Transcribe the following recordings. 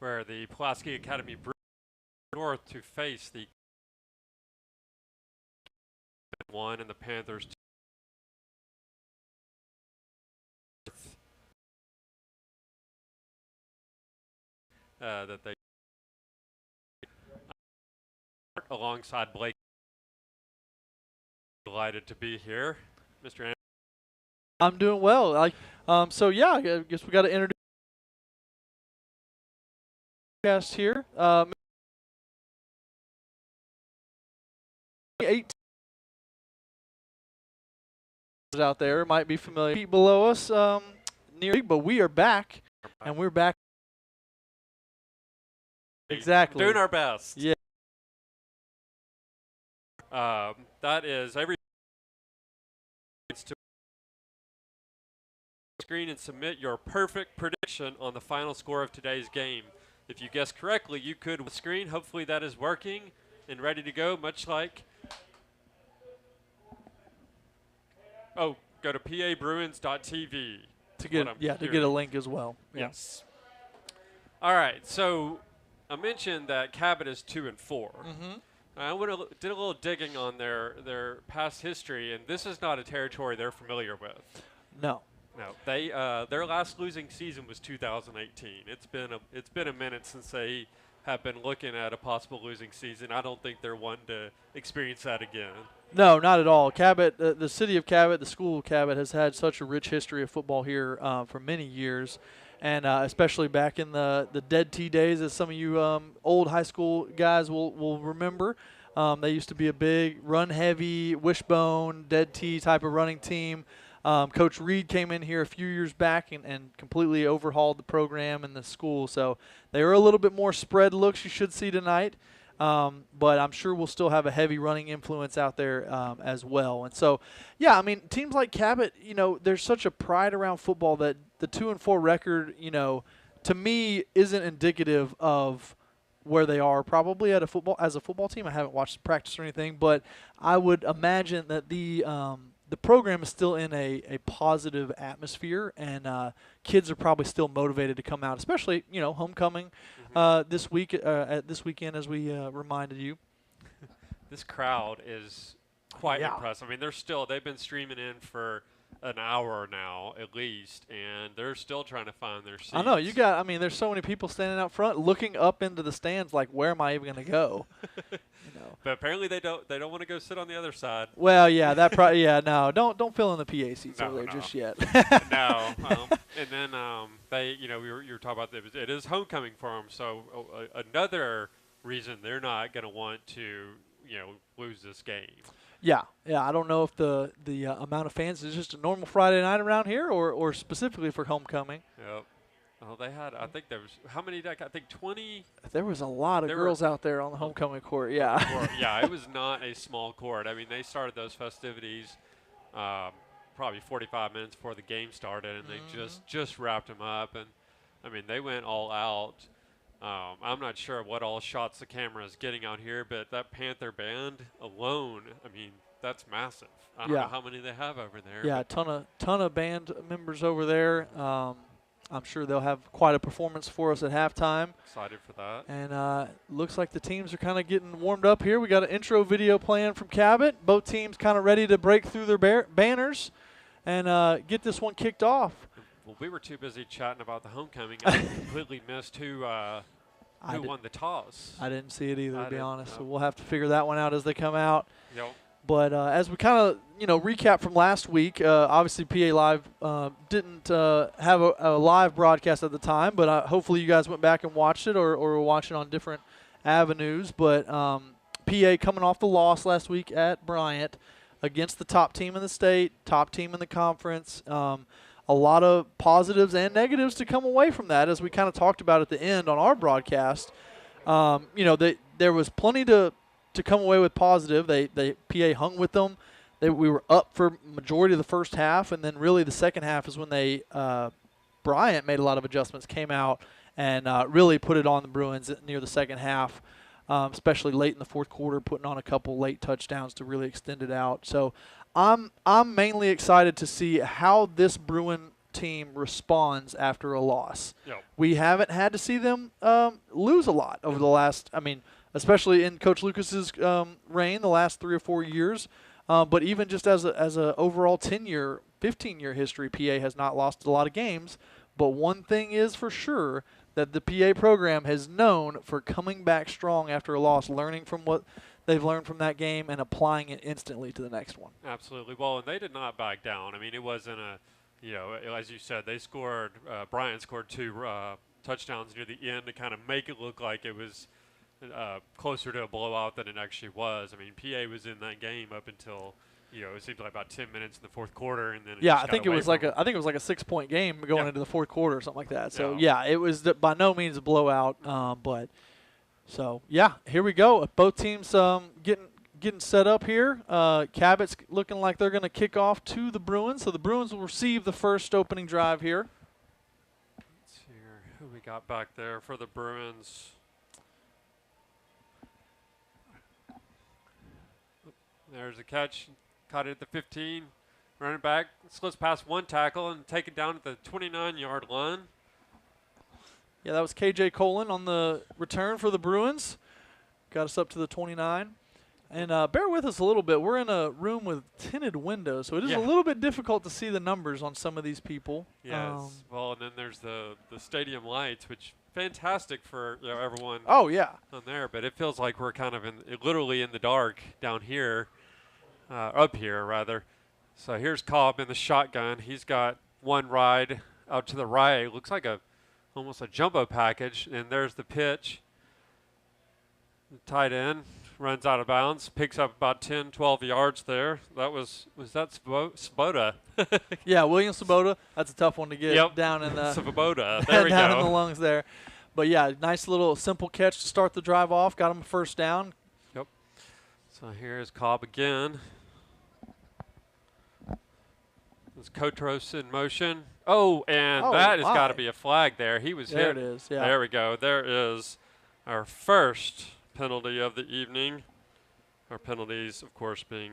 where the Pulaski Academy Bruins north to face the 1 and the Panthers that they alongside Blake. Delighted to be here, Mr. Anderson. I'm doing well. So yeah, I guess we got to introduce the podcast here. 8 out there might be familiar. Feet below us, near, but we are back, and we're back. Exactly. Doing our best. Yeah. That is every to screen and submit your perfect prediction on the final score of today's game. If you guess correctly, you could screen. Hopefully that is working and ready to go, much like go to pabruins.tv to get a link as well. Yes. All right. So I mentioned that Cabot is 2-4. Mm-hmm. I did a little digging on their past history, and this is not a territory they're familiar with. No. They their last losing season was 2018. It's been a minute since they have been looking at a possible losing season. I don't think they're one to experience that again. No, not at all. Cabot, the city of Cabot, the school of Cabot has had such a rich history of football here for many years, and especially back in the dead T days, as some of you old high school guys will remember. They used to be a big run-heavy, wishbone, dead T type of running team. Coach Reed came in here a few years back and completely overhauled the program and the school. So they are a little bit more spread looks you should see tonight. But I'm sure we'll still have a heavy running influence out there as well. And so, yeah, I mean, teams like Cabot, there's such a pride around football that the 2-4 record, to me isn't indicative of where they are probably as a football team. I haven't watched practice or anything, but I would imagine that the program is still in a positive atmosphere, and kids are probably still motivated to come out, especially homecoming this weekend, as we reminded you. This crowd is quite impressive. I mean, they've been streaming in for an hour now at least, and they're still trying to find their seats. I know there's so many people standing out front, looking up into the stands, like, where am I even going to go? But apparently they don't want to go sit on the other side. Well, yeah, no, don't fill in the PA seats over there just yet. No, and then you were talking about it is homecoming for them, so another reason they're not going to want to lose this game. Yeah, I don't know if the amount of fans is just a normal Friday night around here, or specifically for homecoming. Yep. Oh, they had. I think there was how many? I think 20. There was a lot of girls out there on the homecoming court. Yeah. Yeah, it was not a small court. I mean, they started those festivities probably 45 minutes before the game started, and they just wrapped them up. And I mean, they went all out. I'm not sure what all shots the camera is getting out here, but that Panther band alone, I mean, that's massive. I don't know how many they have over there. Yeah, a ton of band members over there. I'm sure they'll have quite a performance for us at halftime. Excited for that. And looks like the teams are kind of getting warmed up here. We got an intro video playing from Cabot. Both teams kind of ready to break through their banners and get this one kicked off. Well, we were too busy chatting about the homecoming. I completely missed who won the toss. I didn't see it either, to be honest. So we'll have to figure that one out as they come out. Yep. But as we kind of, recap from last week, obviously PA Live didn't have a live broadcast at the time, but hopefully you guys went back and watched it or were watching on different avenues. But PA coming off the loss last week at Bryant against the top team in the state, top team in the conference. A lot of positives and negatives to come away from that, as we kind of talked about at the end on our broadcast. There was plenty to come away with positive. They PA hung with them. We were up for majority of the first half, and then really the second half is when Bryant made a lot of adjustments, came out and really put it on the Bruins near the second half, especially late in the fourth quarter, putting on a couple late touchdowns to really extend it out. So I'm mainly excited to see how this Bruin team responds after a loss. Yep. We haven't had to see them lose a lot over the last, especially in Coach Lucas's reign, the last 3 or 4 years. But even just as a overall 10-year, 15-year history, PA has not lost a lot of games. But one thing is for sure, that the PA program has known for coming back strong after a loss, learning from what they've learned from that game and applying it instantly to the next one. Absolutely. Well, and they did not back down. I mean, it wasn't as you said, they scored, Bryant scored 2 touchdowns near the end to kind of make it look like it was closer to a blowout than it actually was. I mean, PA was in that game up until it seemed like about 10 minutes in the fourth quarter, and then I think it was like a 6-point game going into the fourth quarter or something like that. So it was by no means a blowout. Here we go. Both teams getting set up here. Cabot's looking like they're going to kick off to the Bruins, so the Bruins will receive the first opening drive here. Let's see here. Who we got back there for the Bruins? There's a catch. Caught it at the 15. Running back slips past one tackle and take it down at the 29-yard line. Yeah, that was KJ Colon on the return for the Bruins. Got us up to the 29. And bear with us a little bit. We're in a room with tinted windows, so it is a little bit difficult to see the numbers on some of these people. Yes. Well, and then there's the stadium lights, which fantastic for everyone. Oh yeah. On there, but it feels like we're kind of literally in the dark down here, up here rather. So here's Cobb in the shotgun. He's got one ride out to the right. Looks like almost a jumbo package. And there's the pitch. The tight end runs out of bounds, picks up about 10, 12 yards there. Was that Svoboda? Yeah, William Svoboda. That's a tough one to get down in the Svoboda. There we go. Down in the lungs there. But yeah, nice little simple catch to start the drive off. Got him a first down. Yep. So here's Cobb again. There's Kotros in motion. Oh, and that has got to be a flag there. He was hit. There it is. Yeah. There we go. There is our first penalty of the evening. Our penalties, of course, being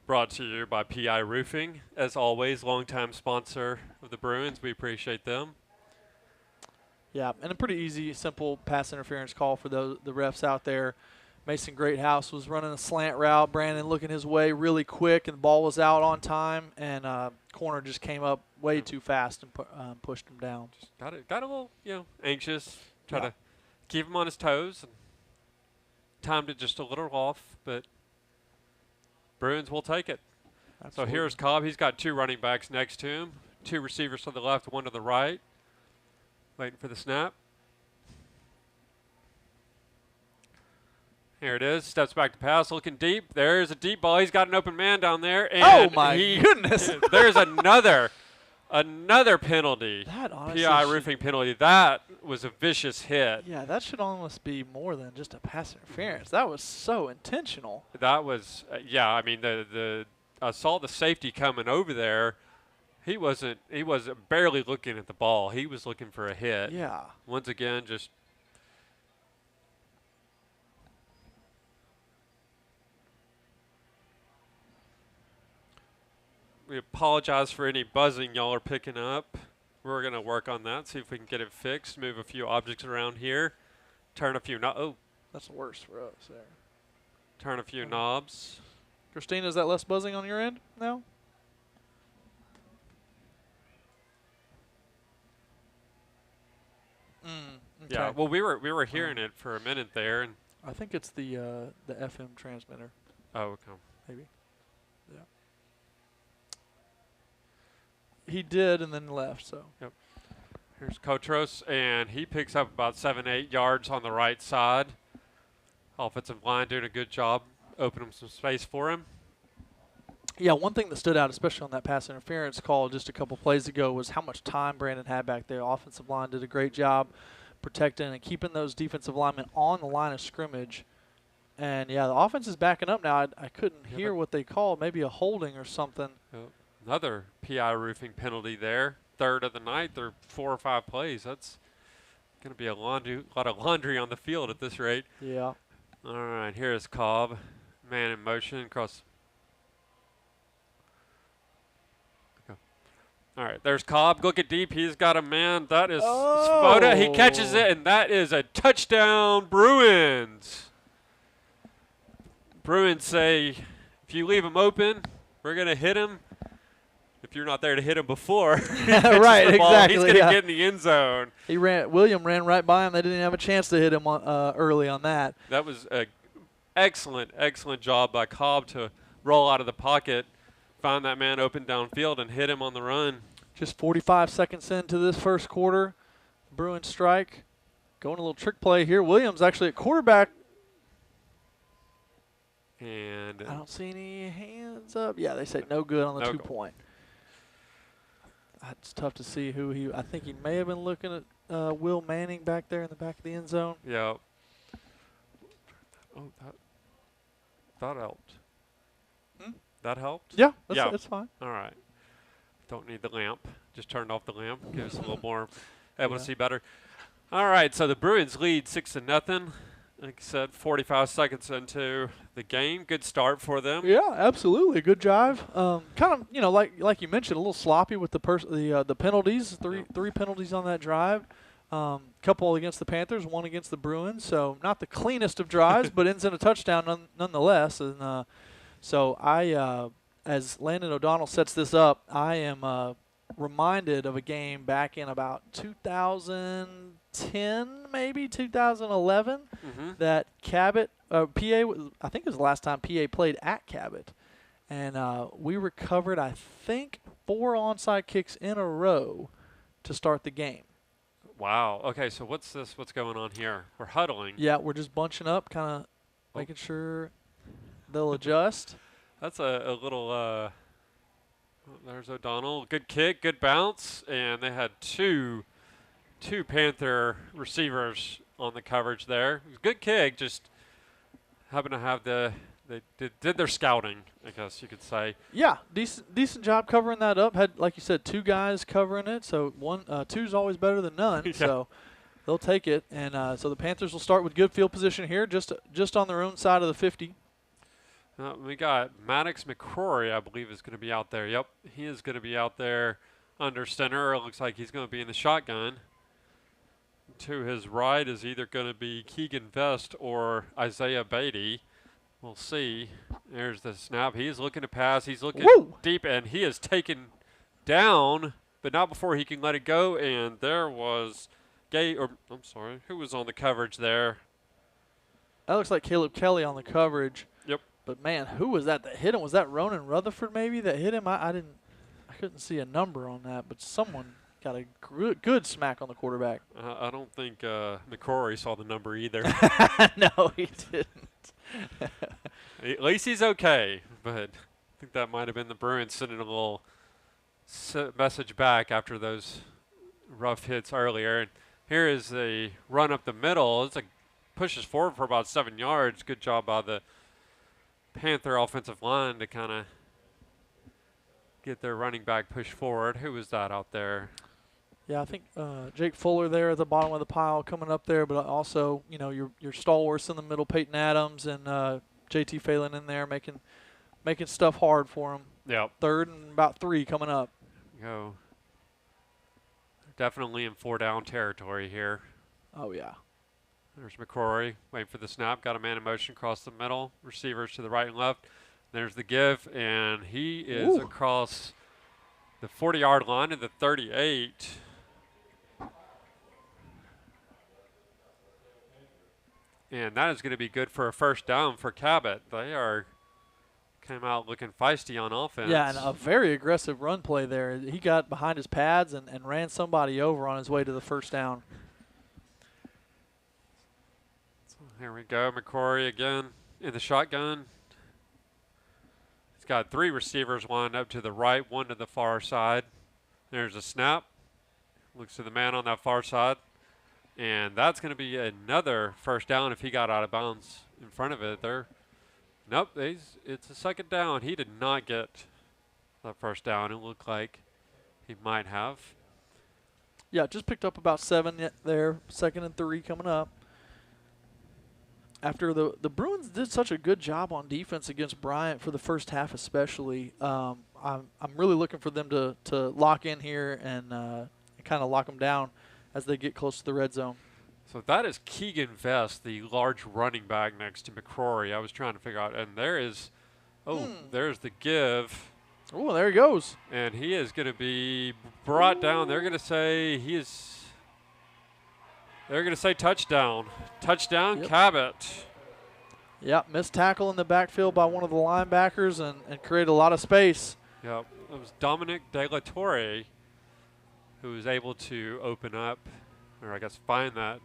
brought to you by PI Roofing. As always, longtime sponsor of the Bruins. We appreciate them. Yeah, and a pretty easy, simple pass interference call for the refs out there. Mason Greathouse was running a slant route. Brandon looking his way really quick, and the ball was out on time, and corner just came up way too fast and pushed him down. Just got a little, anxious, try to keep him on his toes, and timed it just a little off, but Bruins will take it. Absolutely. So here's Cobb. He's got 2 running backs next to him, 2 receivers to the left, 1 to the right. Waiting for the snap. Here it is. Steps back to pass, looking deep. There's a deep ball. He's got an open man down there. And oh, my goodness. There's another penalty. That honestly PI Roofing penalty. That was a vicious hit. Yeah, that should almost be more than just a pass interference. That was so intentional. That was, I mean, I saw the safety coming over there. He wasn't barely looking at the ball. He was looking for a hit. Yeah. Once again, just we apologize for any buzzing y'all are picking up. We're going to work on that, see if we can get it fixed, move a few objects around here, turn a few that's worse for us there. Turn a few knobs. Christina, is that less buzzing on your end now? Okay. Yeah, well, we were hearing it for a minute there, and I think it's the FM transmitter. Oh, okay. Maybe. Yeah. He did and then left. So. Yep. Here's Kotros, and he picks up about 7-8 yards on the right side. Offensive line doing a good job opening some space for him. Yeah, one thing that stood out, especially on that pass interference call just a couple plays ago, was how much time Brandon had back there. Offensive line did a great job protecting and keeping those defensive linemen on the line of scrimmage. And, yeah, the offense is backing up now. I couldn't hear what they called, maybe a holding or something. Another PI Roofing penalty there. Third of the night. They're 4 or 5 plays. That's going to be a lot of laundry on the field at this rate. Yeah. All right, here's Cobb. Man in motion across. All right, there's Cobb. Look at deep. He's got a man. That is Svoboda. He catches it, and that is a touchdown, Bruins. Bruins say, if you leave him open, we're going to hit him. If you're not there to hit him before, right, exactly. He's going to get in the end zone. William ran right by him. They didn't have a chance to hit him early on that. That was an excellent job by Cobb to roll out of the pocket, find that man open downfield, and hit him on the run. Just 45 seconds into this first quarter, Bruins strike. Going a little trick play here. Williams actually at quarterback. And I don't see any hands up. Yeah, they say no good on the 2-point. It's tough to see who he. I think he may have been looking at Will Manning back there in the back of the end zone. Yeah. Oh, that helped. That helped? Yeah, that's fine. All right. Don't need the lamp. Just turned off the lamp. Give us a little more able to see better. All right, so the Bruins lead 6-0. Like I said, 45 seconds into the game. Good start for them. Yeah, absolutely. Good drive. Kind of, like you mentioned, a little sloppy with the penalties. Three penalties on that drive. Couple against the Panthers, one against the Bruins. So not the cleanest of drives, but ends in a touchdown nonetheless. And so as Landon O'Donnell sets this up, I am reminded of a game back in about 2010, maybe 2011, that Cabot, PA, I think it was the last time PA played at Cabot. And we recovered, I think, 4 onside kicks in a row to start the game. Wow. Okay, so what's going on here? We're huddling. Yeah, we're just bunching up, kind of making sure they'll adjust. That's a little there's O'Donnell. Good kick, good bounce, and they had two Panther receivers on the coverage there. It was a good kick, just happened to have they did their scouting, I guess you could say. Yeah, decent job covering that up. Had, like you said, 2 guys covering it, so two's always better than none. Yeah. So they'll take it, and so the Panthers will start with good field position here, just on their own side of the 50. We got Maddox McCrory, I believe, is going to be out there. Yep, he is going to be out there under center. It looks like he's going to be in the shotgun. To his right is either going to be Keegan Vest or Isaiah Beatty. We'll see. There's the snap. He's looking to pass. He's looking deep, and he is taken down, but not before he can let it go. And there was who was on the coverage there? That looks like Caleb Kelly on the coverage. Yep. But man, who was that hit him? Was that Ronan Rutherford maybe that hit him? I couldn't see a number on that, but someone got a good smack on the quarterback. I don't think McCrory saw the number either. No, he didn't. At least he's okay, but I think that might have been the Bruins sending a little message back after those rough hits earlier. And here is a run up the middle. It's pushes forward for about 7 yards. Good job by the Panther offensive line to kind of get their running back pushed forward. Who was that out there? Yeah, I think Jake Fuller there at the bottom of the pile coming up there, but also, your stalwarts in the middle, Peyton Adams and J.T. Phelan in there making stuff hard for him. Yep. 3rd and about 3 coming up. Go. Definitely in 4-down territory here. Oh, yeah. There's McCrory waiting for the snap. Got a man in motion across the middle. Receivers to the right and left. There's the give, and he is across the 40-yard line to the 38. And that is going to be good for a first down for Cabot. They came out looking feisty on offense. Yeah, and a very aggressive run play there. He got behind his pads and ran somebody over on his way to the first down. So here we go. McCrory again in the shotgun. He's got 3 receivers lined up to the right, 1 to the far side. There's a snap. Looks to the man on that far side. And that's going to be another first down if he got out of bounds in front of it. Nope, it's a second down. He did not get that first down. It looked like he might have. Yeah, just picked up about 7 there. 2nd and 3 coming up. after the Bruins did such a good job on defense against Bryant for the first half especially, I'm really looking for them to lock in here and kind of lock them down as they get close to the red zone. So that is Keegan Vest, the large running back next to McCrory. I was trying to figure out, and there is, there's the give. Oh, there he goes. And he is going to be brought down. They're going to say they're going to say touchdown. Touchdown, Yep. Cabot. Yeah, missed tackle in the backfield by one of the linebackers and created a lot of space. Yep, it was Dominic De La Torre who was able to open up, or I guess find that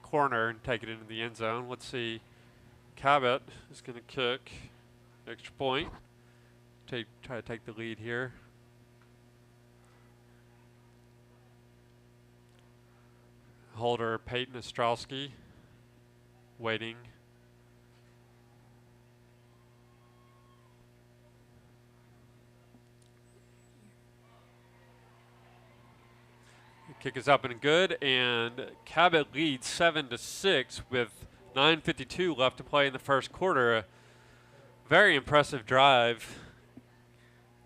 corner and take it into the end zone. Let's see. Cabot is going to kick. Extra point. Try to take the lead here. Holder Peyton Ostrowski waiting. The kick is up and good, and Cabot leads 7-6 with 9:52 left to play in the first quarter. A very impressive drive.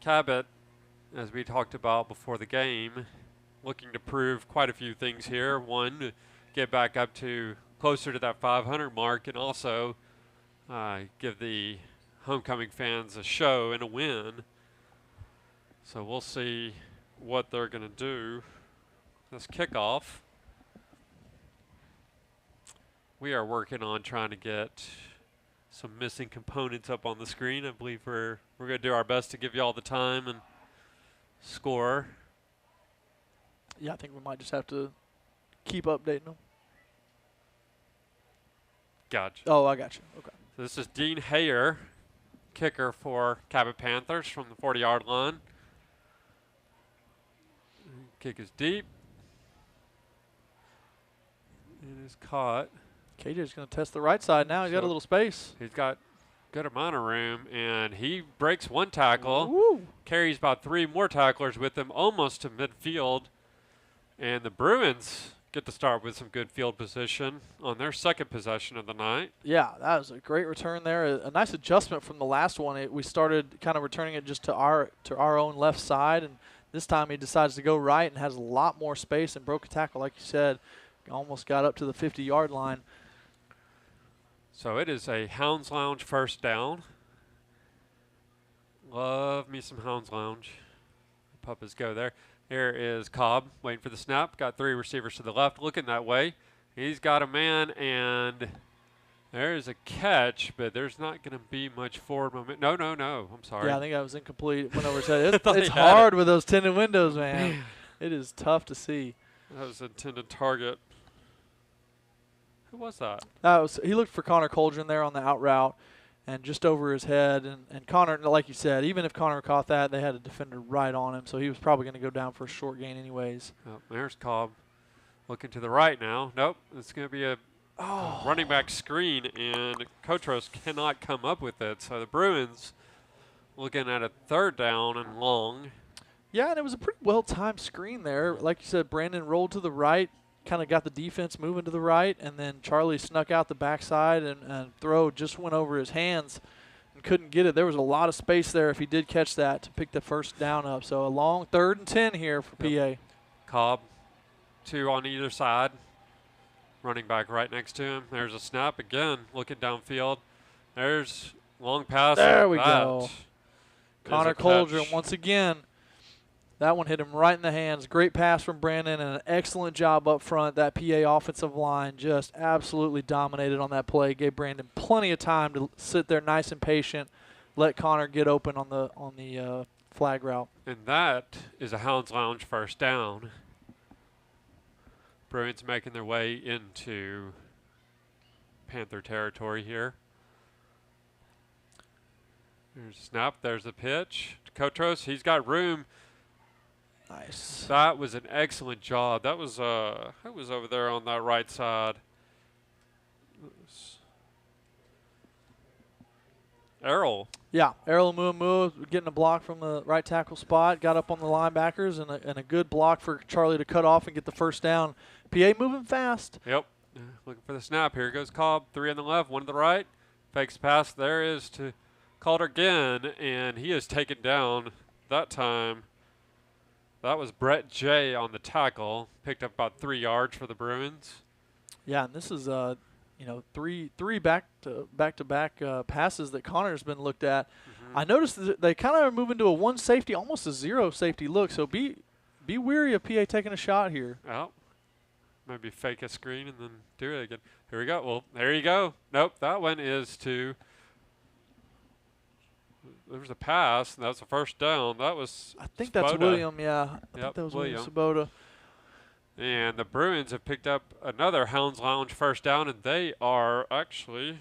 Cabot, as we talked about before the game, looking to prove quite a few things here. One, to get back up to closer to that 500 mark, and also give the homecoming fans a show and a win. So we'll see what they're going to do. This kickoff. We are working on trying to get some missing components up on the screen. I believe we're going to do our best to give you all the time and score. Yeah, I think we might just have to keep updating them. Gotcha. Oh, I got you. Okay. So this is Dean Hayer, kicker for Cabot Panthers from the 40-yard line. Kick is deep. It is caught. KJ's going to test the right side now. He's got a little space. He's got good amount of room, and he breaks one tackle. Woo. Carries about 3 more tacklers with him almost to midfield. And the Bruins get to start with some good field position on their second possession of the night. Yeah, that was a great return there. A nice adjustment from the last one. We started kind of returning it just to our own left side, and this time he decides to go right and has a lot more space and broke a tackle, like you said. Almost got up to the 50-yard line. So it is a Hounds Lounge first down. Love me some Hounds Lounge. Puppas go there. Here is Cobb waiting for the snap. Got 3 receivers to the left looking that way. He's got a man, and there's a catch, but there's not going to be much forward momentum. No. I'm sorry. Yeah, I think that was incomplete. It went over his head. It's hard with those tinted windows, man. It is tough to see. That was intended target. Who was that? He looked for Connor Coldren there on the out route and just over his head. And Connor, like you said, even if Connor caught that, they had a defender right on him, so he was probably going to go down for a short gain anyways. Oh, there's Cobb looking to the right now. Nope, it's going to be a running back screen, and Kotros cannot come up with it. So the Bruins looking at a third down and long. Yeah, and it was a pretty well-timed screen there. Like you said, Brandon rolled to the right, kind of got the defense moving to the right, and then Charlie snuck out the backside and throw just went over his hands and couldn't get it. There was a lot of space there if he did catch that to pick the first down up. So a long 3rd and 10 here for PA. Cobb, 2 on either side. Running back right next to him. There's a snap again, looking downfield. There's long pass. There we go. Connor Coldren once again. That one hit him right in the hands. Great pass from Brandon and an excellent job up front. That PA offensive line just absolutely dominated on that play. Gave Brandon plenty of time to sit there nice and patient, let Connor get open on the flag route. And that is a Hounds Lounge first down. Bruins making their way into Panther territory here. There's a snap. There's a pitch. Kotros, he's got room. Nice. That was an excellent job. That was over there on that right side. Errol. Yeah, Errol Muamua getting a block from the right tackle spot, got up on the linebackers, and a good block for Charlie to cut off and get the first down. PA moving fast. Yep. looking for the snap. Here goes Cobb. 3 on the left, 1 to the right. Fakes pass. There is to Calder again, and he is taken down that time. That was Brett J on the tackle. Picked up about 3 yards for the Bruins. Yeah, and this is three back-to-back passes that Connor's been looked at. I noticed that they kind of are moving to a 1 safety, almost a 0 safety look. So be wary of PA taking a shot here. Oh, maybe fake a screen and then do it again. Here we go. Well, there you go. Nope, that one is to. There was a pass, and that was a first down. That was I think Svoboda. that's William, yeah. I think that was William Svoboda. And the Bruins have picked up another Hounds Lounge first down, and they are actually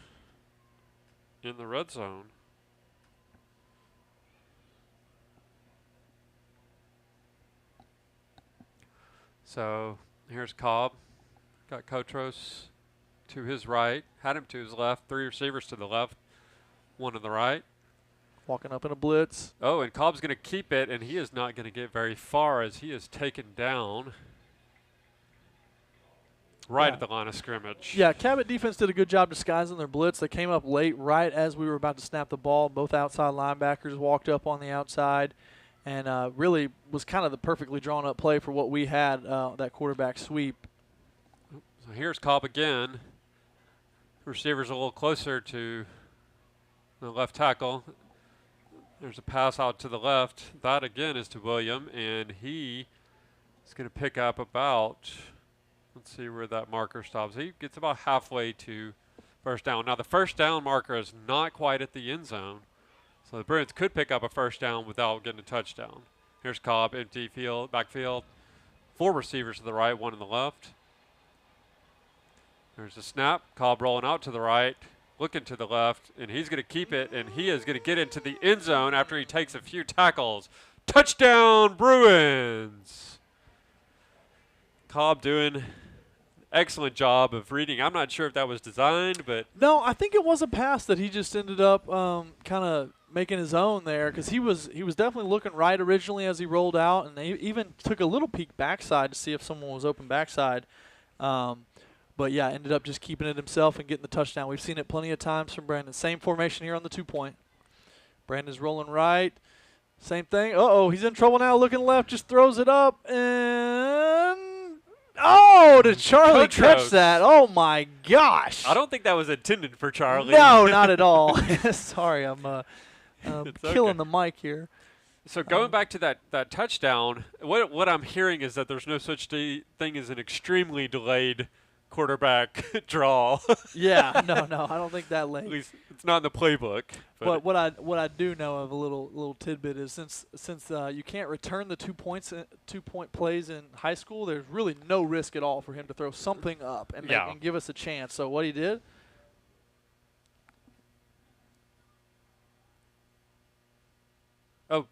in the red zone. So here's Cobb. Got Kotros to his right. Had him to his left. 3 receivers to the left. 1 to the right. Walking up in a blitz. Oh, and Cobb's going to keep it, and he is not going to get very far as he is taken down right at the line of scrimmage. Yeah, Cabot defense did a good job disguising their blitz. They came up late right as we were about to snap the ball. Both outside linebackers walked up on the outside, and really was kind of the perfectly drawn up play for what we had, that quarterback sweep. So here's Cobb again. Receiver's a little closer to the left tackle. There's a pass out to the left. That again is to William, and he is going to pick up about, let's see where that marker stops. He gets about halfway to first down. Now the first down marker is not quite at the end zone, so the Bruins could pick up a first down without getting a touchdown. Here's Cobb, empty field, backfield. 4 receivers to the right, 1 to the left. There's a snap. Cobb rolling out to the right, looking to the left, and he's going to keep it, and he is going to get into the end zone after he takes a few tackles. Touchdown, Bruins! Cobb doing an excellent job of reading. I'm not sure if that was designed, but No, I think it was a pass that he just ended up kind of making his own there, because he was definitely looking right originally as he rolled out, and they even took a little peek backside to see if someone was open backside. But, yeah, ended up just keeping it himself and getting the touchdown. We've seen it plenty of times from Brandon. Same formation here on the 2-point. Brandon's rolling right. Same thing. Uh-oh, he's in trouble now. Looking left, just throws it up. And, oh, did Charlie catch that? Oh, my gosh. I don't think that was intended for Charlie. No, not at all. Sorry, I'm killing okay. the mic here. So going back to that touchdown, what I'm hearing is that there's no such thing as an extremely delayed quarterback draw. Yeah, no, I don't think that late. At least it's not in the playbook. But what I do know of, a little tidbit, is since you can't return the 2-point plays in high school, there's really no risk at all for him to throw something up and give us a chance. So what he did. Oh,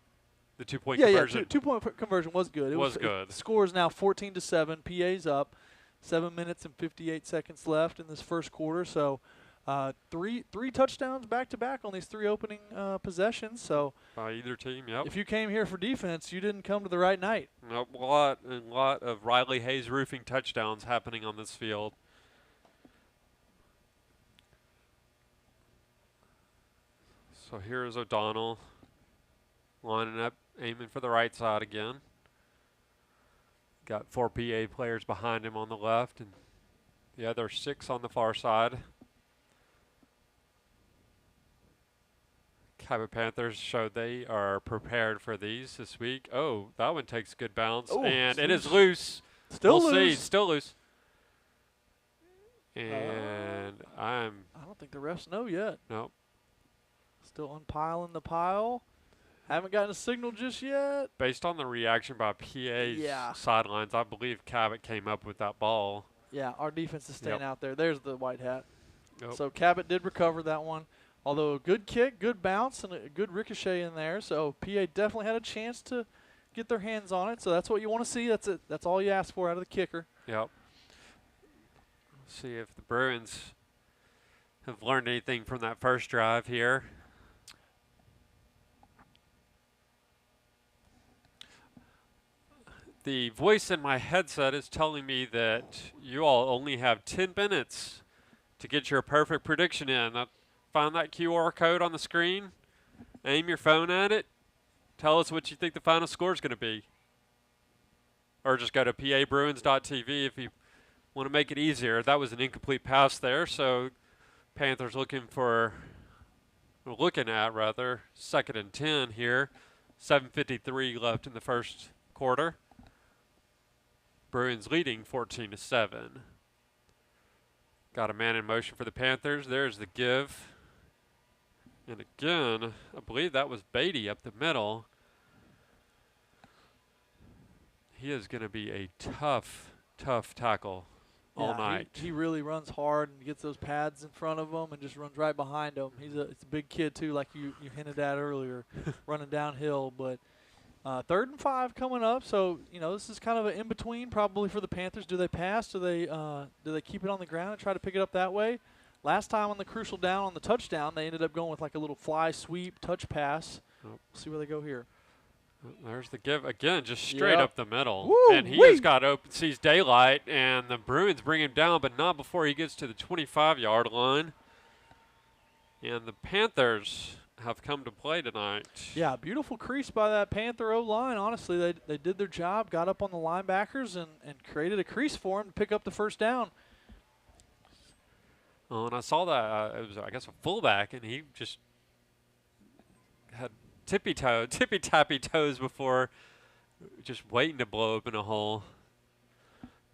the 2-point conversion. Yeah, 2-point conversion was good. It was good. The score is now 14-7. PA's up. 7 minutes and 58 seconds left in this first quarter. So three touchdowns back-to-back on these 3 opening possessions. So by either team, yep. If you came here for defense, you didn't come to the right night. Nope, a lot of Riley Hayes roofing touchdowns happening on this field. So here is O'Donnell lining up, aiming for the right side again. Got 4 PA players behind him on the left, and the other 6 on the far side. Cabot Panthers showed they are prepared for these this week. Oh, that one takes good bounce, and it is loose. Still we'll loose. See, still loose. And I don't think the refs know yet. Nope. Still unpiling the pile. Haven't gotten a signal just yet. Based on the reaction by PA's sidelines, I believe Cabot came up with that ball. Yeah, our defense is staying out there. There's the white hat. Yep. So Cabot did recover that one. Although a good kick, good bounce, and a good ricochet in there. So PA definitely had a chance to get their hands on it. So that's what you want to see. That's it. That's all you ask for out of the kicker. Yep. See if the Bruins have learned anything from that first drive here. the voice in my headset is telling me that you all only have 10 minutes to get your perfect prediction in. Find that QR code on the screen, aim your phone at it, tell us what you think the final score is going to be. Or just go to pabruins.tv if you want to make it easier. That was an incomplete pass there, so Panthers looking at 2nd and 10 here. 7:53 left in the first quarter. Bruins leading 14-7. Got a man in motion for the Panthers. There's the give. And again, I believe that was Beatty up the middle. He is going to be a tough tackle all night. He really runs hard and gets those pads in front of him and just runs right behind him. It's a big kid too, like you hinted at earlier, running downhill. But 3rd and 5 coming up, so this is kind of an in between probably for the Panthers. Do they pass? Do they keep it on the ground and try to pick it up that way? Last time on the crucial down on the touchdown, they ended up going with like a little fly sweep touch pass. We'll see where they go here. There's the give again, just straight up the middle. Woo, and he has got open, sees daylight, and the Bruins bring him down, but not before he gets to the 25-yard line. And the Panthers have come to play tonight. Yeah, beautiful crease by that Panther O-line. Honestly, they did their job, got up on the linebackers, and created a crease for him to pick up the first down. Oh, and I saw that it was, I guess, a fullback, and he just had tippy-tappy toes before just waiting to blow open a hole.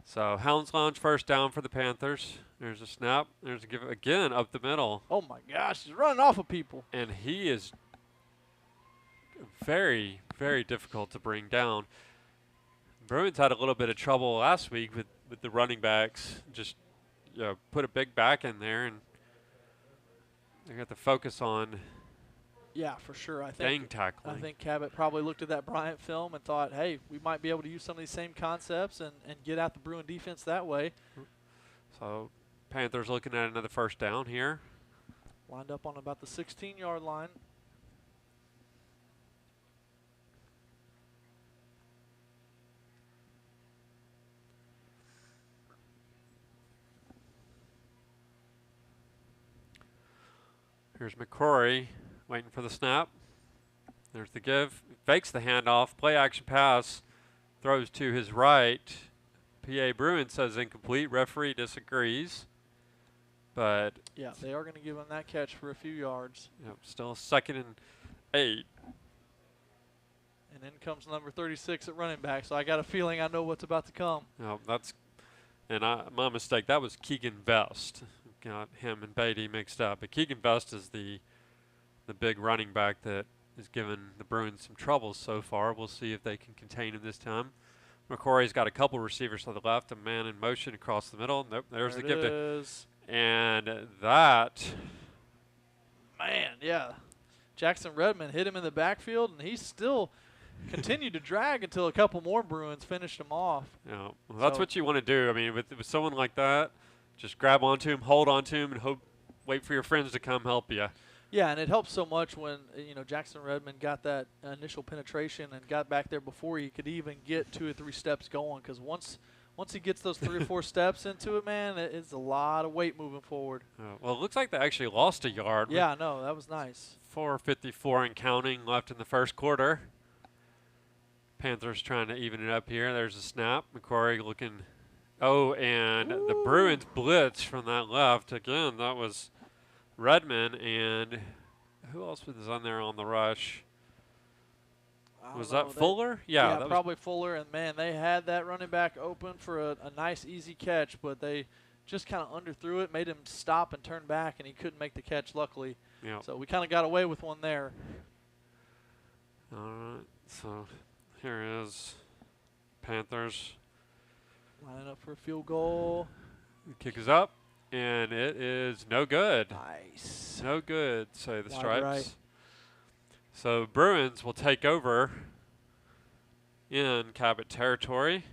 So Hounds launch first down for the Panthers. There's a snap. There's a give again up the middle. Oh, my gosh. He's running off of people. And he is very, very difficult to bring down. Bruins had a little bit of trouble last week with the running backs. Just put a big back in there, and they got to focus on for sure. I tackling. I think Cabot probably looked at that Bryant film and thought, hey, we might be able to use some of these same concepts and get out the Bruin defense that way. So Panthers looking at another first down here. Lined up on about the 16-yard line. Here's McCrory waiting for the snap. There's the give. Fakes the handoff. Play action pass. Throws to his right. PA Bruin says incomplete. Referee disagrees. But yeah, they are going to give him that catch for a few yards. Still 2nd and 8. And then comes number 36 at running back. So I got a feeling I know what's about to come. My mistake. That was Keegan Best. Got him and Beatty mixed up. But Keegan Best is the big running back that has given the Bruins some troubles so far. We'll see if they can contain him this time. McCrory's got a couple receivers to the left, a man in motion across the middle. Nope, there's the give. And that. Man, yeah. Jackson Redmond hit him in the backfield, and he still continued to drag until a couple more Bruins finished him off. Well, that's what you want to do. I mean, with someone like that, just grab onto him, hold onto him, and wait for your friends to come help you. Yeah, and it helps so much when Jackson Redmond got that initial penetration and got back there before he could even get 2 or 3 steps going. Because once he gets those 3 or 4 steps into it, man, it's a lot of weight moving forward. Well, it looks like they actually lost a yard. Yeah, no, that was nice. 4:54 and counting left in the first quarter. Panthers trying to even it up here. There's a snap. McCrory looking. Oh, and the Bruins blitz from that left. Again, that was Redmond, and who else was on there on the rush? Was that Fuller? Yeah, probably Fuller. And, man, they had that running back open for a nice, easy catch, but they just kind of underthrew it, made him stop and turn back, and he couldn't make the catch, luckily. Yep. So we kind of got away with one there. All right, so here is Panthers. Lining up for a field goal. The kick is up, and it is no good. Nice. No good, say the Stripes. Right. So Bruins will take over in Cabot territory.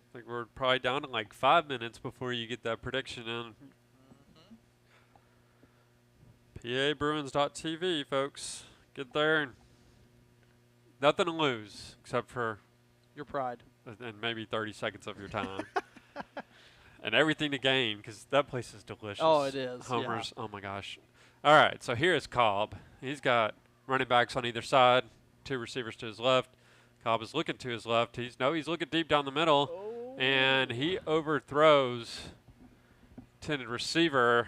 I think we're probably down to like 5 minutes before you get that prediction in. PABruins.tv, folks. Get there and nothing to lose except for your pride and maybe 30 seconds of your time. And everything to gain because that place is delicious. Oh, it is. Homers. Yeah. Oh, my gosh. All right, so here's Cobb. He's got running backs on either side, 2 receivers to his left. Cobb is looking to his left. He's looking deep down the middle, and he overthrows intended receiver.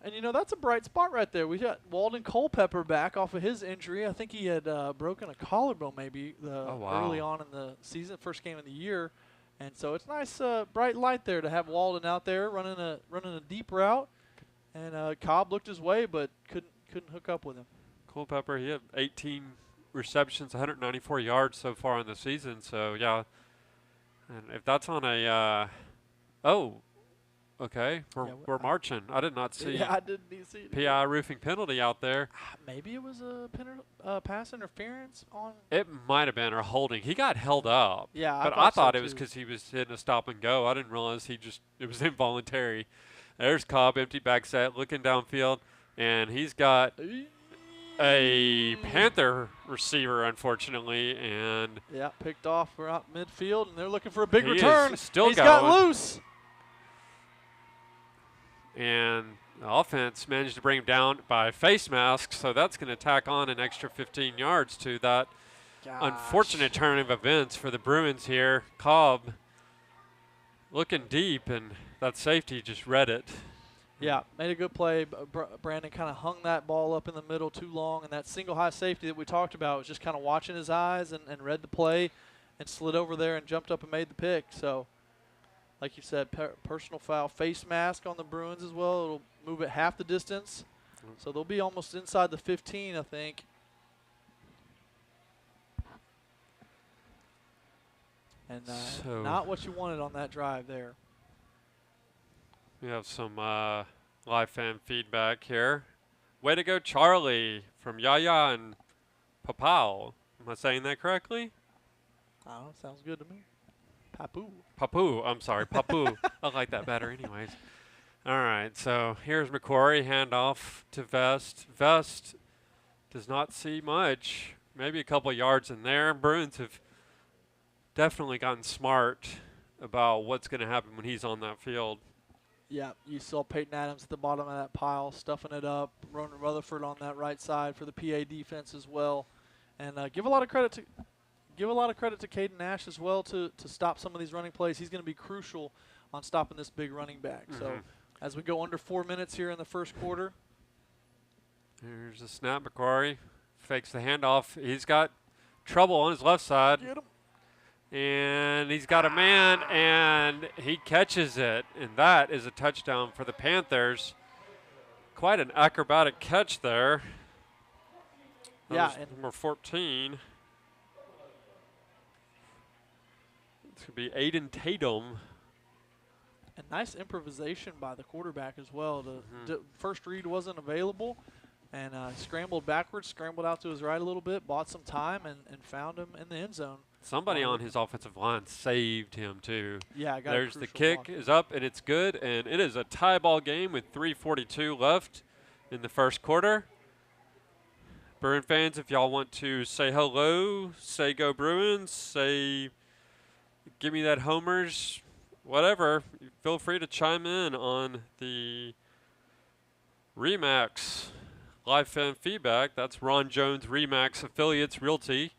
And, that's a bright spot right there. We got Walden Culpepper back off of his injury. I think he had broken a collarbone maybe early on in the season, first game of the year. And so it's nice, bright light there to have Walden out there running a deep route. And Cobb looked his way, but couldn't hook up with him. Culpepper, he had 18 receptions, 194 yards so far in the season. So, yeah. And if that's on a okay, we're marching. I did not see I didn't see it. PI roofing penalty out there. Maybe it was a pass interference on. It might have been, or holding. He got held up. Yeah, but I thought it was because he was hitting a stop and go. I didn't realize it was involuntary. There's Cobb, empty back set, looking downfield, and he's got a Panther receiver, unfortunately, and picked off. We're out midfield, and they're looking for a big return. He's going. Got loose. And the offense managed to bring him down by face mask, so that's going to tack on an extra 15 yards to that unfortunate turn of events for the Bruins here. Cobb looking deep, and that safety just read it. Yeah, made a good play. Brandon kind of hung that ball up in the middle too long, and that single high safety that we talked about was just kind of watching his eyes and read the play and slid over there and jumped up and made the pick. So, like you said, personal foul, face mask on the Bruins as well. It'll move it half the distance. So they'll be almost inside the 15, I think. And not what you wanted on that drive there. We have some live fan feedback here. Way to go, Charlie, from Yaya and Papau. Am I saying that correctly? Oh, sounds good to me. Papu. I'm sorry, Papu. I like that better anyways. All right, so here's McQuarrie, handoff to Vest. Vest does not see much, maybe a couple yards in there. Bruins have definitely gotten smart about what's going to happen when he's on that field. Yeah, you saw Peyton Adams at the bottom of that pile, stuffing it up. Ronan Rutherford on that right side for the PA defense as well. And give a lot of credit to Caden Nash as well to stop some of these running plays. He's going to be crucial on stopping this big running back. Mm-hmm. So as we go under 4 minutes here in the first quarter. Here's the snap. McQuarrie fakes the handoff. He's got trouble on his left side. Get him. And he's got a man, and he catches it. And that is a touchdown for the Panthers. Quite an acrobatic catch there. And number 14. This could be Aiden Tatum. And nice improvisation by the quarterback as well. The first read wasn't available, and scrambled backwards, scrambled out to his right a little bit, bought some time, and found him in the end zone. Somebody on his offensive line saved him, too. Yeah, there's the kick is up, and it's good, and it is a tie ball game with 3:42 left in the first quarter. Bruin fans, if y'all want to say hello, say go Bruins, say give me that homers, whatever, feel free to chime in on the Remax live fan feedback. That's Ron Jones Remax Affiliates Realty.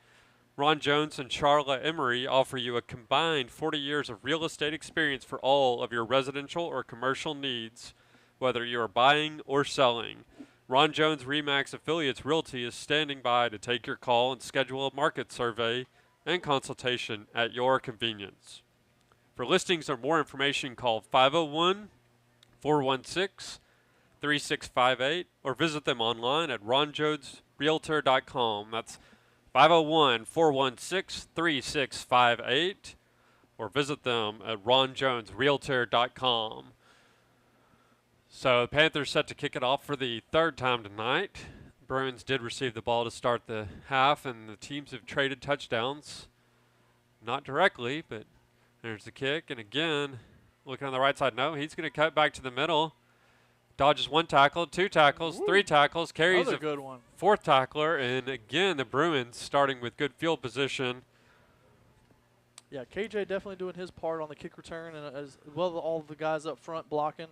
Ron Jones and Charla Emery offer you a combined 40 years of real estate experience for all of your residential or commercial needs, whether you are buying or selling. Ron Jones Remax Affiliates Realty is standing by to take your call and schedule a market survey and consultation at your convenience. For listings or more information, call 501-416-3658 or visit them online at ronjonesrealtor.com. That's 501-416-3658 or visit them at ronjonesrealtor.com. So the Panthers set to kick it off for the third time tonight. Bruins did receive the ball to start the half, and the teams have traded touchdowns. Not directly, but there's the kick. And again, looking on the right side, no, he's going to cut back to the middle dodges 1 tackle, 2 tackles, 3 tackles, carries Another a good one. 4th tackler, and again the Bruins starting with good field position. Yeah, KJ definitely doing his part on the kick return, and as well all the guys up front blocking.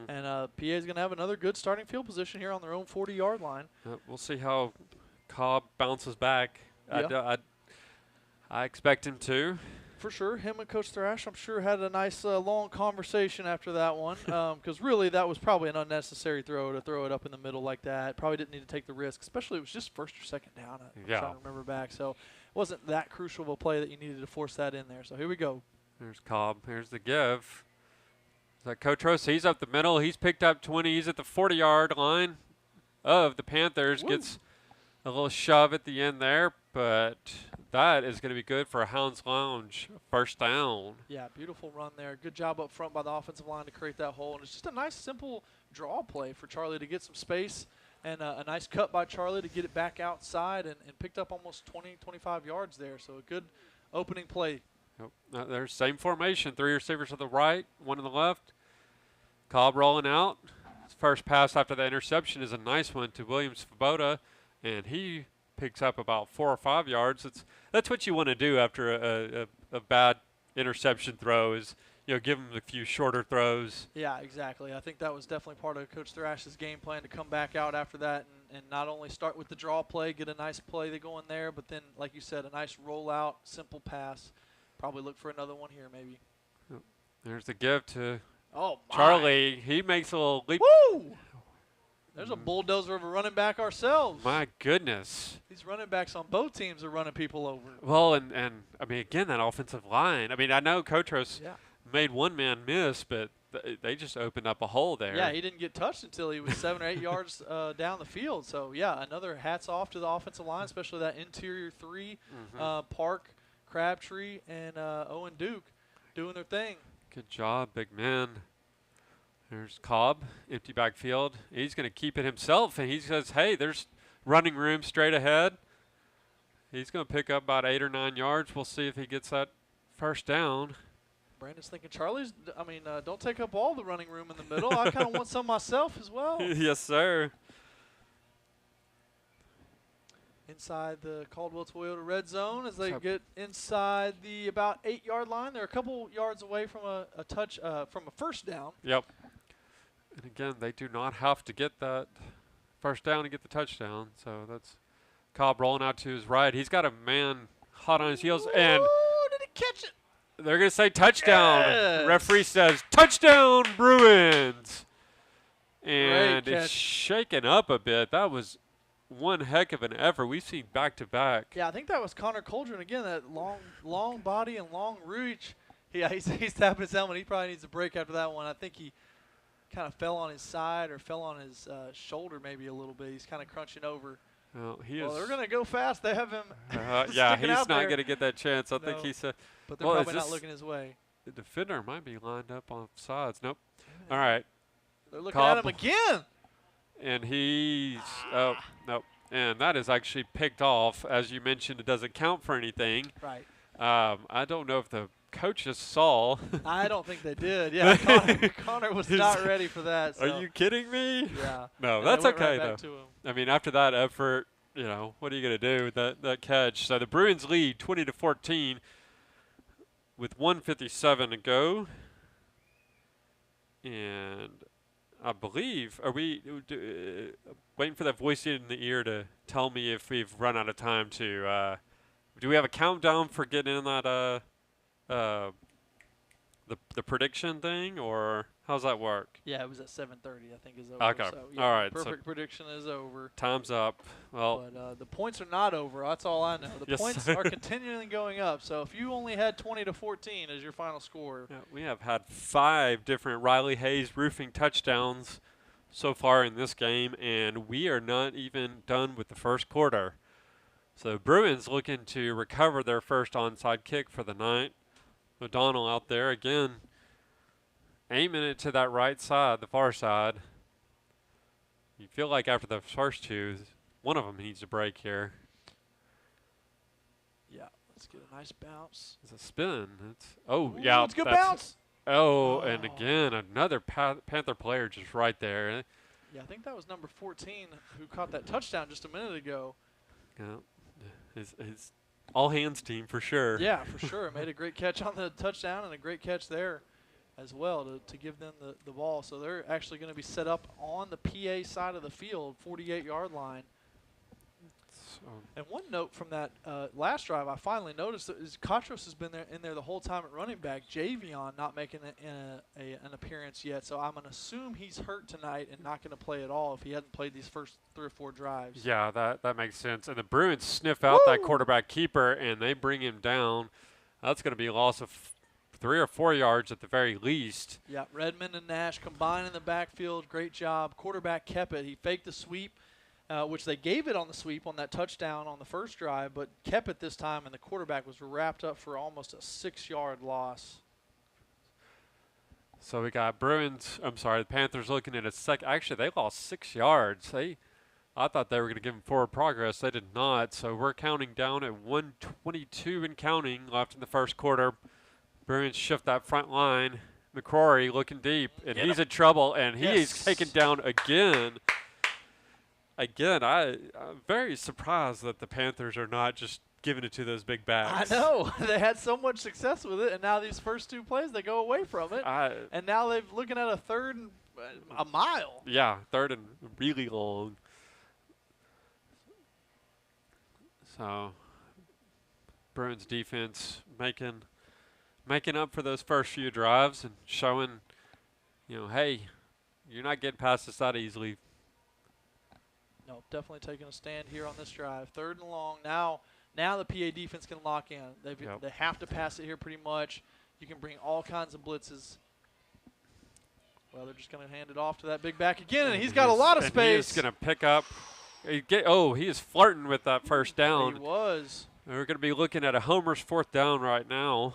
And PA is going to have another good starting field position here on their own 40-yard line. We'll see how Cobb bounces back. Yeah. I expect him to. For sure. Him and Coach Thrash, I'm sure, had a nice long conversation after that one, because really that was probably an unnecessary throw to throw it up in the middle like that. Probably didn't need to take the risk, especially it was just first or second down. I'm trying to remember back. So it wasn't that crucial of a play that you needed to force that in there. So here we go. There's Cobb. Here's the give. Is that Coach Ross? He's up the middle. He's picked up 20. He's at the 40-yard line of the Panthers. Woo. Gets a little shove at the end there, but that is going to be good for a Hounds Lounge first down. Yeah, beautiful run there. Good job up front by the offensive line to create that hole. And it's just a nice, simple draw play for Charlie to get some space, and a nice cut by Charlie to get it back outside and picked up almost 20, 25 yards there. So a good opening play. Yep. There's same formation. 3 receivers to the right, 1 to the left. Cobb rolling out. His first pass after the interception is a nice one to Williams Svoboda, and he picks up about 4 or 5 yards. That's what you want to do after a bad interception throw is, give him a few shorter throws. Yeah, exactly. I think that was definitely part of Coach Thrash's game plan to come back out after that and not only start with the draw play, get a nice play to go in there, but then, like you said, a nice rollout, simple pass. Probably look for another one here maybe. Yep. There's the give to my. Charlie. He makes a little leap. Woo! There's a bulldozer of a running back ourselves. My goodness. These running backs on both teams are running people over. Well, and I mean, again, that offensive line. I mean, I know Kotros made one man miss, but they just opened up a hole there. Yeah, he didn't get touched until he was 7 or 8 yards down the field. So, yeah, another hats off to the offensive line, especially that interior 3, Park, Crabtree, and Owen Duke doing their thing. Good job, big men. There's Cobb, empty backfield. He's going to keep it himself, and he says, hey, there's running room straight ahead. He's going to pick up about 8 or 9 yards. We'll see if he gets that first down. Brandon's thinking, don't take up all the running room in the middle. I kind of want some myself as well. Yes, sir. Inside the Caldwell Toyota red zone as they get inside the about 8-yard line. They're a couple yards away from a touch from a first down. Yep. And again, they do not have to get that first down to get the touchdown. So that's Cobb rolling out to his right. He's got a man hot on his heels. And did he catch it? They're going to say touchdown. Yes. Referee says touchdown, Bruins. And Great catch. It's shaken up a bit. That was one heck of an effort. We've seen back-to-back. Yeah, I think that was Connor Coldren again, that long body and long reach. Yeah, he's tapping his helmet. He probably needs a break after that one. I think he kind of fell on his side or fell on his shoulder maybe a little bit. He's kind of crunching over. Well, they're going to go fast. They have him yeah, he's not going to get that chance. I think he said. But they're probably not looking his way. The defender might be lined up on sides. Nope. All right. They're looking at him again. And he's nope. And that is actually picked off. As you mentioned, it doesn't count for anything. Right. I don't know if the coaches saw. I don't think they did. Yeah, Connor was not ready for that. So. Are you kidding me? Yeah. No, that's okay, though. I mean, after that effort, what are you going to do with that catch? So the Bruins lead 20-14 with 1:57 to go. And I believe, are we waiting for that voice in the ear to tell me if we've run out of time to do we have a countdown for getting in that the prediction thing, or how's that work? Yeah, it was at 7:30, I think, is over. Okay. So, yeah, all right. Perfect prediction is over. Time's up. Well, but the points are not over. That's all I know. The points are continually going up. So if you only had 20-14 as your final score. Yeah, we have had 5 different Riley Hayes roofing touchdowns so far in this game, and we are not even done with the first quarter. So Bruins looking to recover their first onside kick for the night. O'Donnell out there again, aiming it to that right side, the far side. You feel like after the first 2, one of them needs a break here. Yeah, let's get a nice bounce. It's a spin. Yeah. It's a good bounce. Oh, and again, another Panther player just right there. Yeah, I think that was number 14 who caught that touchdown just a minute ago. Yeah, his all-hands team for sure. Yeah, for sure. Made a great catch on the touchdown and a great catch there as well to give them the ball. So they're actually going to be set up on the PA side of the field, 48-yard line. And one note from that last drive, I finally noticed that Katros has been in there the whole time at running back. Javion not making an appearance yet, so I'm going to assume he's hurt tonight and not going to play at all if he hadn't played these first 3 or 4 drives. Yeah, that makes sense. And the Bruins sniff out that quarterback keeper, and they bring him down. That's going to be a loss of 3 or 4 yards at the very least. Yeah, Redmond and Nash combined in the backfield. Great job. Quarterback kept it. He faked the sweep. Which they gave it on the sweep on that touchdown on the first drive, but kept it this time, and the quarterback was wrapped up for almost a 6-yard loss. So we got the Panthers looking at a second. Actually, they lost 6 yards. I thought they were going to give them forward progress. They did not. So we're counting down at 1:22 and counting left in the first quarter. Bruins shift that front line. McCrory looking deep, and he's in trouble, and he is taken down again. Again, I'm very surprised that the Panthers are not just giving it to those big backs. I know. They had so much success with it, and now these first 2 plays, they go away from it. And now they're looking at a third and a mile. Yeah, third and really long. So, Bruins defense making up for those first few drives and showing, hey, you're not getting past us that easily. No, definitely taking a stand here on this drive. 3rd and long. Now the PA defense can lock in. They have to pass it here pretty much. You can bring all kinds of blitzes. Well, they're just going to hand it off to that big back again, and he's got a lot of space. He's going to pick up. He is flirting with that first down. He was. We're going to be looking at a Homer's 4th down right now.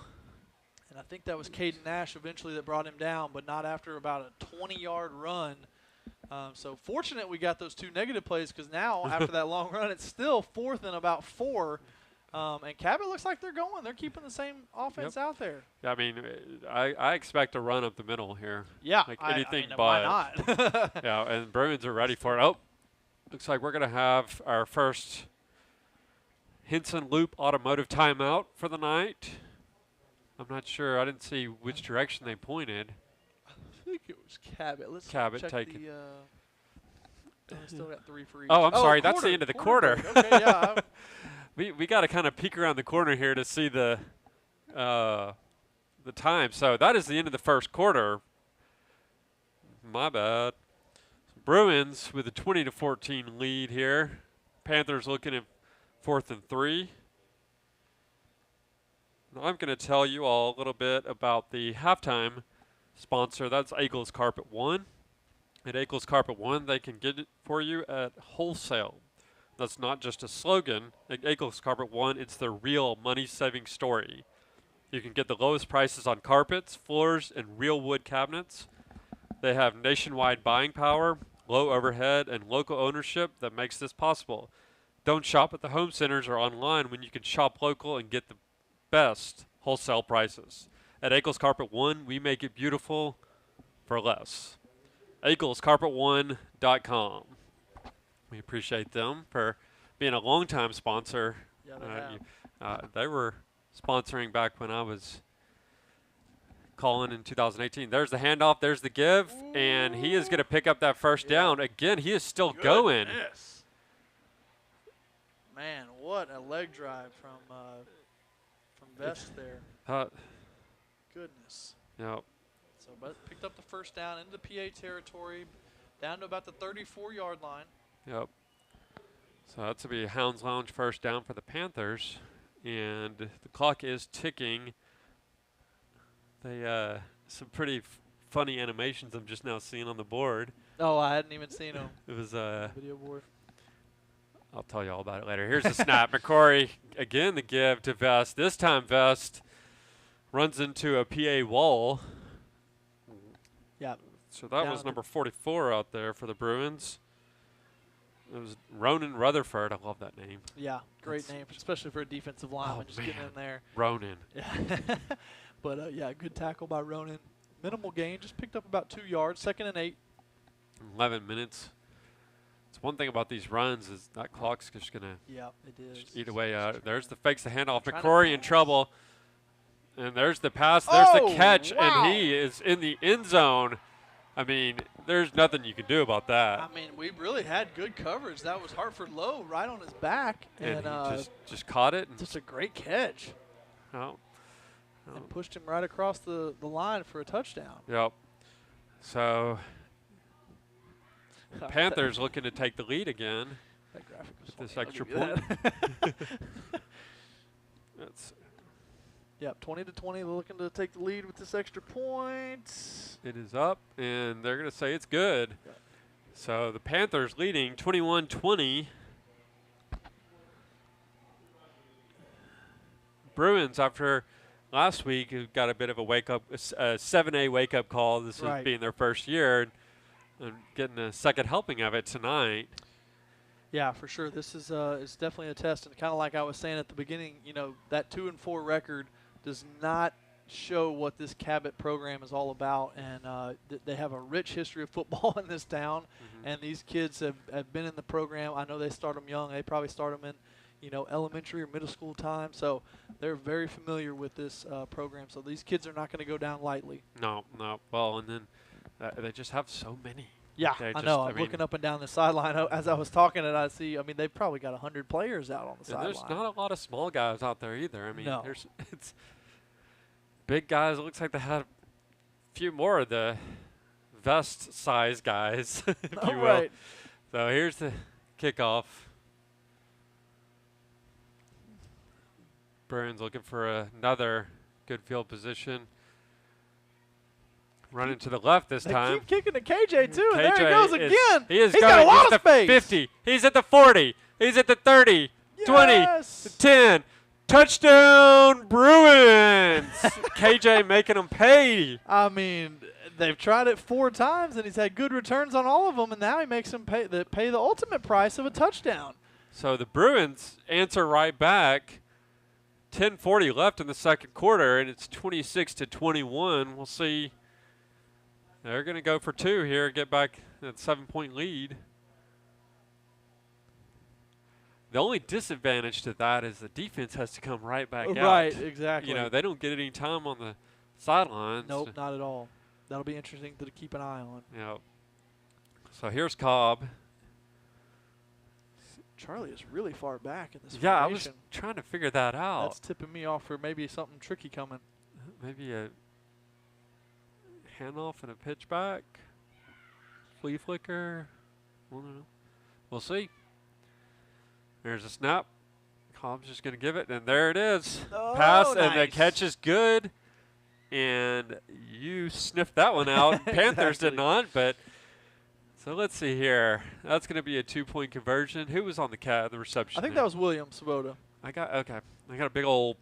And I think that was Caden Nash eventually that brought him down, but not after about a 20-yard run. So fortunate we got those 2 negative plays because now after that long run, it's still 4th and about 4. And Cabot looks like they're going. They're keeping the same offense out there. Yeah, I mean, I expect a run up the middle here. Yeah. Like anything but. Why not? Yeah, and Bruins are ready for it. Oh, looks like we're going to have our first Hinson Loop Automotive timeout for the night. I'm not sure. I didn't see which direction they pointed. I think it was Cabot. Let's Cabot check taking. We still got 3 for each. Oh, I'm sorry. That's the end of the quarter. Okay, yeah. We got to kind of peek around the corner here to see the time. So that is the end of the first quarter. My bad. Bruins with a 20-14 lead here. Panthers looking at 4th and 3. Now I'm going to tell you all a little bit about the halftime sponsor. That's Eagles Carpet One. At Eagles Carpet One, they can get it for you at wholesale. That's not just a slogan. At Eagles Carpet One, it's the real money-saving story. You can get the lowest prices on carpets, floors, and real wood cabinets. They have nationwide buying power, low overhead, and local ownership that makes this possible. Don't shop at the home centers or online when you can shop local and get the best wholesale prices. At Eagles Carpet One, we make it beautiful for less. EaglesCarpet1.com. We appreciate them for being a longtime sponsor. Yeah, they were sponsoring back when I was calling in 2018. There's the handoff. There's the give. Ooh. And he is going to pick up that first down. Again, he is still going. Man, what a leg drive from Vest there. Goodness. Yep. So picked up the first down into PA territory, down to about the 34-yard line. Yep. So that's to be a Hounds Lounge first down for the Panthers. And the clock is ticking. They some pretty funny animations I'm just now seeing on the board. Oh, I hadn't even seen them. It was video board. I'll tell you all about it later. Here's the snap. McCrory, again the give to Vest. This time Vest runs into a PA wall. Yeah. So that was number 44 out there for the Bruins. It was Ronan Rutherford. I love that name. Yeah, great name, especially for a defensive lineman. Just getting in there. Ronan. Yeah. But, yeah, good tackle by Ronan. Minimal gain, just picked up about 2 yards, 2nd and 8. 11 minutes. It's one thing about these runs is that clock's just going to it is. eat away at it. There's the fakes, the handoff. Trying to McCrory in trouble. And there's the pass. There's the catch. Wow. And he is in the end zone. I mean, there's nothing you can do about that. I mean, we really had good coverage. That was Hartford Lowe right on his back. And he just caught it. Just a great catch. Oh. And pushed him right across the line for a touchdown. Yep. So the Panthers looking to take the lead again. That graphic was With this funny. extra I'll give you point. That's Yep, 20-20. They're looking to take the lead with this extra point. It is up, and they're going to say it's good. Yep. So the Panthers leading 21-20. Bruins, after last week, who got a bit of a wake-up, 7A wake-up call. This is being their first year, and getting a second helping of it tonight. Yeah, for sure. This is it's definitely a test, and kind of like I was saying at the beginning, you know, that 2-4 record does not show what this Cabot program is all about, and they have a rich history of football in this town, and these kids have been in the program. I know they start them young. They probably start them in, you know, elementary or middle school time, so they're very familiar with this program. So these kids are not going to go down lightly. No. Well, and then they just have so many. Yeah, I know. I'm looking up and down the sideline as I was talking, and I see. I mean, they've probably got 100 players out on the sideline. There's not a lot of small guys out there either. I mean, No. it's big guys. It looks like they had a few more of the vest size guys, if you will. Right. So here's the kickoff. Bruins looking for another good field position. Running to the left this time. Keep kicking to KJ, too, and there he KJ goes again. He's got a lot He's of at the space. 50. He's at the 40. He's at the 30. Yes. 20. 10. Touchdown, Bruins. KJ making them pay. I mean, they've tried it 4 times, and he's had good returns on all of them, and now he makes them pay the ultimate price of a touchdown. So the Bruins answer right back. 10:40 left in the second quarter, and it's 26-21. We'll see. They're going to go for 2 here, get back that 7-point lead. The only disadvantage to that is the defense has to come right back out. Right, exactly. You know, they don't get any time on the sidelines. Nope, not at all. That'll be interesting to keep an eye on. Yep. So here's Cobb. Charlie is really far back in this Yeah, formation. I was trying to figure that out. That's tipping me off for maybe something tricky coming. Maybe a handoff and a pitch back. Flea flicker. I don't know. We'll see. There's a snap. Cobb's just going to give it, and there it is. Oh, Pass, nice. and the catch is good. And you sniffed that one out. Panthers did not, but so let's see here. That's going to be a 2-point conversion. Who was on the reception? I think there? that was William Svoboda. I got a big old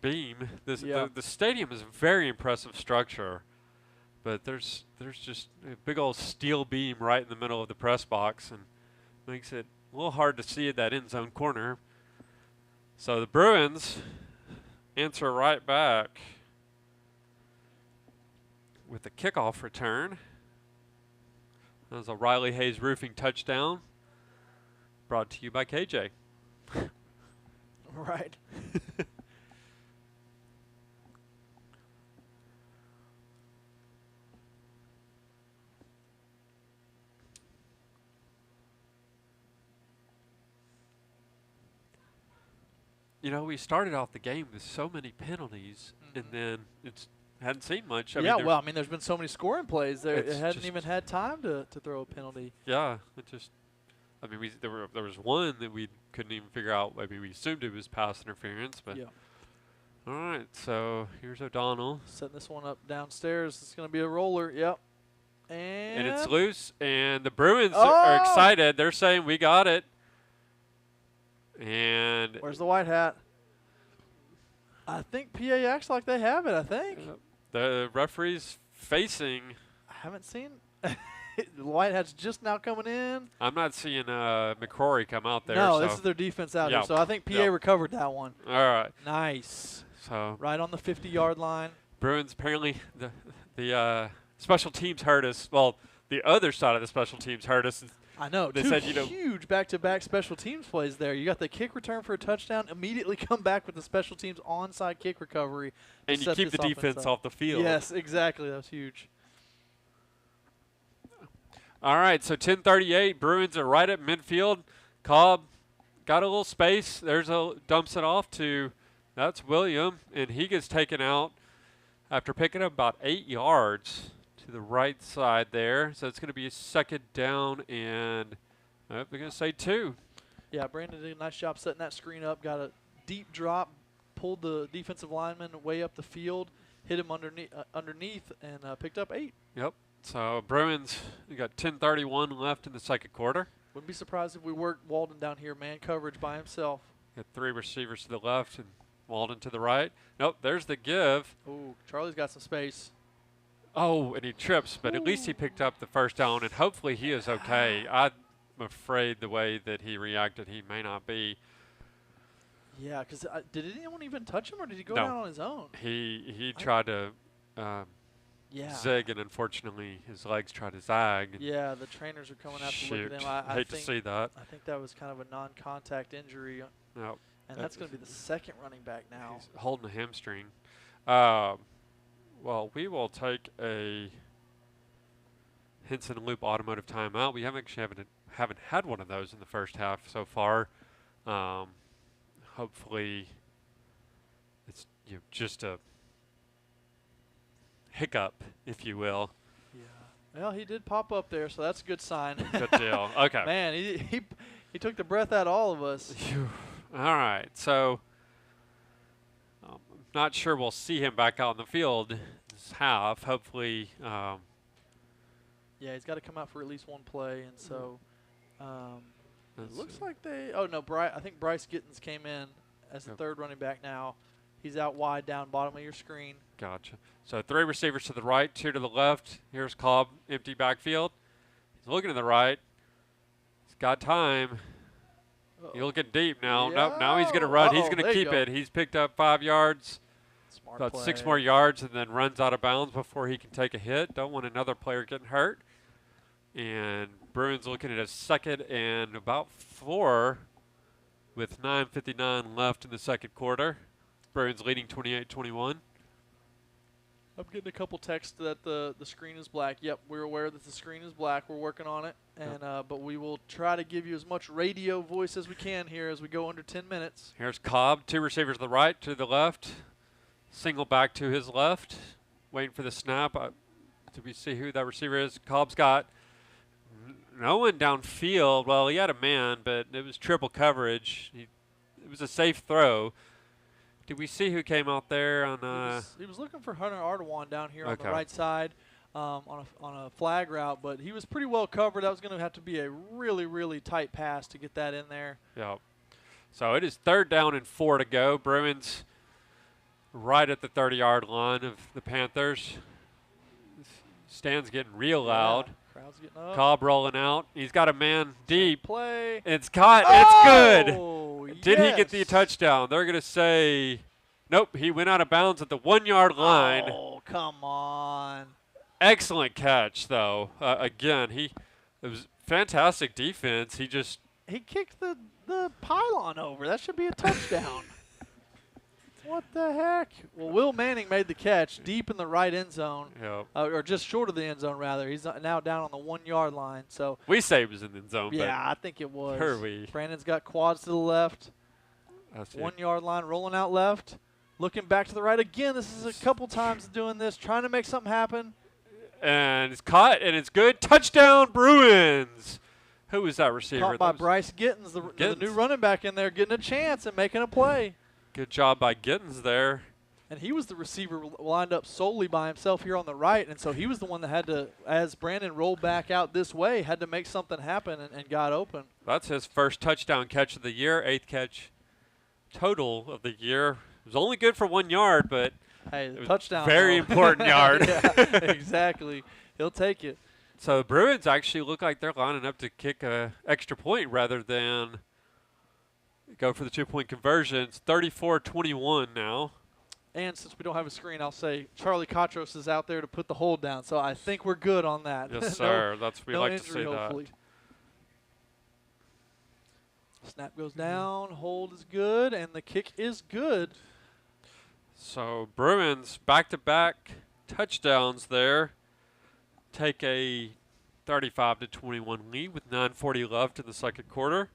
beam. The stadium is a very impressive structure, but there's just a big old steel beam right in the middle of the press box, and makes it a little hard to see at that end zone corner. So the Bruins answer right back with a kickoff return. That was a Riley Hayes roofing touchdown, brought to you by KJ. Right. You know, we started off the game with so many penalties, and then hadn't seen much. I mean, there's been so many scoring plays there. It hadn't even had time to throw a penalty. Yeah, there was one that we couldn't even figure out. I mean, we assumed it was pass interference, but all right. So here's O'Donnell setting this one up downstairs. It's going to be a roller. Yep, and it's loose, and the Bruins are excited. They're saying we got it. And where's the white hat? I think PA acts like they have it, I think. The referee's facing. I haven't seen. The white hat's just now coming in. I'm not seeing McCrory come out there. No, this is their defense out there. So I think PA recovered that one. All right. Nice. So right on the 50-yard line. Bruins apparently the special teams hurt us. Well, the other side of the special teams hurt us. I know. They Two said, huge back-to-back special teams plays there. You got the kick return for a touchdown, immediately come back with the special teams onside kick recovery. And you keep the defense off the field. Yes, exactly. That was huge. All right, so 10:38. Bruins are right at midfield. Cobb got a little space. Dumps it off to, that's William, and he gets taken out after picking up about 8 yards to the right side there. So it's going to be a second down, and they're going to say 2. Yeah, Brandon did a nice job setting that screen up. Got a deep drop, pulled the defensive lineman way up the field, hit him underneath, and picked up 8. Yep. So Bruins, we got 10:31 left in the second quarter. Wouldn't be surprised if we worked Walden down here, man coverage by himself. Got 3 receivers to the left and Walden to the right. Nope, there's the give. Ooh, Charlie's got some space. Oh, and he trips, but at least he picked up the first down, and hopefully he is okay. I'm afraid the way that he reacted, he may not be. Yeah, because did anyone even touch him, or did he go No. down on his own? He tried to zig, and unfortunately his legs tried to zag. Yeah, the trainers are coming out to look at him. I hate think, to see that. I think that was kind of a non-contact injury. No. And that's going to be the second running back now. He's holding a hamstring. Well, we will take a Henson Loop automotive timeout. We haven't had one of those in the first half so far. Hopefully, it's just a hiccup, if you will. Yeah. Well, he did pop up there, so that's a good sign. Good deal. Okay. Man, he took the breath out of all of us. All right. So, I'm not sure we'll see him back out in the field this half. Hopefully. Yeah, he's got to come out for at least one play, and so it looks like they. Oh no, I think Bryce Gittens came in as the third running back now. He's out wide down bottom of your screen. Gotcha. So 3 receivers to the right, 2 to the left. Here's Cobb, empty backfield. He's looking to the right. He's got time. You're looking deep now. Yeah. Nope, now he's going to run. He's going to There you keep go. it. He's picked up 5 yards, Smart about play. 6 more yards, and then runs out of bounds before he can take a hit. Don't want another player getting hurt. And Bruins looking at a second and about 4 with 9:59 left in the second quarter. Bruins leading 28-21. I'm getting a couple texts that the screen is black. Yep, we're aware that the screen is black. We're working on it, and but we will try to give you as much radio voice as we can here as we go under 10 minutes. Here's Cobb, 2 receivers to the right, 2 to the left. Single back to his left, waiting for the snap. Do we see who that receiver is? Cobb's got no one downfield. Well, he had a man, but it was triple coverage. It was a safe throw. Did we see who came out there on? He was looking for Hunter Ardawan down here on the right side on a flag route, but he was pretty well covered. That was going to have to be a really, really tight pass to get that in there. Yeah. So it is 3rd down and 4 to go. Bruins right at the 30-yard line of the Panthers. Stands getting real loud. Crowd's getting up. Cobb rolling out. He's got a man deep. Play. It's caught. Oh, it's good. Did he get the touchdown? They're going to say, nope, he went out of bounds at the 1-yard line. Oh, come on. Excellent catch, though. Again, it was fantastic defense. He kicked the pylon over. That should be a touchdown. What the heck? Well, Will Manning made the catch deep in the right end zone, or just short of the end zone, rather. He's now down on the 1-yard line. So we say it was in the end zone. Yeah, I think it was. Are we? Brandon's got quads to the left. 1-yard line, rolling out left, looking back to the right again. This is a couple times doing this, trying to make something happen. And it's caught, and it's good. Touchdown, Bruins. Who was that receiver? Caught by Bryce Gittens, the new running back in there, getting a chance and making a play. Good job by Gittens there. And he was the receiver lined up solely by himself here on the right, and so he was the one that had to, as Brandon rolled back out this way, had to make something happen and got open. That's his first touchdown catch of the year, 8th catch total of the year. It was only good for 1 yard, but hey, the touchdown. Very important yard. Yeah, exactly. He'll take it. So the Bruins actually look like they're lining up to kick a extra point rather than go for the 2-point conversion. It's 34-21 now. And since we don't have a screen, I'll say Charlie Katros is out there to put the hold down. So I think we're good on that. Yes, sir. We no like injury, to see hopefully. that. Snap goes down, hold is good, and the kick is good. So Bruins back-to-back touchdowns there. Take a 35-21 lead with 9:40 left in the second quarter.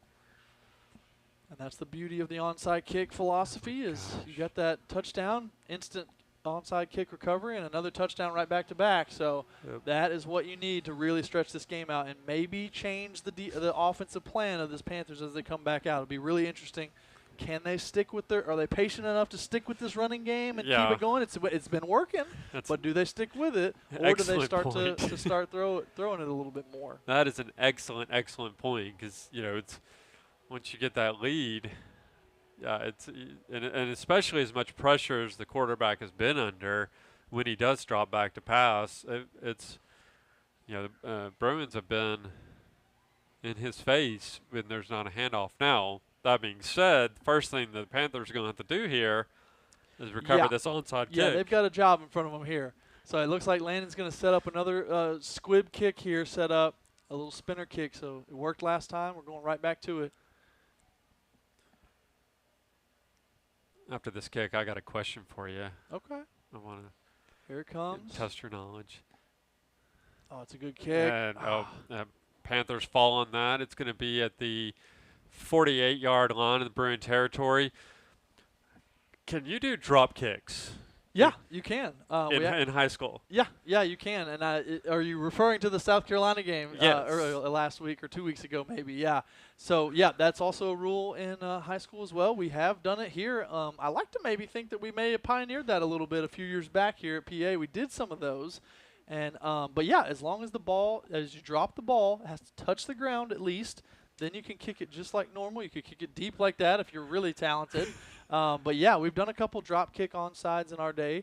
And that's the beauty of the onside kick philosophy is you got that touchdown, instant onside kick recovery, and another touchdown right back to back. So that is what you need to really stretch this game out and maybe change the offensive plan of this Panthers as they come back out. It'll be really interesting. Can they stick with are they patient enough to stick with this running game and keep it going? It's been working, but do they stick with it, or do they start to start throwing it a little bit more? That is an excellent point because it's once you get that lead, it's and especially as much pressure as the quarterback has been under when he does drop back to pass, it's the Bruins have been in his face when there's not a handoff. Now, that being said, first thing the Panthers are going to have to do here is recover this onside kick. Yeah, they've got a job in front of them here. So it looks like Landon's going to set up another squib kick here, set up a little spinner kick. So it worked last time. We're going right back to it. After this kick, I got a question for you. Okay. I want to here it comes. Test your knowledge. Oh, it's a good kick. And Panthers fall on that. It's going to be at the 48-yard line in the Bruin territory. Can you do drop kicks? Yeah, you can. In high school? Yeah, you can. And are you referring to the South Carolina game yes. Last week or 2 weeks ago maybe? Yeah. So, yeah, that's also a rule in high school as well. We have done it here. I like to maybe think that we may have pioneered that a little bit a few years back here at PA. We did some of those. And but, yeah, as long as as you drop the ball, it has to touch the ground at least, then you can kick it just like normal. You could kick it deep like that if you're really talented. But, yeah, we've done a couple drop kick onsides in our day.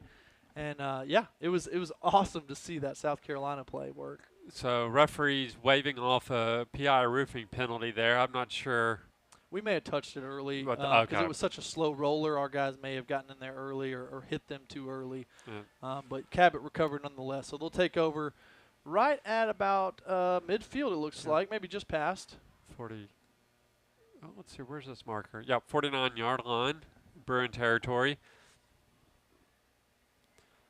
And, yeah, it was awesome to see that South Carolina play work. So referees waving off a PI roofing penalty there. I'm not sure. We may have touched it early because it was such a slow roller. Our guys may have gotten in there early or hit them too early. Yeah. But Cabot recovered nonetheless. So they'll take over right at about midfield, it looks like, maybe just past. 40. Oh, let's see. Where's this marker? Yeah, 49-yard line, Bruin territory.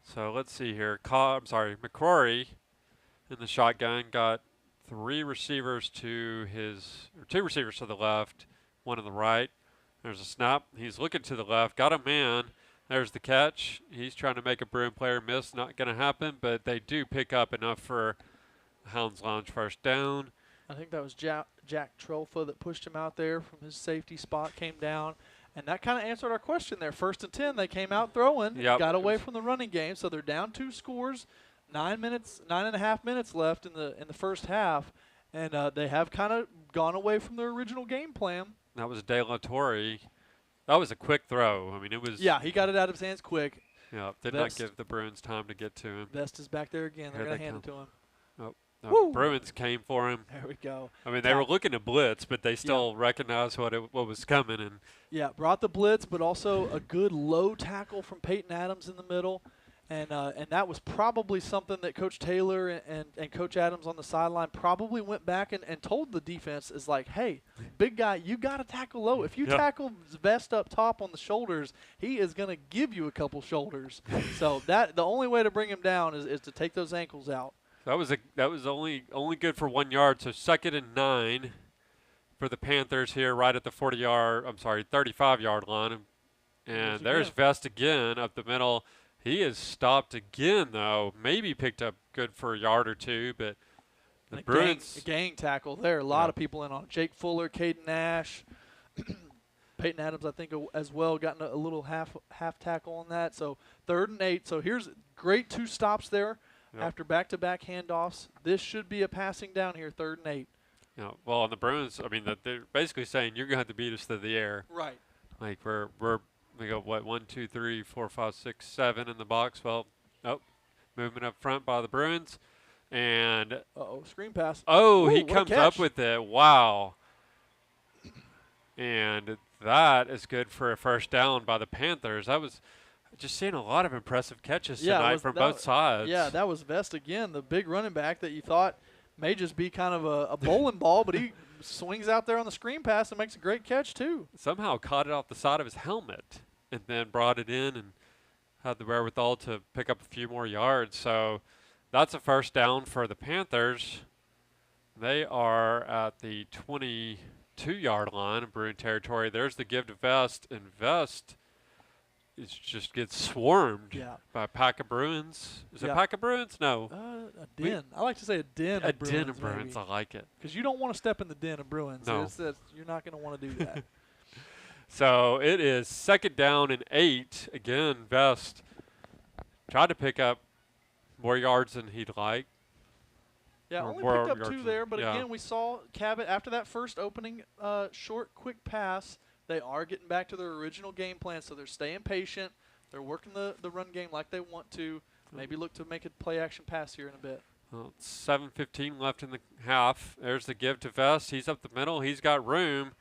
So let's see here. McCrory in the shotgun got two receivers to the left, one to the right. There's a snap. He's looking to the left. Got a man. There's the catch. He's trying to make a Bruin player miss. Not going to happen, but they do pick up enough for Hounds Lounge first down. I think that was Jack Trolfa that pushed him out there from his safety spot, came down. And that kind of answered our question there. 1st and 10, they came out throwing, got away from the running game. So they're down 2 scores, 9.5 minutes left in the first half. And they have kind of gone away from their original game plan. That was De La Torre. That was a quick throw. I mean, it was. Yeah, he got it out of his hands quick. Yeah, did not give the Bruins time to get to him. Vest is back there again. They're going to hand it to him. Oh, Bruins came for him. There we go. I mean, they were looking to blitz, but they still recognized what was coming. And brought the blitz, but also a good low tackle from Peyton Adams in the middle. And that was probably something that Coach Taylor and Coach Adams on the sideline probably went back and told the defense is like, hey, big guy, you got to tackle low. If you tackle Vest up top on the shoulders, he is going to give you a couple shoulders. So the only way to bring him down is to take those ankles out. That was only good for 1 yard. So 2nd and 9 for the Panthers here, right at the 35-yard line. And there's Vest again up the middle. He is stopped again, though. Maybe picked up good for a yard or two, but the Bruins. Gang tackle there. A lot of people in on it. Jake Fuller, Caden Nash, Peyton Adams, I think, as well, gotten a little half tackle on that. So 3rd and 8. So here's great 2 stops there after back-to-back handoffs. This should be a passing down here, 3rd and 8. Yeah. Well, on the Bruins, I mean, they're basically saying you're going to have to beat us to the air. Right. Like we go, 1, 2, 3, 4, 5, 6, 7 in the box. Well, movement up front by the Bruins. And screen pass. He comes up with it. Wow. And that is good for a first down by the Panthers. That was Just seeing a lot of impressive catches Yeah, tonight from both sides. Yeah, that was Vest again, the big running back that you thought may just be kind of a bowling ball, but he swings out there on the screen pass and makes a great catch too. Somehow caught it off the side of his helmet and then brought it in and had the wherewithal to pick up a few more yards. So that's a first down for the Panthers. They are at the 22-yard line of Bruin territory. There's the give to Vest, and Vest just gets swarmed by a pack of Bruins. Is it a pack of Bruins? No. A den. I like to say a den of Bruins. A den of Bruins. I like it. Because you don't want to step in the den of Bruins. No. You're not going to want to do that. So it is 2nd down and 8. Again, Vest tried to pick up more yards than he'd like. Yeah, only picked up 2 there. But again, we saw Cabot, after that first opening short, quick pass, they are getting back to their original game plan, so they're staying patient. They're working the run game like they want to. Maybe look to make a play-action pass here in a bit. Well, 7:15 left in the half. There's the give to Vest. He's up the middle. He's got room.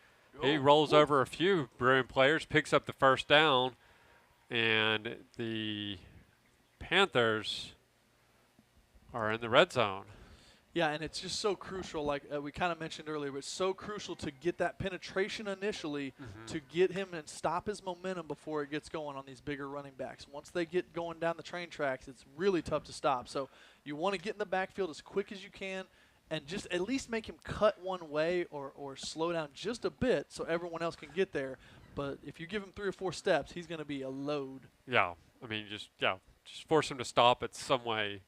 He rolls over a few Bruin players, picks up the first down, and the Panthers are in the red zone. Yeah, and it's just so crucial, like we kind of mentioned earlier, but it's so crucial to get that penetration initially to get him and stop his momentum before it gets going on these bigger running backs. Once they get going down the train tracks, it's really tough to stop. So you want to get in the backfield as quick as you can and just at least make him cut one way or slow down just a bit so everyone else can get there. But if you give him 3 or 4 steps, he's going to be a load. Yeah, I mean, just force him to stop it some way.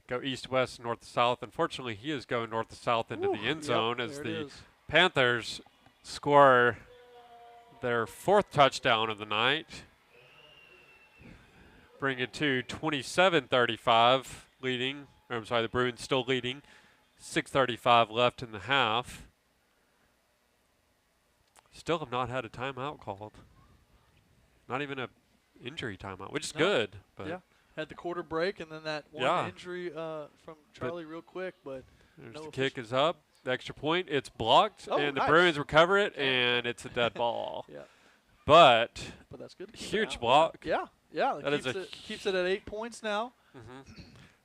Go east, west, north to south. Unfortunately, he is going north to south into the end zone as the Panthers score their 4th touchdown of the night. Bring it to 27-35 leading. Or, I'm sorry, the Bruins still leading. 6:35 left in the half. Still have not had a timeout called. Not even a injury timeout, which is good. But yeah. Had the quarter break and then that one injury from Charlie real quick. But the kick is up. The extra point, it's blocked, and the Bruins recover it, and it's a dead ball. But that's good. Huge block. Yeah. That keeps it at 8 points now.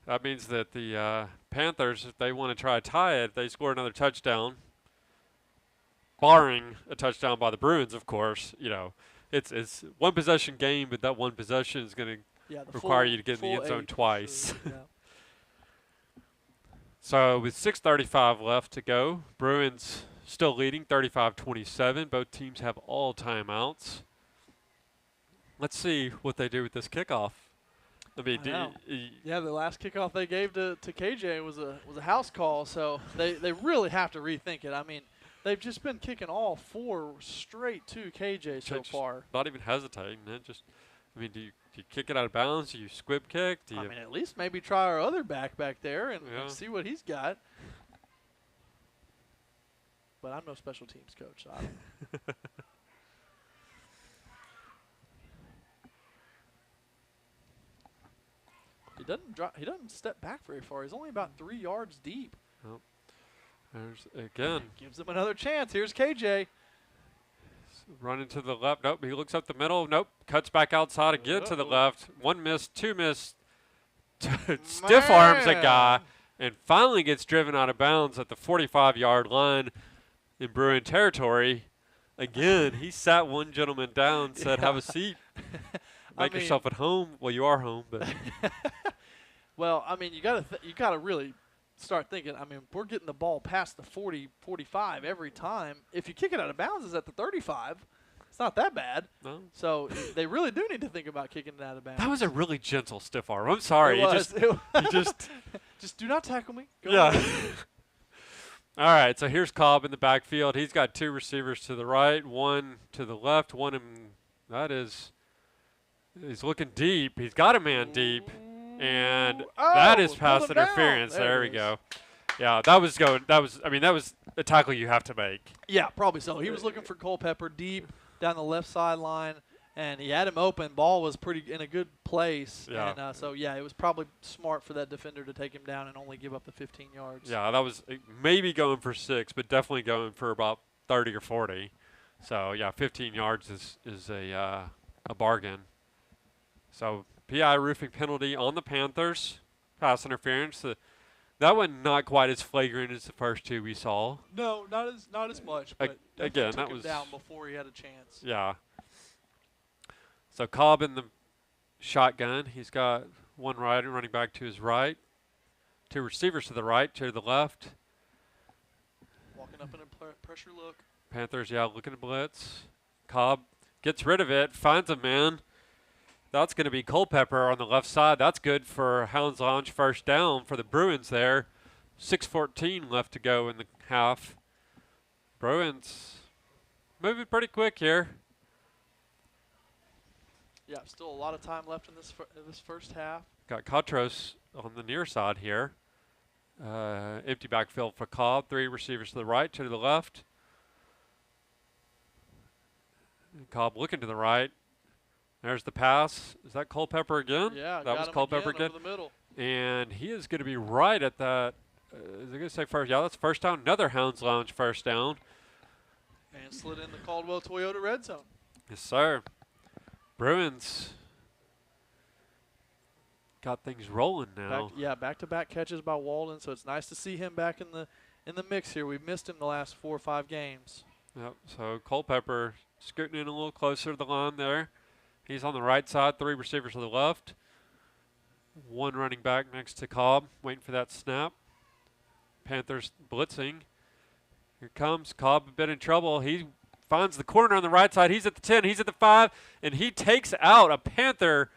That means that the Panthers, if they want to try to tie it, they score another touchdown, barring a touchdown by the Bruins, of course. You know, it's one possession game, but that one possession is going to require you to get in the end zone twice. Sure, So with 6:35 left to go, Bruins still leading 35-27. Both teams have all timeouts. Let's see what they do with this kickoff. I mean, the last kickoff they gave to KJ was a house call, so they really have to rethink it. I mean, they've just been kicking all 4 straight to KJ so far. Not even hesitating. Do you kick it out of bounds? Do you squib kick? I mean, at least maybe try our other back there and see what he's got. But I'm no special teams coach, so I don't. He doesn't step back very far. He's only about 3 yards deep. Oh. There's again. Gives him another chance. Here's KJ. Running to the left. Nope. He looks up the middle. Nope. Cuts back outside again to the left. 1 miss, 2 miss. Stiff arms a guy and finally gets driven out of bounds at the 45-yard line in Bruin territory. Again, he sat one gentleman down, said, have a seat. Make yourself at home. Well, you are home, but. Well, I mean, you gotta really start thinking. I mean, we're getting the ball past the 40, 45 every time. If you kick it out of bounds, it's at the 35. It's not that bad. No. So they really do need to think about kicking it out of bounds. That was a really gentle stiff arm. I'm sorry. You just do not tackle me. Go yeah. All right. So here's Cobb in the backfield. He's got 2 receivers to the right, 1 to the left. He's looking deep. He's got a man deep. And that is pass interference. There we go. Yeah, that was a tackle you have to make. Yeah, probably so. He was looking for Culpepper deep down the left sideline, and he had him open. Ball was in a good place. Yeah. And it was probably smart for that defender to take him down and only give up the 15 yards. Yeah, that was maybe going for 6, but definitely going for about 30 or 40. So, yeah, 15 yards is a bargain. So PI roofing penalty on the Panthers. Pass interference. That one not quite as flagrant as the first two we saw. No, not as much. But again, took that him was down before he had a chance. Yeah. So Cobb in the shotgun. He's got one rider running back to his right, two receivers to the right, two to the left. Walking up in a pressure look. Panthers, looking to blitz. Cobb gets rid of it, finds a man. That's going to be Culpepper on the left side. That's good for Hounds Lounge first down for the Bruins there. 6:14 left to go in the half. Bruins moving pretty quick here. Yeah, still a lot of time left in this first half. Got Katros on the near side here. Empty backfield for Cobb. Three receivers to the right, two to the left. Cobb looking to the right. There's the pass. Is that Culpepper again? Yeah, that was Culpepper again. Over the middle. And he is going to be right at that. Is it going to say first? Yeah, that's first down. Another Hounds Lounge first down. And slid in the Caldwell Toyota red zone. Yes, sir. Bruins got things rolling now. Back-to-back catches by Walden, so it's nice to see him back in the mix here. We've missed him the last 4 or 5 games. Yep. So Culpepper scooting in a little closer to the line there. He's on the right side, three receivers to the left. One running back next to Cobb, waiting for that snap. Panthers blitzing. Here comes Cobb, a bit in trouble. He finds the corner on the right side. He's at the 10, he's at the 5, and he takes out a Panther,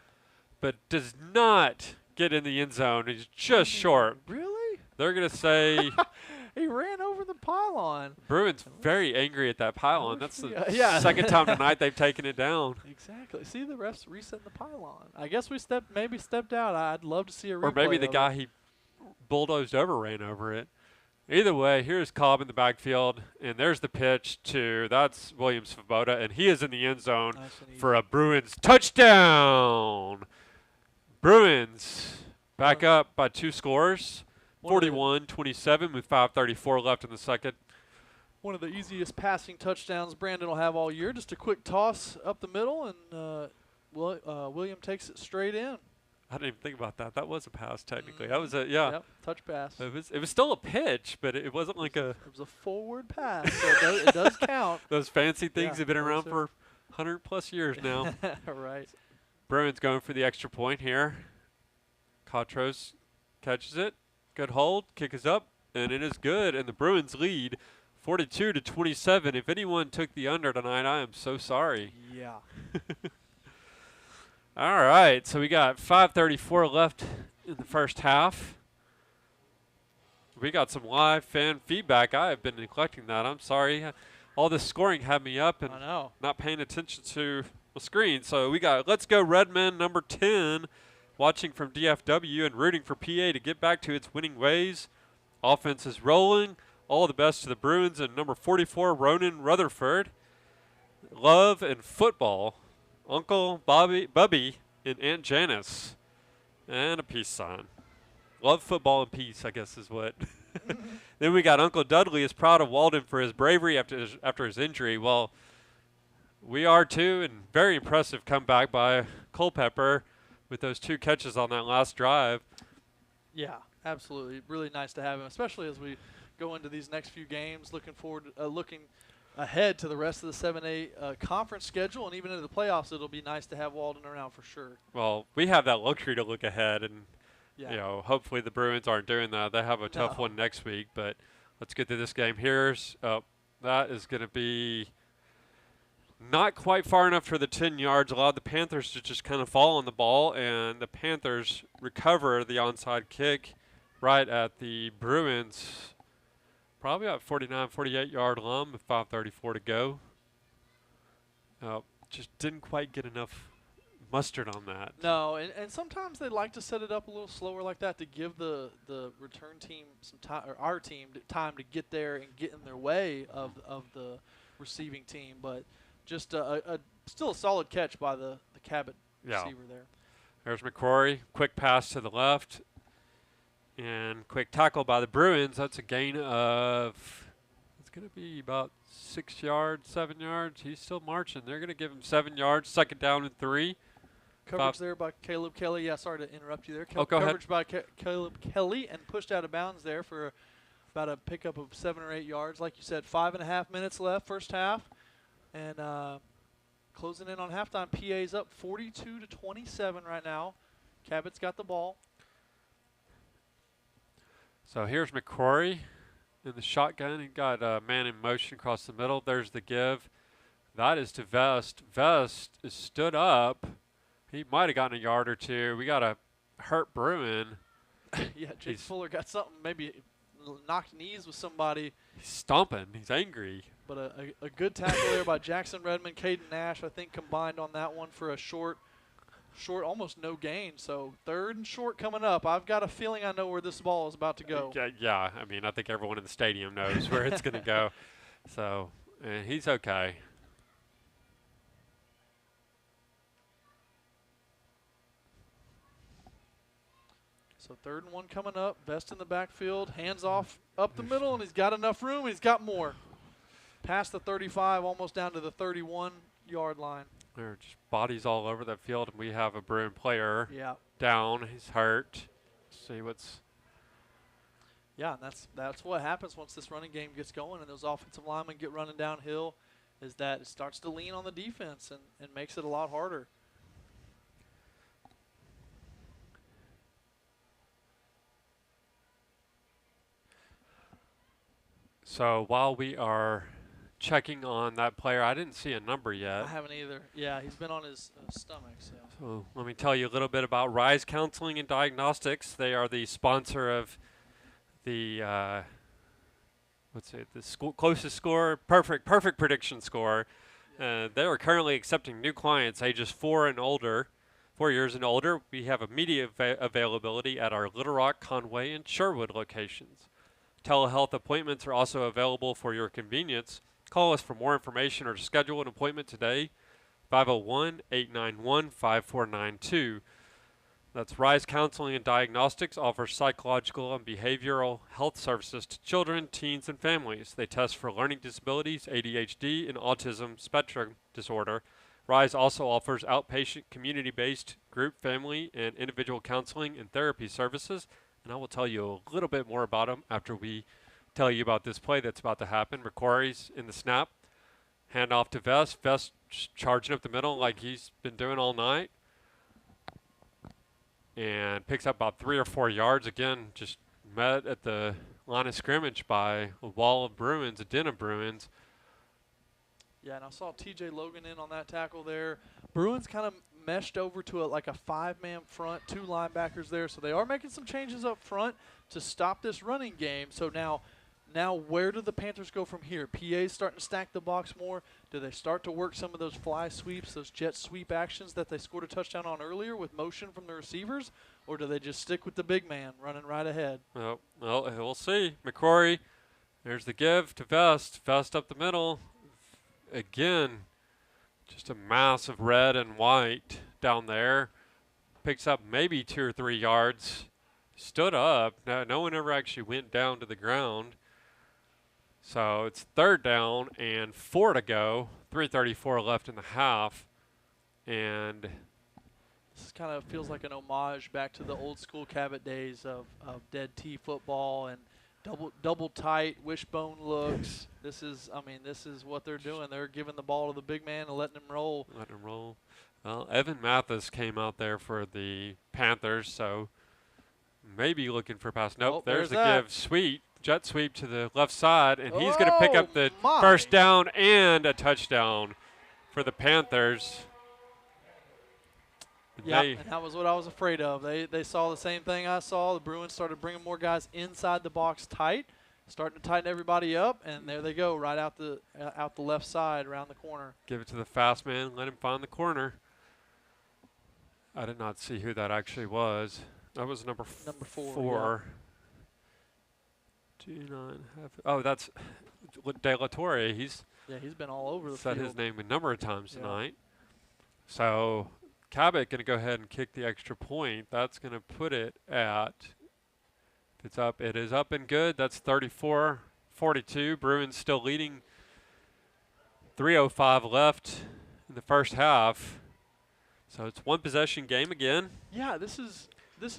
but does not get in the end zone. He's just short. Really? They're going to say he ran over the pylon. Bruins very angry at that pylon. That's the second time tonight they've taken it down. Exactly. See the refs resetting the pylon. I guess we stepped out. I'd love to see a replay. Or maybe the guy he bulldozed over ran over it. Either way, here's Cobb in the backfield, and there's the pitch to, that's William Svoboda, and he is in the end zone for a Bruins touchdown. Bruins back up by 2 scores, 41-27 with 5:34 left in the second. One of the easiest passing touchdowns Brandon will have all year. Just a quick toss up the middle, and William takes it straight in. I didn't even think about that. That was a pass, technically. That was Yep, touch pass. It was still a pitch, but it wasn't like a. It was a forward pass, so it does count. Those fancy things have been around for 100+ years now. Right. Bruins going for the extra point here. Katros catches it. Good hold. Kick is up, and it is good. And the Bruins lead 42-27. If anyone took the under tonight, I am so sorry. Yeah. All right, so we got 5:34 left in the first half. We got some live fan feedback. I have been neglecting that. I'm sorry. All this scoring had me up and not paying attention to the screen. So we got Let's Go Redmen number 10 watching from DFW and rooting for PA to get back to its winning ways. Offense is rolling. All the best to the Bruins and number 44, Ronan Rutherford. Love and football. Uncle Bubby, and Aunt Janice, and a peace sign. Love football and peace, I guess is what. Then we got Uncle Dudley is proud of Walden for his bravery after his injury. Well, we are too, and very impressive comeback by Culpepper with those 2 catches on that last drive. Yeah, absolutely. Really nice to have him, especially as we go into these next few games. Looking forward, looking ahead to the rest of the 7A conference schedule, and even into the playoffs, it'll be nice to have Walden around for sure. Well, we have that luxury to look ahead, and you know, hopefully the Bruins aren't doing that. They have a tough one next week, but let's get to this game. That is going to be not quite far enough for the 10 yards. Allowed the Panthers to just kind of fall on the ball, and the Panthers recover the onside kick right at the Bruins. Probably about 49, 48-yard line with 5:34 to go. Just didn't quite get enough mustard on that. No, and sometimes they like to set it up a little slower like that to give the return team some time, or our team time to get there and get in their way of the receiving team. But just still a solid catch by the Cabot receiver there. There's McCrory, quick pass to the left. And quick tackle by the Bruins. That's a gain of, it's going to be about 6 yards, 7 yards. He's still marching. They're going to give him 7 yards, second down and 3. Coverage there by Caleb Kelly. Yeah, sorry to interrupt you there. Go coverage ahead. by Caleb Kelly and pushed out of bounds there for about a pickup of 7 or 8 yards. Like you said, 5.5 minutes left, first half. And closing in on halftime, PA's up 42-27 right now. Cabot's got the ball. So here's McCrory in the shotgun. He got a man in motion across the middle. There's the give. That is to Vest. Vest is stood up. He might have gotten a yard or two. We got a hurt Bruin. Yeah, Jake Fuller got something, maybe knocked knees with somebody. He's stomping. He's angry. But a good tackle there by Jackson Redmond, Caden Nash, I think, combined on that one for a short, almost no gain. So 3rd and short coming up. I've got a feeling I know where this ball is about to go. Yeah. I mean, I think everyone in the stadium knows where it's going to go. So he's okay. So 3rd and 1 coming up. Vest in the backfield. Hands off up the middle, and he's got enough room. He's got more. Past the 35, almost down to the 31-yard line. There are just bodies all over that field, and we have a Bruin player down. He's hurt. Let's see what's. Yeah, and that's what happens once this running game gets going and those offensive linemen get running downhill, is that it starts to lean on the defense and makes it a lot harder. So while we are checking on that player, I didn't see a number yet. I haven't either. Yeah, he's been on his stomach. So let me tell you a little bit about Rise Counseling and Diagnostics. They are the sponsor of the closest score, perfect prediction score. They are currently accepting new clients ages 4 years and older. We have immediate availability at our Little Rock, Conway, and Sherwood locations. Telehealth appointments are also available for your convenience. Call us for more information or to schedule an appointment today, 501-891-5492. That's Rise Counseling and Diagnostics offers psychological and behavioral health services to children, teens, and families. They test for learning disabilities, ADHD, and autism spectrum disorder. Rise also offers outpatient, community-based group, family, and individual counseling and therapy services. And I will tell you a little bit more about them after we tell you about this play that's about to happen. McQuarrie's in the snap. Hand off to Vest. Vest charging up the middle like he's been doing all night. And picks up about 3 or 4 yards. Again, just met at the line of scrimmage by a wall of Bruins, a den of Bruins. Yeah, and I saw T.J. Logan in on that tackle there. Bruins kind of meshed over to like a 5-man front, 2 linebackers there. So they are making some changes up front to stop this running game. So now where do the Panthers go from here? PA's starting to stack the box more. Do they start to work some of those fly sweeps, those jet sweep actions that they scored a touchdown on earlier with motion from the receivers? Or do they just stick with the big man running right ahead? Well, we'll see. McCrory, there's the give to Vest. Vest up the middle. Again, just a mass of red and white down there. Picks up maybe 2 or 3 yards. Stood up. No one ever actually went down to the ground. So it's 3rd down and 4 to go. 3:34 left in the half. And this kind of feels like an homage back to the old school Cabot days of dead T football and double tight wishbone looks. This is what they're doing. They're giving the ball to the big man and letting him roll. Well, Evan Mathis came out there for the Panthers, so maybe looking for a pass. Nope, there's the give. Jet sweep to the left side, and he's going to pick up the first down and a touchdown for the Panthers. Yeah, and that was what I was afraid of. They saw the same thing I saw. The Bruins started bringing more guys inside the box tight, starting to tighten everybody up, and there they go, right out the left side, around the corner. Give it to the fast man, let him find the corner. I did not see who that actually was. That was number 4. Yeah. 2-9. Oh, that's De La Torre. He's been all over the field. Said his name a number of times tonight. So Cabot going to go ahead and kick the extra point. That's going to put it at, if it's up, it is up and good. That's 34-42. Bruins still leading. 3:05 left in the first half. So it's one possession game again. Yeah, this is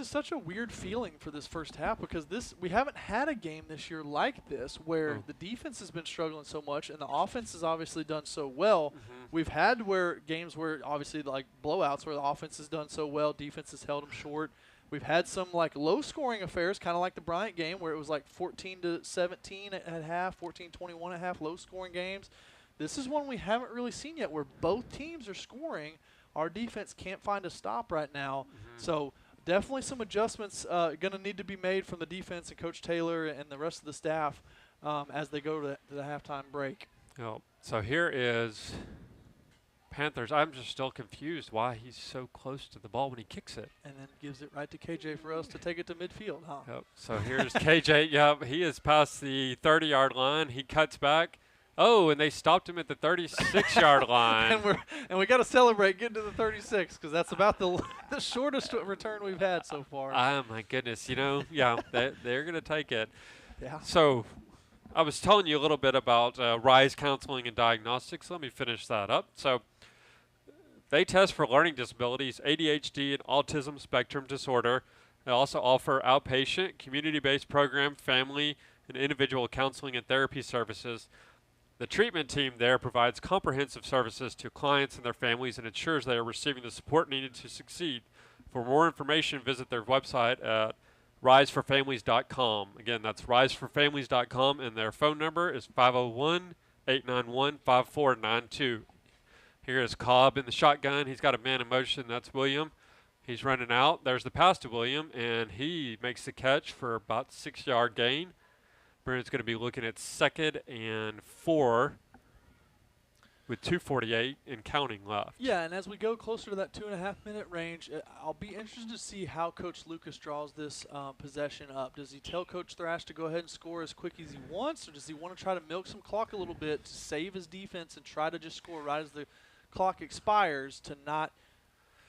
such a weird feeling for this first half because we haven't had a game this year like this where the defense has been struggling so much and the offense has obviously done so well. We've had games where obviously like blowouts where the offense has done so well, defense has held them short. We've had some like low scoring affairs, kind of like the Bryant game where it was like 14-17 at half, 14-21 at half, low scoring games. This is one we haven't really seen yet where both teams are scoring. Our defense can't find a stop right now. So definitely some adjustments going to need to be made from the defense and Coach Taylor and the rest of the staff as they go to the halftime break. Oh, so here is Panthers. I'm just still confused why he's so close to the ball when he kicks it. And then gives it right to KJ for us to take it to midfield, huh? Yep. So here's KJ. Yep, he is past the 30-yard line. He cuts back. Oh, and they stopped him at the 36-yard line. And we got to celebrate getting to the 36 because that's about the shortest return we've had so far. Oh, my goodness. You know, yeah, they're going to take it. Yeah. So I was telling you a little bit about RISE Counseling and Diagnostics. Let me finish that up. So they test for learning disabilities, ADHD, and autism spectrum disorder. They also offer outpatient, community-based program, family, and individual counseling and therapy services. The treatment team there provides comprehensive services to clients and their families and ensures they are receiving the support needed to succeed. For more information, visit their website at riseforfamilies.com. Again, that's riseforfamilies.com, and their phone number is 501-891-5492. Here is Cobb in the shotgun. He's got a man in motion. That's William. He's running out. There's the pass to William, and he makes the catch for about 6-yard gain. Brandon's going to be looking at 2nd and 4 with 2:48 and counting left. Yeah, and as we go closer to that 2.5-minute range, I'll be interested to see how Coach Lucas draws this possession up. Does he tell Coach Thrash to go ahead and score as quick as he wants, or does he want to try to milk some clock a little bit to save his defense and try to just score right as the clock expires to not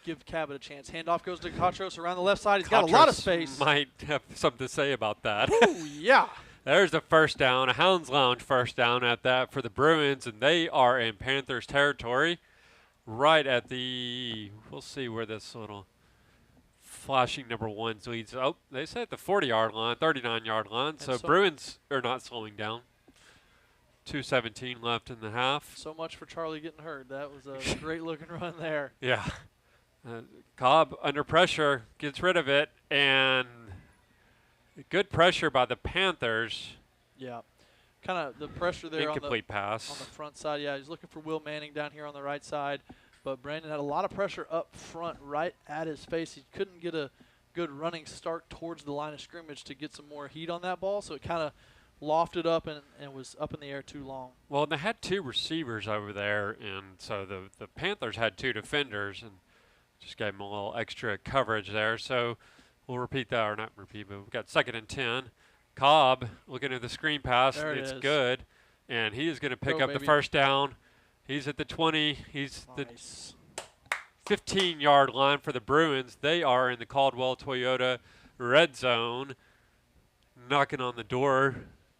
give Cabot a chance? Handoff goes to Katros around the left side. He's got a lot of space. Might have something to say about that. Oh, yeah. There's a first down, a Hounds Lounge first down at that for the Bruins, and they are in Panthers territory right at the, we'll see where this little flashing number 1 leads. Oh, they say at the 40-yard line, 39-yard line, so Bruins are not slowing down. 2:17 left in the half. So much for Charlie getting hurt. That was a great-looking run there. Yeah. Cobb, under pressure, gets rid of it, and good pressure by the Panthers. Yeah, kind of the pressure there Incomplete pass. on the front side. Yeah, he's looking for Will Manning down here on the right side. But Brandon had a lot of pressure up front right at his face. He couldn't get a good running start towards the line of scrimmage to get some more heat on that ball. So it kind of lofted up and was up in the air too long. Well, they had 2 receivers over there, and so the Panthers had 2 defenders and just gave them a little extra coverage there. So we'll repeat that, or not repeat, but we've got 2nd and 10. Cobb looking at the screen pass. It's good. And he is going to pick up the first down. He's at the 20. He's nice. The 15-yard line for the Bruins. They are in the Caldwell Toyota red zone, knocking on the door,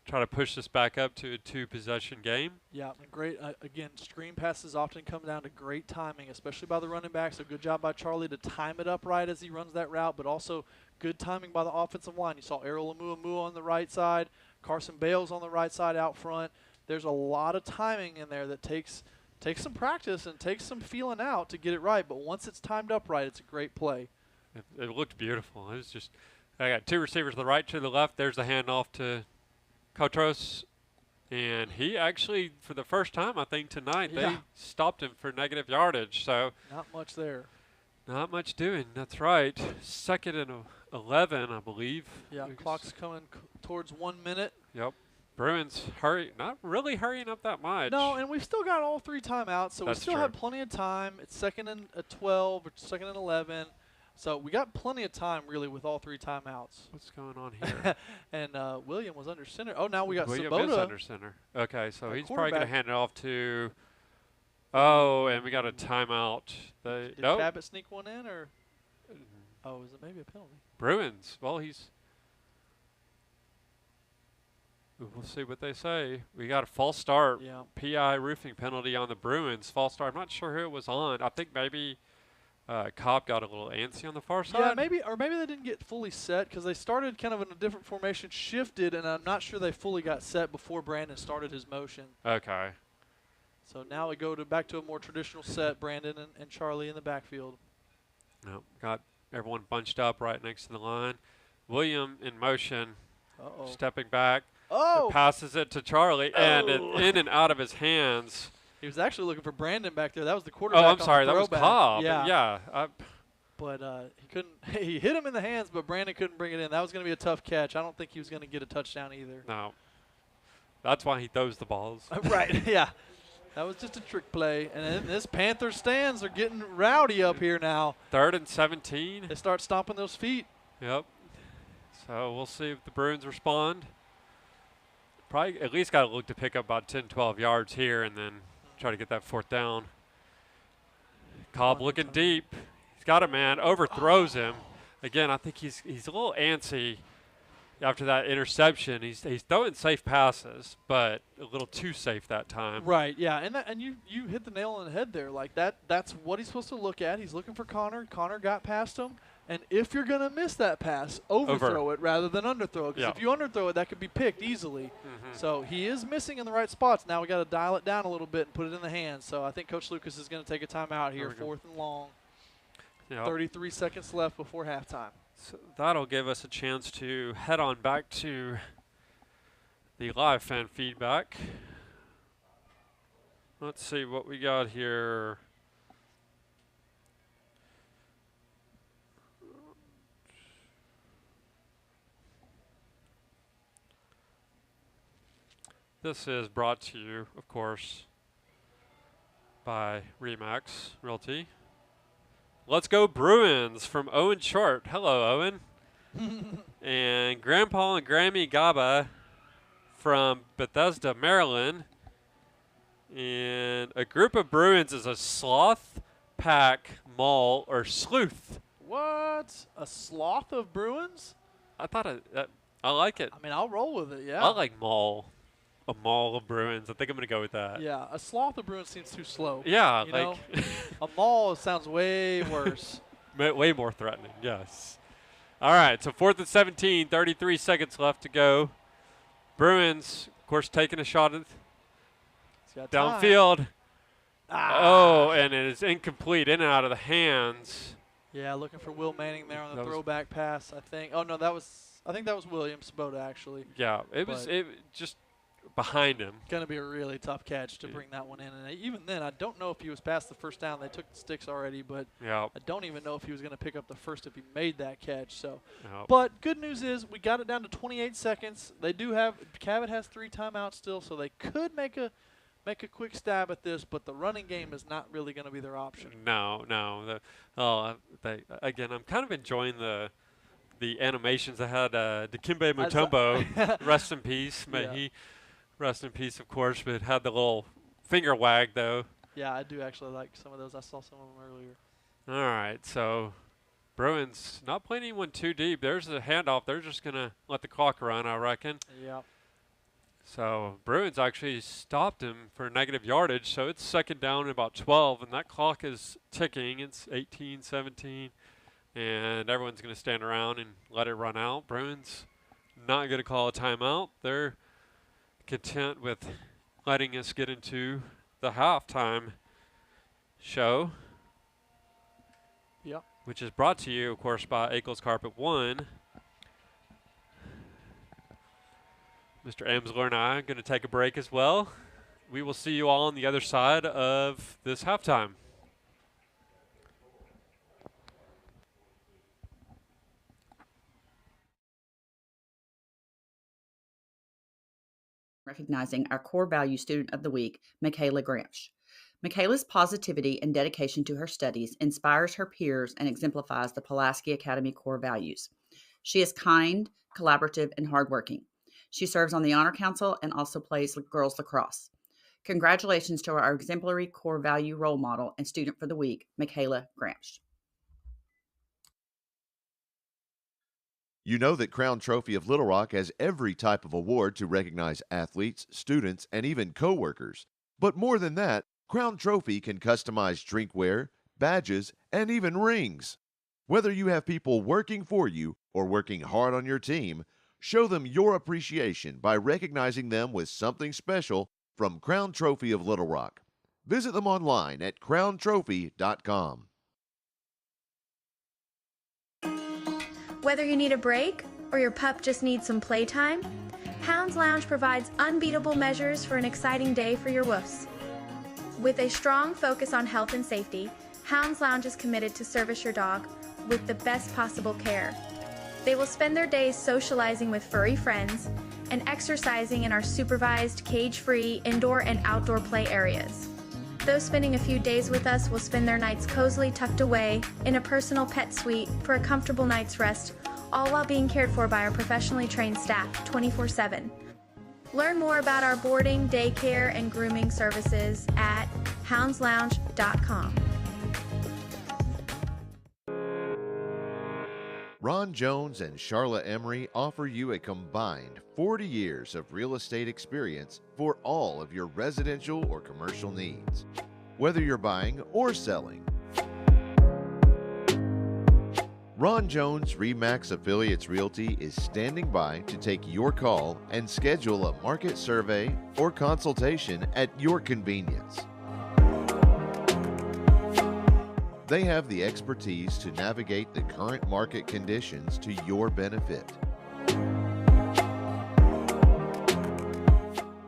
trying to push this back up to a 2-possession game. Yeah, and great. Again, screen passes often come down to great timing, especially by the running back. So good job by Charlie to time it up right as he runs that route, but also good timing by the offensive line. You saw Errol Amuamu on the right side, Carson Bales on the right side out front. There's a lot of timing in there that takes some practice and takes some feeling out to get it right. But once it's timed up right, it's a great play. It looked beautiful. It was just, I got 2 receivers to the right, to the left. There's the handoff to Katros. And he actually, for the first time, I think, tonight, they stopped him for negative yardage. So not much there. Not much doing. That's right. 2nd and 11, I believe. Yeah, clock's coming towards 1 minute. Yep. Bruins not really hurrying up that much. No, and we've still got all 3 timeouts, so That's we still true. have plenty of time. It's 2nd and 12 or 2nd and 11. So we got plenty of time, really, with all 3 timeouts. What's going on here? And William was under center. Oh, now we got William Svoboda. is under center. Okay, so he's probably going to hand it off to – and we got a timeout. Did Cabot sneak one in, or – is it maybe a penalty? Bruins. Well, we'll see what they say. We got a false start. Yeah. PI roofing penalty on the Bruins. False start. I'm not sure who it was on. I think maybe Cobb got a little antsy on the far side. Yeah, maybe they didn't get fully set because they started kind of in a different formation, shifted, and I'm not sure they fully got set before Brandon started his motion. Okay. So now we go back to a more traditional set, Brandon and Charlie in the backfield. No, got everyone bunched up right next to the line. William in motion, stepping back. Oh! Passes it to Charlie, and in and out of his hands. He was actually looking for Brandon back there. That was the quarterback. Oh, I'm sorry. That was Cobb. Yeah. Yeah. But he couldn't. He hit him in the hands, but Brandon couldn't bring it in. That was going to be a tough catch. I don't think he was going to get a touchdown either. No. That's why he throws the balls. Right. Yeah. That was just a trick play. And then this Panther stands are getting rowdy up here now. 3rd and 17. They start stomping those feet. Yep. So we'll see if the Bruins respond. Probably at least got to look to pick up about 10, 12 yards here and then try to get that 4th down. Cobb looking deep. He's got a man. Overthrows him. Again, I think he's a little antsy after that interception. He's throwing safe passes, but a little too safe that time. Right, yeah. And you hit the nail on the head there. Like that's what he's supposed to look at. He's looking for Connor. Connor got past him. And if you're going to miss that pass, overthrow it rather than underthrow it. Because if you underthrow it, that could be picked easily. So he is missing in the right spots. Now we got to dial it down a little bit and put it in the hands. So I think Coach Lucas is going to take a timeout here, 4th and long. Yep. 33 seconds left before halftime. So that'll give us a chance to head on back to the live fan feedback. Let's see what we got here. This is brought to you, of course, by Remax Realty. Let's go Bruins from Owen Short. Hello, Owen. And Grandpa and Grammy Gaba from Bethesda, Maryland. And a group of Bruins is a sloth, pack, maul, or sleuth. What? A sloth of Bruins? I thought I like it. I mean, I'll roll with it, yeah. I like maul. A maul of Bruins. I think I'm going to go with that. Yeah, a sloth of Bruins seems too slow. Yeah, you know? A maul sounds way worse. Way more threatening, yes. All right, so 4th and 17, 33 seconds left to go. Bruins, of course, taking a shot at downfield. Oh, and it is incomplete, in and out of the hands. Yeah, looking for Will Manning there on the throwback pass, I think. Oh, no, I think that was William Svoboda, actually. Yeah, it was just behind him. Going to be a really tough catch to bring that one in. And even then, I don't know if he was past the first down. They took the sticks already, but I don't even know if he was going to pick up the first if he made that catch. So, but good news is we got it down to 28 seconds. They do have Cabot has 3 timeouts still, so they could make a quick stab at this, but the running game is not really going to be their option. No. Again, I'm kind of enjoying the animations that had Dikembe Mutombo, rest in peace. May he rest in peace, of course, but it had the little finger wag, though. Yeah, I do actually like some of those. I saw some of them earlier. All right, so Bruins not playing anyone too deep. There's a handoff. They're just going to let the clock run, I reckon. Yeah. So Bruins actually stopped him for negative yardage, so it's 2nd down and about 12, and that clock is ticking. It's 18, 17, and everyone's going to stand around and let it run out. Bruins not going to call a timeout. They're content with letting us get into the halftime show. Yep. Which is brought to you, of course, by Akel's Carpet One. Mr. Amsler and I are going to take a break as well. We will see you all on the other side of this halftime. Recognizing our core value student of the week, Michaela Gramsch. Michaela's positivity and dedication to her studies inspires her peers and exemplifies the Pulaski Academy core values. She is kind, collaborative, and hardworking. She serves on the Honor Council and also plays girls lacrosse. Congratulations to our exemplary core value role model and student for the week, Michaela Gramsch. You know that Crown Trophy of Little Rock has every type of award to recognize athletes, students, and even coworkers. But more than that, Crown Trophy can customize drinkware, badges, and even rings. Whether you have people working for you or working hard on your team, show them your appreciation by recognizing them with something special from Crown Trophy of Little Rock. Visit them online at crowntrophy.com. Whether you need a break or your pup just needs some playtime, Hounds Lounge provides unbeatable measures for an exciting day for your woofs. With a strong focus on health and safety, Hounds Lounge is committed to service your dog with the best possible care. They will spend their days socializing with furry friends and exercising in our supervised, cage-free indoor and outdoor play areas. Those spending a few days with us will spend their nights cozily tucked away in a personal pet suite for a comfortable night's rest, all while being cared for by our professionally trained staff 24/7. Learn more about our boarding, daycare, and grooming services at houndslounge.com. Ron Jones and Charlotte Emery offer you a combined 40 years of real estate experience for all of your residential or commercial needs, whether you're buying or selling. Ron Jones RE/MAX Affiliates Realty is standing by to take your call and schedule a market survey or consultation at your convenience. They have the expertise to navigate the current market conditions to your benefit.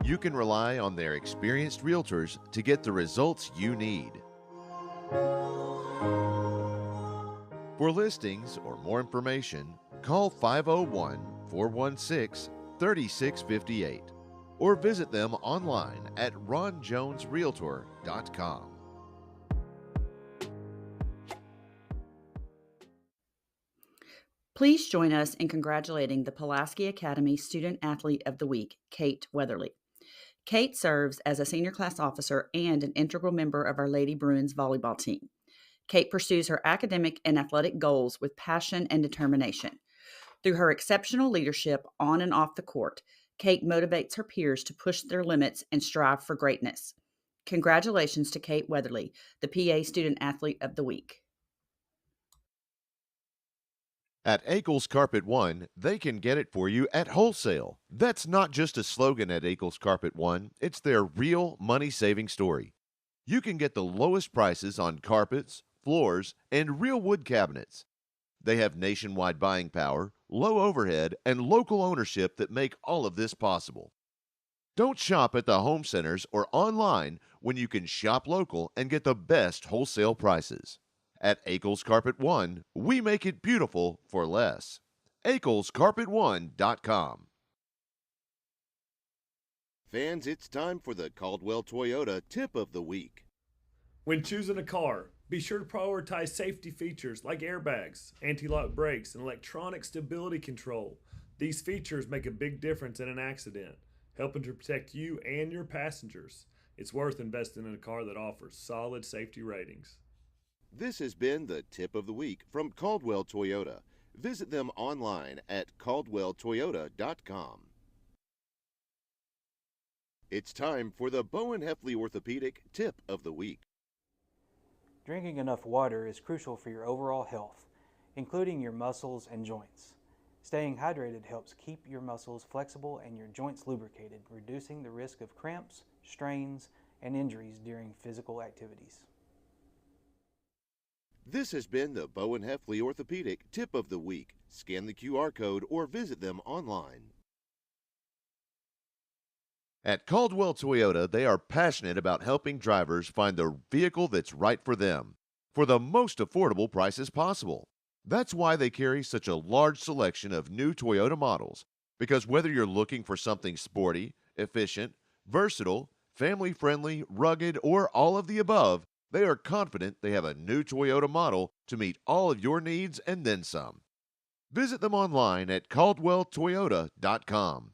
You can rely on their experienced realtors to get the results you need. For listings or more information, call 501-416-3658 or visit them online at ronjonesrealtor.com. Please join us in congratulating the Pulaski Academy Student Athlete of the Week, Kate Weatherly. Kate serves as a senior class officer and an integral member of our Lady Bruins volleyball team. Kate pursues her academic and athletic goals with passion and determination. Through her exceptional leadership on and off the court, Kate motivates her peers to push their limits and strive for greatness. Congratulations to Kate Weatherly, the PA Student Athlete of the Week. At Akel's Carpet One, they can get it for you at wholesale. That's not just a slogan at Akel's Carpet One, it's their real money-saving story. You can get the lowest prices on carpets, floors, and real wood cabinets. They have nationwide buying power, low overhead, and local ownership that make all of this possible. Don't shop at the home centers or online when you can shop local and get the best wholesale prices. At Akel's Carpet One, we make it beautiful for less. AkelsCarpet1.com. Fans, it's time for the Caldwell Toyota Tip of the Week. When choosing a car, be sure to prioritize safety features like airbags, anti-lock brakes, and electronic stability control. These features make a big difference in an accident, helping to protect you and your passengers. It's worth investing in a car that offers solid safety ratings. This has been the Tip of the Week from Caldwell Toyota. Visit them online at caldwelltoyota.com. It's time for the Bowen Heffley Orthopedic Tip of the Week. Drinking enough water is crucial for your overall health, including your muscles and joints. Staying hydrated helps keep your muscles flexible and your joints lubricated, reducing the risk of cramps, strains, and injuries during physical activities. This has been the Bowen Heffley Orthopedic Tip of the Week. Scan the QR code or visit them online. At Caldwell Toyota, they are passionate about helping drivers find the vehicle that's right for them for the most affordable prices possible. That's why they carry such a large selection of new Toyota models, because whether you're looking for something sporty, efficient, versatile, family-friendly, rugged, or all of the above, they are confident they have a new Toyota model to meet all of your needs and then some. Visit them online at caldwelltoyota.com.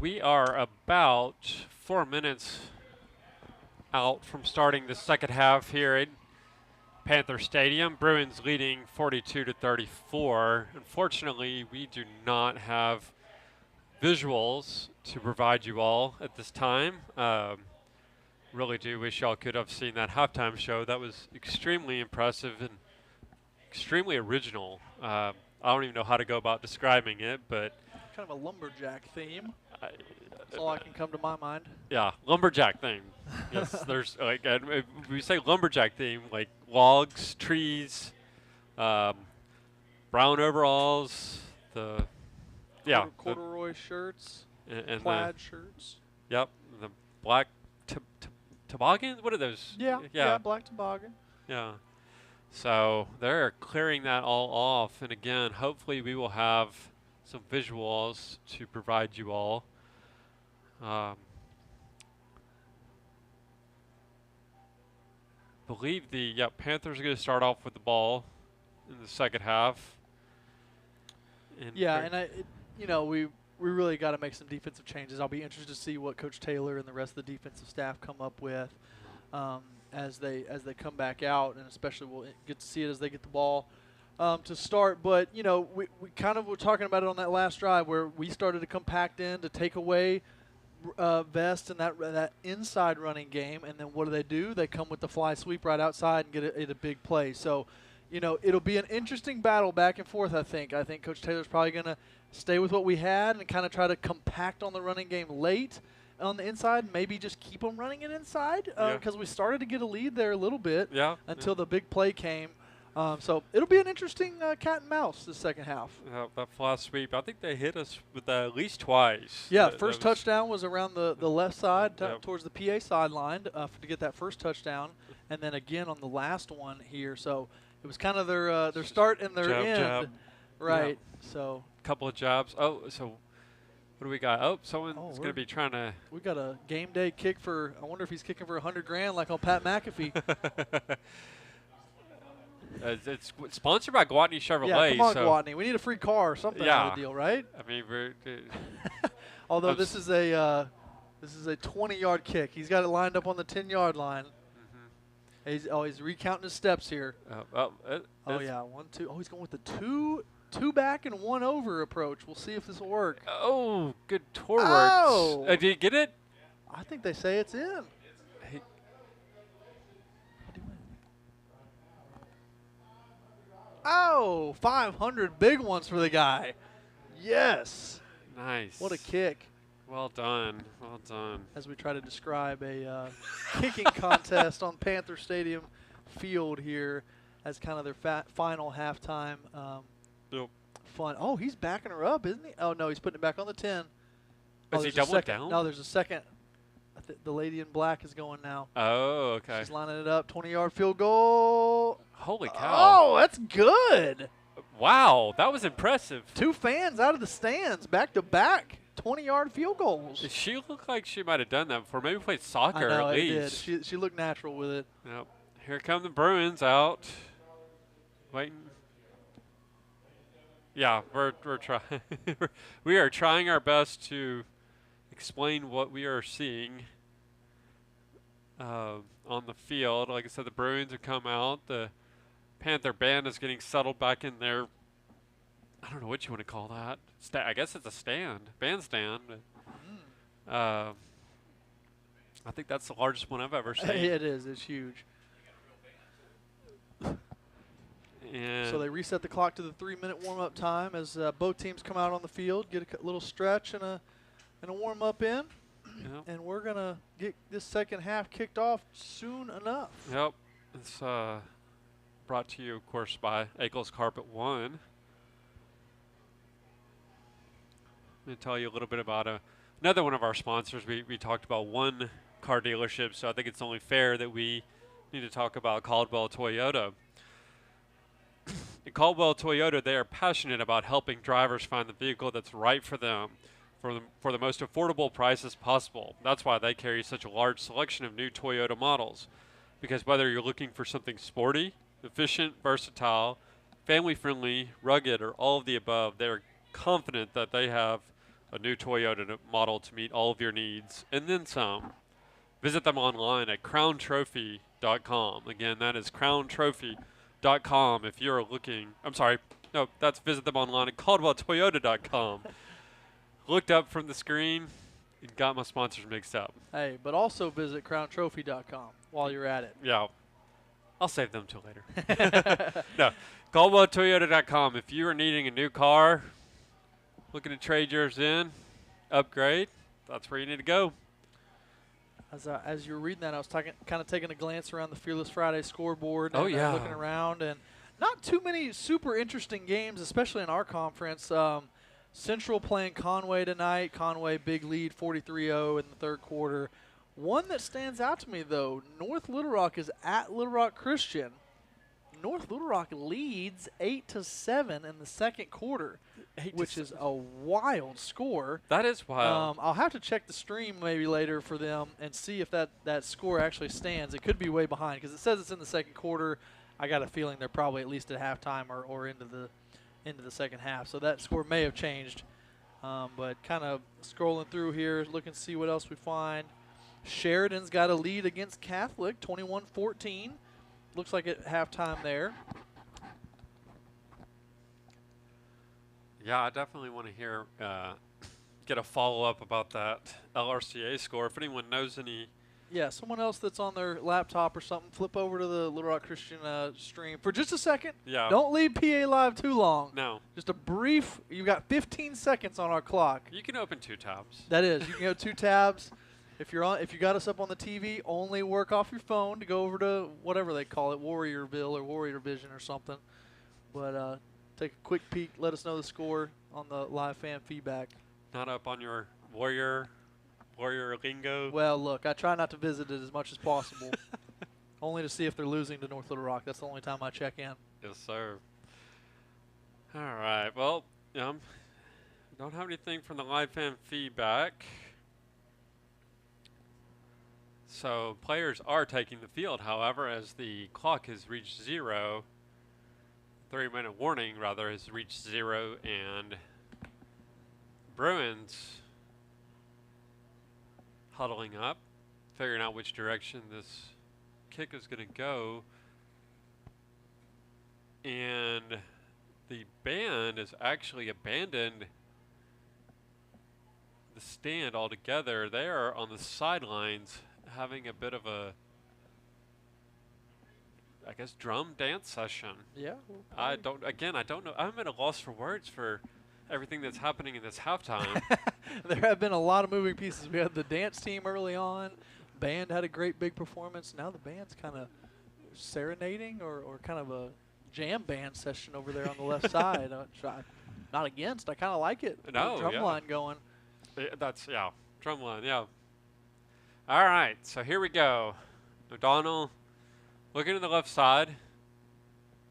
We are about 4 minutes out from starting the second half here at Panther Stadium. Bruins leading 42-34. Unfortunately, we do not have visuals to provide you all at this time. Really do wish y'all could have seen that halftime show. That was extremely impressive and extremely original. I don't even know how to go about describing it, but Kind of a lumberjack theme. That's all I can come to my mind. yeah, lumberjack theme. Yes, there's like if we say lumberjack theme, like logs, trees, brown overalls, Corduroy shirts, and plaid shirts. Yep, the black toboggans. What are those? Yeah, black toboggan. Yeah. So they're clearing that all off, and again, hopefully we will have some visuals to provide you all. Believe the Panthers are going to start off with the ball in the second half. And we really got to make some defensive changes. I'll be interested to see what Coach Taylor and the rest of the defensive staff come up with as they come back out, and especially we'll get to see it as they get the ball to start. But we kind of were talking about it on that last drive where we started to compact in to take away Vest and that inside running game, and then what do? They come with the fly sweep right outside and get it a big play. So, it'll be an interesting battle back and forth, I think. I think Coach Taylor's probably going to stay with what we had and kind of try to compact on the running game late on the inside, maybe just keep them running it inside because we started to get a lead there a little bit until the big play came. So it'll be an interesting cat and mouse this second half. That fly sweep, I think they hit us with that at least twice. Yeah, first touchdown was around the left side towards the PA sideline to get that first touchdown, and then again on the last one here. So it was kind of their start and their end. Jab. Right. Yeah. So couple of jobs. Oh, so what do we got? Oh, someone's going to be trying to. We got a game day kick for. I wonder if he's kicking for $100,000 like on Pat McAfee. It's sponsored by Gwatney Chevrolet. Yeah, come on, Gwatney. We need a free car or something out of the deal, right? I mean, we're although this is a 20-yard kick. He's got it lined up on the 10-yard line. Mm-hmm. He's recounting his steps here. 1, 2. Oh, he's going with the two back and one over approach. We'll see if this will work. Oh, good tour work. Oh! Did you get it? I think they say it's in. Oh, 500 big ones for the guy. Yes. Nice. What a kick. Well done. Well done. As we try to describe a kicking contest on Panther Stadium field here as kind of their final halftime fun. Oh, he's backing her up, isn't he? Oh, no, he's putting it back on the 10. Is he doubling down? No, there's a second. The lady in black is going now. Oh, okay. She's lining it up. 20-yard field goal. Holy cow. Oh, that's good. Wow, that was impressive. 2 fans out of the stands, back-to-back 20-yard field goals. She looked like she might have done that before. Maybe played soccer I know, at least. It did. She looked natural with it. Yep. Here come the Bruins out. Waiting. Yeah, we're trying. We are trying our best to explain what we are seeing on the field. Like I said, the Bruins have come out. The Panther band is getting settled back in there. I don't know what you want to call that. I guess it's a bandstand. I think that's the largest one I've ever seen. It is. It's huge. And so they reset the clock to the 3-minute warm-up time as both teams come out on the field, get a little stretch and a warm-up in. Yep. And we're going to get this second half kicked off soon enough. Yep. It's brought to you, of course, by Eagles Carpet One. I'm going to tell you a little bit about another one of our sponsors. We talked about one car dealership, so I think it's only fair that we need to talk about Caldwell Toyota. At Caldwell Toyota, they are passionate about helping drivers find the vehicle that's right for them for the most affordable prices possible. That's why they carry such a large selection of new Toyota models. Because whether you're looking for something sporty, efficient, versatile, family-friendly, rugged, or all of the above, they're confident that they have a new Toyota model to meet all of your needs, and then some. Visit them online at crowntrophy.com. Again, that is crowntrophy.com if you're looking. I'm sorry. No, that's visit them online at caldwelltoyota.com. Looked up from the screen and got my sponsors mixed up. Hey, but also visit crowntrophy.com while you're at it. Yeah. I'll save them till later. No, caldwelltoyota.com. If you are needing a new car, looking to trade yours in, upgrade, that's where you need to go. As you were reading that, I was kind of taking a glance around the Fearless Friday scoreboard. Oh, and, yeah. Looking around, and not too many super interesting games, especially in our conference. Central playing Conway tonight. Conway, big lead, 43-0 in the third quarter. One that stands out to me, though, North Little Rock is at Little Rock Christian. North Little Rock leads 8-7 in the second quarter, which is a wild score. That is wild. I'll have to check the stream maybe later for them and see if that score actually stands. It could be way behind because it says it's in the second quarter. I got a feeling they're probably at least at halftime or into the second half. So that score may have changed. But kind of scrolling through here, looking to see what else we find. Sheridan's got a lead against Catholic, 21-14. Looks like at halftime there. Yeah, I definitely want to hear, get a follow-up about that LRCA score. If anyone knows any. Yeah, someone else that's on their laptop or something, flip over to the Little Rock Christian stream for just a second. Yeah. Don't leave PA Live too long. No. Just a brief, you've got 15 seconds on our clock. You can open 2 tabs. That is, you can go 2 tabs. If you got us up on the TV, only work off your phone to go over to whatever they call it, Warriorville or Warrior Vision or something. But take a quick peek. Let us know the score on the live fan feedback. Not up on your Warrior lingo. Well, look, I try not to visit it as much as possible, only to see if they're losing to North Little Rock. That's the only time I check in. Yes, sir. All right. Well, don't have anything from the live fan feedback. So players are taking the field, however, as the clock has reached 0. 3-minute warning, rather, has reached 0, and Bruins huddling up, figuring out which direction this kick is going to go. And the band has actually abandoned the stand altogether. They are on the sidelines having a bit of a, I guess, drum dance session. Yeah. I don't know. I'm at a loss for words for everything that's happening in this halftime. There have been a lot of moving pieces. We had the dance team early on. Band had a great big performance. Now the band's kind of serenading or kind of a jam band session over there on the left side. Not against. I kind of like it. No, drum yeah. line going. Drum line, yeah. All right, so here we go. O'Donnell looking to the left side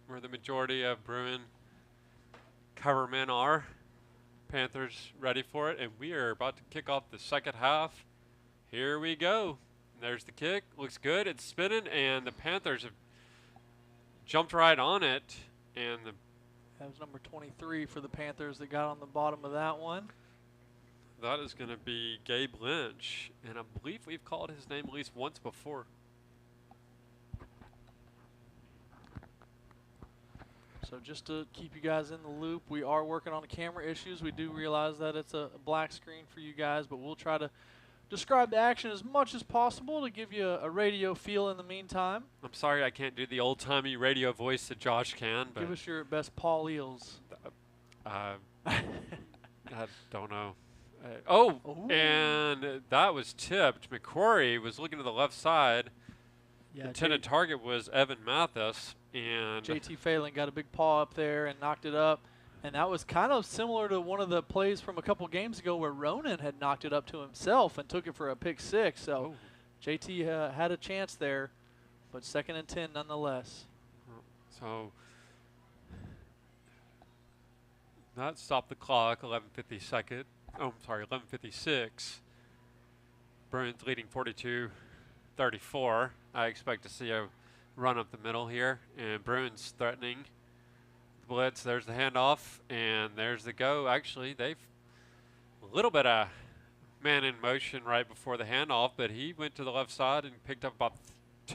where the majority of Bruin cover men are. Panthers ready for it, and we are about to kick off the second half. Here we go. There's the kick. Looks good. It's spinning, and the Panthers have jumped right on it. And that was number 23 for the Panthers that got on the bottom of that one. That is going to be Gabe Lynch, and I believe we've called his name at least once before. So just to keep you guys in the loop, we are working on the camera issues. We do realize that it's a black screen for you guys, but we'll try to describe the action as much as possible to give you a radio feel in the meantime. I'm sorry I can't do the old-timey radio voice that Josh can. But give us your best Paul Eels. I don't know. And that was tipped. McQuarrie was looking to the left side. Yeah, intended target was Evan Mathis. And JT Phelan got a big paw up there and knocked it up. And that was kind of similar to one of the plays from a couple games ago where Ronan had knocked it up to himself and took it for a pick 6. So JT had a chance there, but 2nd and 10 nonetheless. So that stopped the clock, 11:56. Oh, I'm sorry, 11:56. Bruins leading 42-34. I expect to see a run up the middle here, and Bruins threatening blitz. There's the handoff, and there's the go. Actually, they've A little bit of man in motion right before the handoff, but he went to the left side and picked up about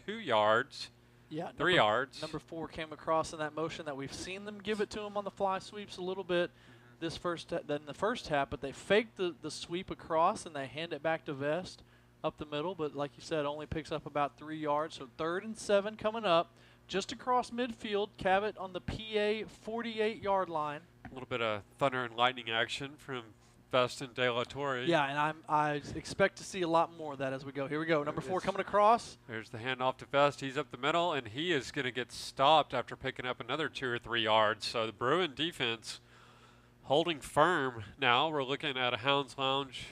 2 yards. Yeah, 3 yards. Number 4 came across in that motion that we've seen them give it to him on the fly sweeps a little bit then the first half, but they faked the sweep across and they hand it back to Vest up the middle, but like you said, only picks up about 3 yards. So 3rd and 7 coming up, just across midfield. Cabot on the PA 48-yard line. A little bit of thunder and lightning action from Vest and De La Torre. Yeah, and I expect to see a lot more of that as we go. Here we go. Number 4 coming across. There's the handoff to Vest. He's up the middle, and he is going to get stopped after picking up another 2 or 3 yards. So the Bruin defense holding firm now. We're looking at a Hounds Lounge.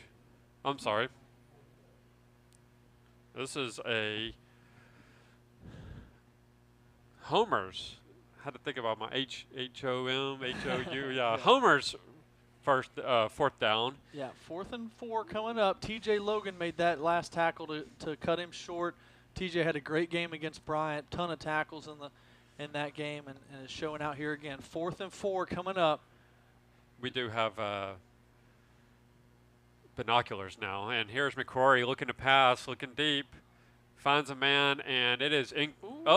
I'm sorry. This is a Homers. I had to think about my H-O-M, H-O-U. Yeah, Homers. 4th down. Yeah, 4th and 4 coming up. TJ Logan made that last tackle to cut him short. TJ had a great game against Bryant, ton of tackles in that game, and is showing out here again. 4th and 4 coming up. We do have binoculars now, and here's McCrory looking to pass, looking deep, finds a man, and it is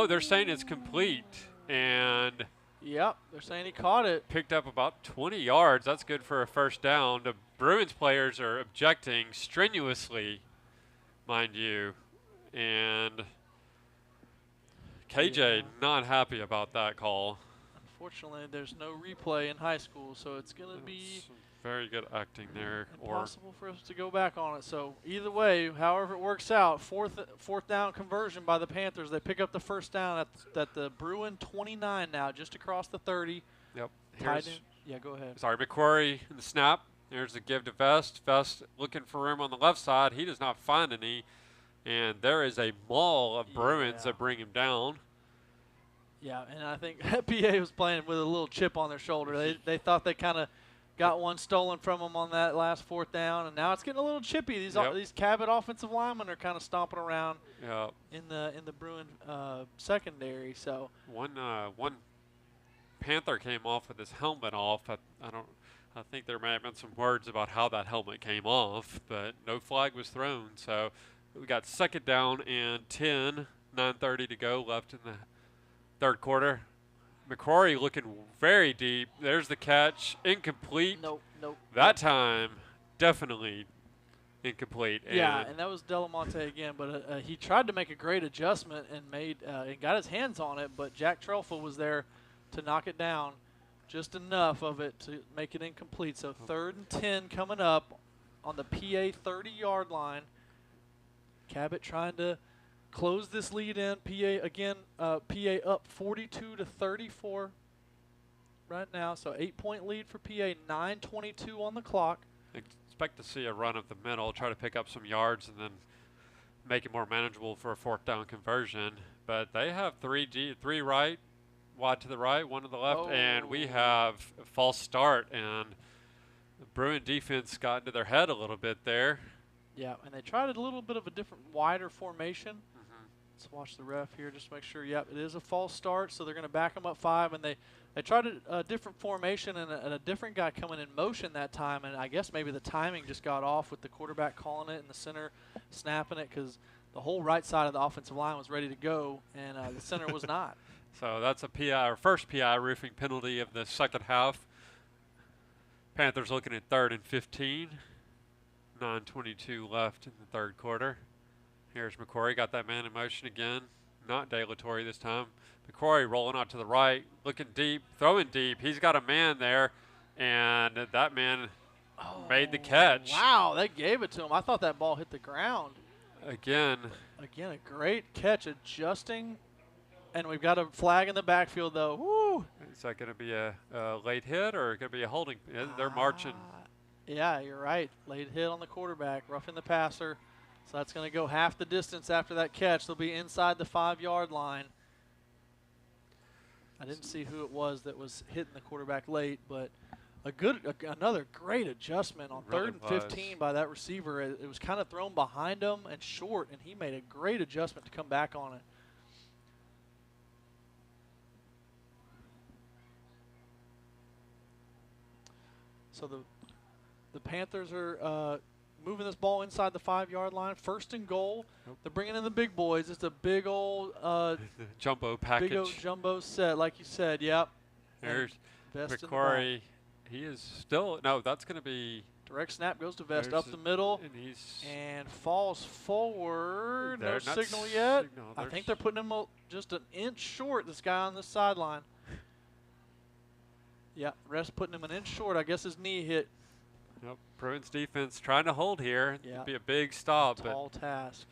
they're saying it's complete, and yep, they're saying he caught it. Picked up about 20 yards. That's good for a first down. The Bruins players are objecting strenuously, mind you. And KJ not happy about that call. Unfortunately, there's no replay in high school, so it's going to be very good acting there. Impossible for us to go back on it. So either way, however it works out, fourth down conversion by the Panthers. They pick up the first down at the Bruin 29 now, just across the 30. Yep. Yeah, go ahead. Sorry, McCrory in the snap. There's the give to Vest. Vest looking for room on the left side. He does not find any. And there is a maul of Bruins that bring him down. Yeah, and I think PA was playing with a little chip on their shoulder. They thought they kind of got one stolen from them on that last 4th down, and now it's getting a little chippy. These Cabot offensive linemen are kind of stomping around in the Bruin secondary. So one Panther came off with his helmet off. I think there may have been some words about how that helmet came off, but no flag was thrown. So we got 2nd down and 10, 9:30 to go left in the 3rd quarter. McCrory looking very deep. There's the catch. Incomplete. Nope. That time, definitely incomplete. Yeah, and that was Delamonte again. But he tried to make a great adjustment and got his hands on it. But Jack Trelfa was there to knock it down, just enough of it to make it incomplete. So 3rd and 10 coming up on the PA 30-yard line. Cabot trying to close this lead in. PA again. PA up 42-34 right now. So 8-point lead for PA. 9:22 on the clock. Expect to see a run up the middle, try to pick up some yards, and then make it more manageable for a 4th down conversion. But they have 3 right, wide to the right, 1 to the left, and we have a false start. And the Bruin defense got into their head a little bit there. Yeah, and they tried a little bit of a different, wider formation. Let's watch the ref here just to make sure. Yep, it is a false start, so they're going to back them up 5. And they tried a different formation and a different guy coming in motion that time. And I guess maybe the timing just got off with the quarterback calling it and the center snapping it, because the whole right side of the offensive line was ready to go, and the center was not. So that's a PI, or first PI roofing penalty of the 2nd half. Panthers looking at 3rd and 15. 9:22 left in the 3rd quarter. Here's McCrory, got that man in motion again. Not De La Torre this time. McCrory rolling out to the right, looking deep, throwing deep. He's got a man there, and that man made the catch. Wow, they gave it to him. I thought that ball hit the ground. Again, a great catch, adjusting. And we've got a flag in the backfield, though. Woo! Is that going to be a late hit or going to be a holding? They're marching. Yeah, you're right. Late hit on the quarterback, roughing the passer. So that's going to go half the distance after that catch. They'll be inside the 5-yard line. I didn't see who it was that was hitting the quarterback late, but another great adjustment on 3rd and 15 by that receiver. It was kind of thrown behind him and short, and he made a great adjustment to come back on it. So the The Panthers are moving this ball inside the 5-yard line. 1st and goal. Nope. They're bringing in the big boys. It's a big old jumbo package. big old jumbo set, like you said. Yep. There's Vest in the McQuarrie. He is still no. That's going to be direct snap. Goes to Vest there's up the middle and falls forward. No They're not signal yet. signal. I think they're putting him just an inch short. This guy on this sideline. Yeah, ref's putting him an inch short. I guess his knee hit. Yep. Bruins defense trying to hold here. Yeah. It'd be a big stop, Tall task.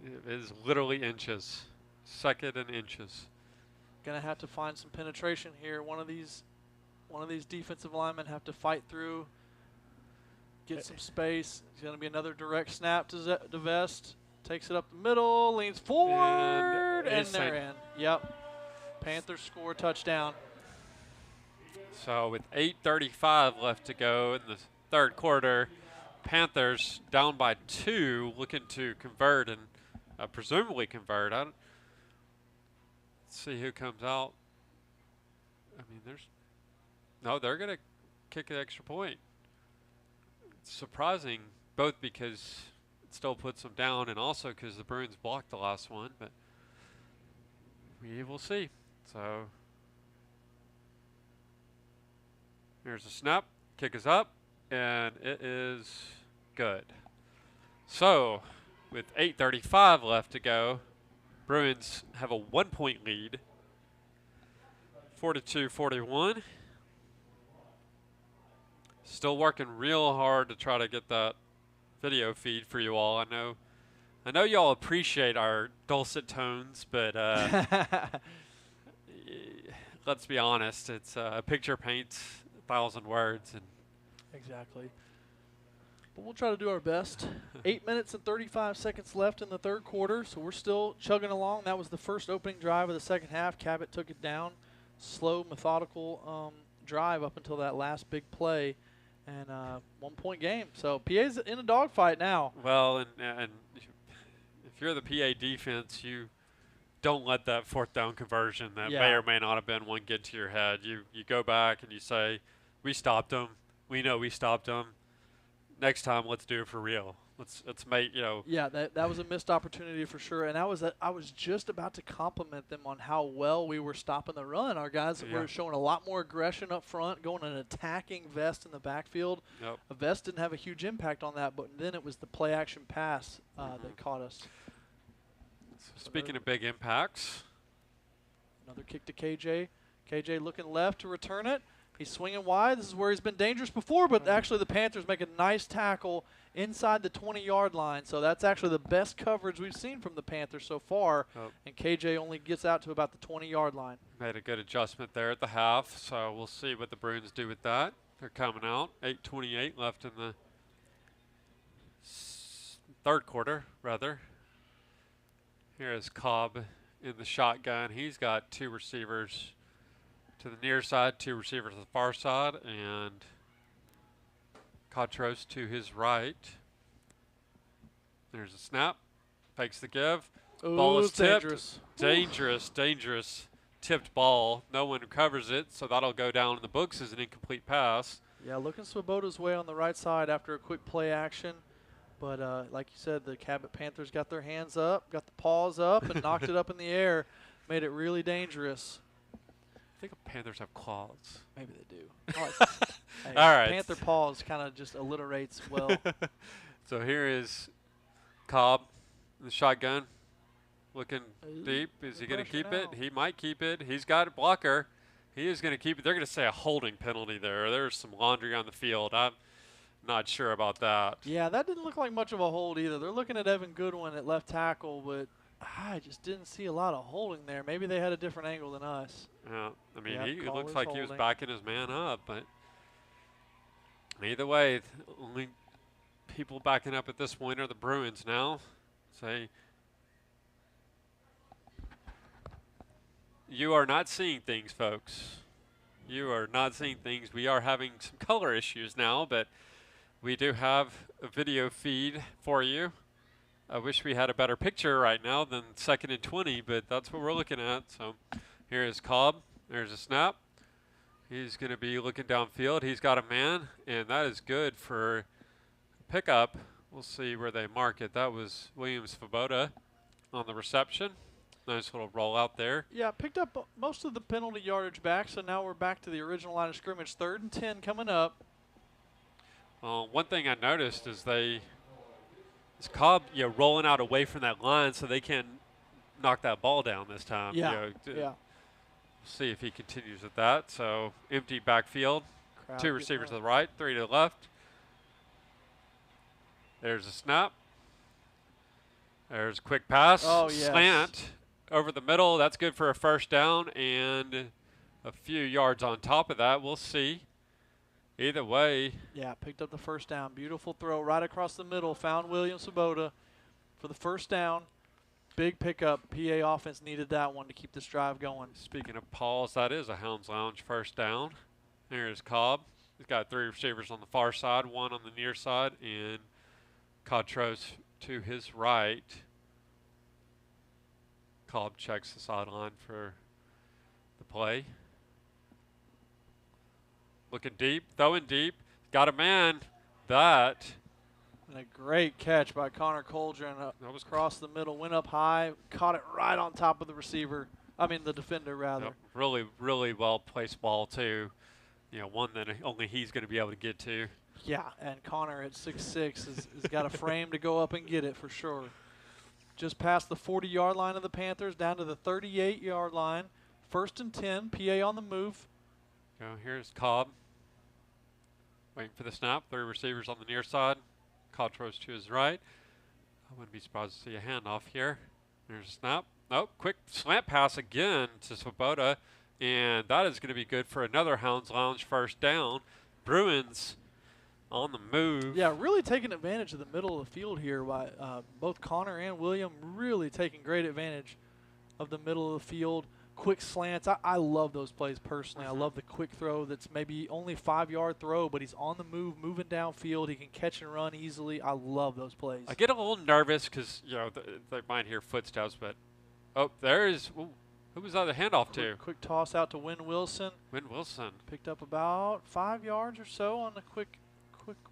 but it is literally inches. 2nd and inches. Gonna have to find some penetration here. One of these defensive linemen have to fight through, get some space. It's gonna be another direct snap to Vest. Takes it up the middle, leans forward, and they're in. Yep. Panthers score touchdown. So with 8:35 left to go in the 3rd quarter, Panthers down by 2, looking to convert and presumably convert. Let's see who comes out. I mean, they're going to kick an extra point. It's surprising, both because it still puts them down and also because the Bruins blocked the last one, but we will see. So here's a snap, kick is up, and it is good. So with 8:35 left to go, Bruins have a 1-point lead, 42-41. Still working real hard to try to get that video feed for you all. I know y'all appreciate our dulcet tones, but let's be honest, it's a picture paints 1,000 words. And exactly. But we'll try to do our best. 8 minutes and 35 seconds left in the 3rd quarter, so we're still chugging along. That was the first opening drive of the 2nd half. Cabot took it down. Slow, methodical drive up until that last big play. And 1-point game. So PA's in a dogfight now. Well, and if you're the PA defense, you don't let that 4th down conversion that may or may not have been one get to your head. You go back and you say, we stopped them. We know we stopped them. Next time, let's do it for real. Let's make, Yeah, that was a missed opportunity for sure. And I was just about to compliment them on how well we were stopping the run. Our guys were showing a lot more aggression up front, going and attacking Vest in the backfield. Yep. Vest didn't have a huge impact on that, but then it was the play action pass that caught us. Speaking of big impacts. Another kick to KJ. KJ looking left to return it. He's swinging wide. This is where he's been dangerous before, but actually the Panthers make a nice tackle inside the 20-yard line. So that's actually the best coverage we've seen from the Panthers so far. Oh. And KJ only gets out to about the 20-yard line. Made a good adjustment there at the half, so we'll see what the Bruins do with that. They're coming out. 8:28 left in the 3rd quarter, rather. Here is Cobb in the shotgun. He's got 2 receivers to the near side, 2 receivers to the far side, and Cotros to his right. There's a snap. Fakes the give. Ooh, Ball is tipped. Dangerous. Dangerous tipped ball. No one recovers it, so that'll go down in the books as an incomplete pass. Yeah, looking Svoboda's way on the right side after a quick play action. But like you said, the Cabot Panthers got their hands up, got the paws up, and knocked it up in the air. Made it really dangerous. I think the Panthers have claws. Maybe they do. Hey, all right. Panther paws kind of just alliterates well. So here is Cobb in the shotgun, looking deep. Is he going to keep it? He might keep it. He's got a blocker. He is going to keep it. They're going to say a holding penalty there. There's some laundry on the field. I'm not sure about that. Yeah, that didn't look like much of a hold either. They're looking at Evan Goodwin at left tackle, but I just didn't see a lot of holding there. Maybe they had a different angle than us. Yeah, I mean, Yep, it looks was like he was holding. backing his man up, but either way, the only people backing up at this point are the Bruins now. Say, you are not seeing things, folks. You are not seeing things. We are having some color issues now, but we do have a video feed for you. I wish we had a better picture right now than 2nd and 20, but that's what we're looking at. So here is Cobb. There's a snap. He's going to be looking downfield. He's got a man, and that is good for pickup. We'll see where they mark it. That was William Svoboda on the reception. Nice little rollout there. Yeah, picked up most of the penalty yardage back, so now we're back to the original line of scrimmage. 3rd and 10 coming up. One thing I noticed is Cobb, rolling out away from that line so they can knock that ball down this time. Yeah, yeah. See if he continues with that. So empty backfield, Crowd 2 receivers to the right, 3 to the left. There's a snap. There's a quick pass. Oh, yes. Slant over the middle. That's good for a first down and a few yards on top of that. We'll see. Either way. Yeah, picked up the first down. Beautiful throw right across the middle. Found William Svoboda for the first down. Big pickup. PA offense needed that one to keep this drive going. Speaking of Pauls, that is a Hounds Lounge first down. There's Cobb. He's got 3 receivers on the far side, 1 on the near side, and Cotros to his right. Cobb checks the sideline for the play. Looking deep, throwing deep. Got a man. That. And a great catch by Connor Coldren. That was across the middle, went up high, caught it right on top of the receiver. I mean the defender, rather. Yep, really, really well-placed ball, too. One that only he's going to be able to get to. Yeah, and Connor at 6'6" has got a frame to go up and get it for sure. Just past the 40-yard line of the Panthers, down to the 38-yard line. 1st and 10, PA on the move. Here's Cobb. Waiting for the snap. 3 receivers on the near side. Cotros to his right. I wouldn't be surprised to see a handoff here. There's a snap. Nope, quick slant pass again to Svoboda. And that is going to be good for another Hounds Lounge first down. Bruins on the move. Yeah, really taking advantage of the middle of the field here by both Connor and William, really taking great advantage of the middle of the field. Quick slants. I love those plays personally. I love the quick throw that's maybe only 5-yard throw, but he's on the move, moving downfield. He can catch and run easily. I love those plays. I get a little nervous because, they might hear footsteps, but, who was that the handoff to? Quick toss out to Wynn Wilson. Wynn Wilson. Picked up about 5 yards or so on the quick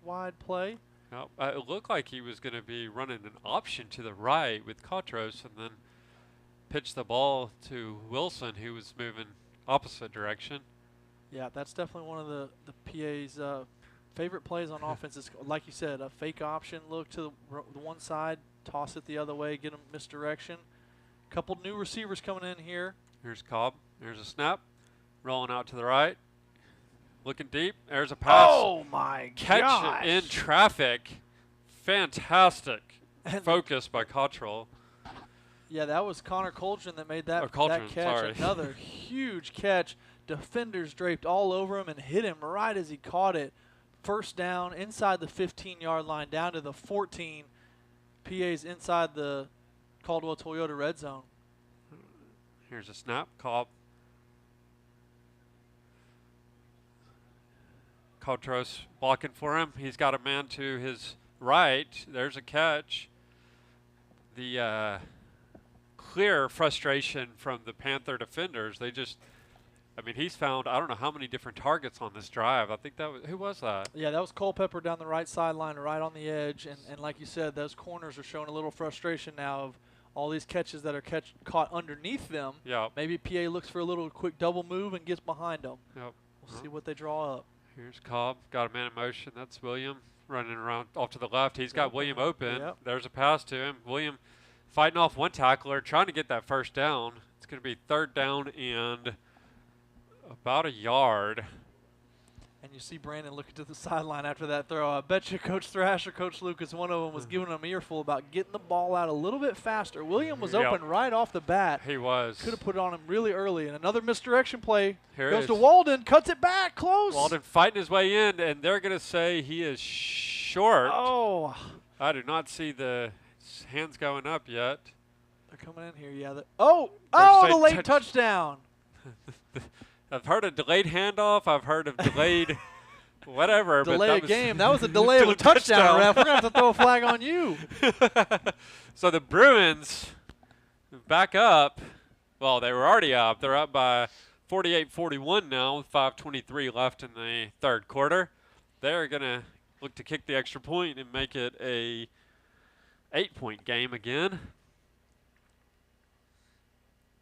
wide play. Well, it looked like he was going to be running an option to the right with Cotros and then pitch the ball to Wilson, who was moving opposite direction. Yeah, that's definitely one of the PA's favorite plays on offense. Is, like you said, a fake option, look to the one side, toss it the other way, get them misdirection. Couple new receivers coming in here. Here's Cobb. There's a snap. Rolling out to the right. Looking deep. There's a pass. Oh, my Catch gosh. in traffic. Fantastic focus by Cottrell. Yeah, that was Connor Coldren that made that catch. Sorry. Another huge catch. Defenders draped all over him and hit him right as he caught it. First down inside the 15-yard line down to the 14. PA's inside the Caldwell Toyota red zone. Here's a snap. Cobb. Cotros blocking for him. He's got a man to his right. There's a catch. The clear frustration from the Panther defenders. He's found I don't know how many different targets on this drive. I think that was, who was that? Yeah, that was Culpepper down the right sideline, right on the edge. And like you said, those corners are showing a little frustration now of all these catches that are caught underneath them. Yeah. Maybe PA looks for a little quick double move and gets behind them. Yep. We'll see what they draw up. Here's Cobb. Got a man in motion. That's William running around off to the left. He's got William open. Yep. There's a pass to him. William fighting off one tackler, trying to get that first down. It's going to be 3rd down and about a yard. And you see Brandon looking to the sideline after that throw. I bet you Coach Thrash or Coach Lucas, one of them, was giving him an earful about getting the ball out a little bit faster. William was open right off the bat. He was. Could have put it on him really early. And another misdirection play. Here goes to Walden, cuts it back, close. Walden fighting his way in, and they're going to say he is short. Oh. I do not see the hands going up yet. They're coming in here, yeah. The late touchdown. I've heard of delayed handoff. I've heard of delayed whatever. Delay a game. That was a delay of a touchdown, ref. We're going to have to throw a flag on you. So the Bruins back up. Well, they were already up. They're up by 48-41 now with 5:23 left in the third quarter. They're going to look to kick the extra point and make it a 8-point game again.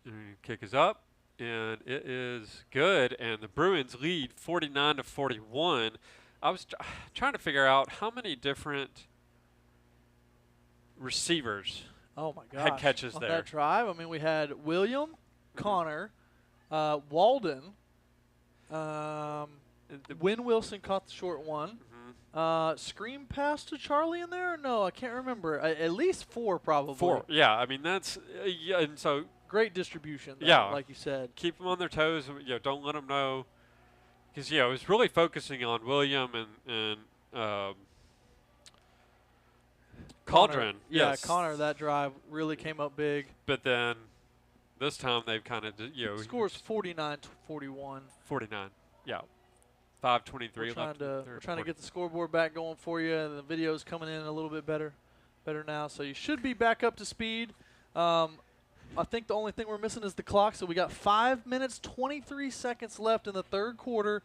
And kick is up, and it is good, and the Bruins lead 49-41. I was trying to figure out how many different receivers had catches on there. that drive. I mean, we had William, Connor, Walden, Wynn Wilson caught the short one. Screen pass to Charlie in there? No, I can't remember. At least 4 probably. 4, yeah. I mean, that's yeah, and so great distribution. Though, yeah, like you said. Keep them on their toes. Don't let them know, because it was really focusing on William and Cauldron. Yeah, Yes. Connor. That drive really came up big. But then this time they've kind of Scores 49-41. 49. Yeah. 5:23 left. We're trying to get the scoreboard back going for you, and the video's coming in a little bit better now. So you should be back up to speed. I think the only thing we're missing is the clock. So we got 5 minutes 23 seconds left in the third quarter.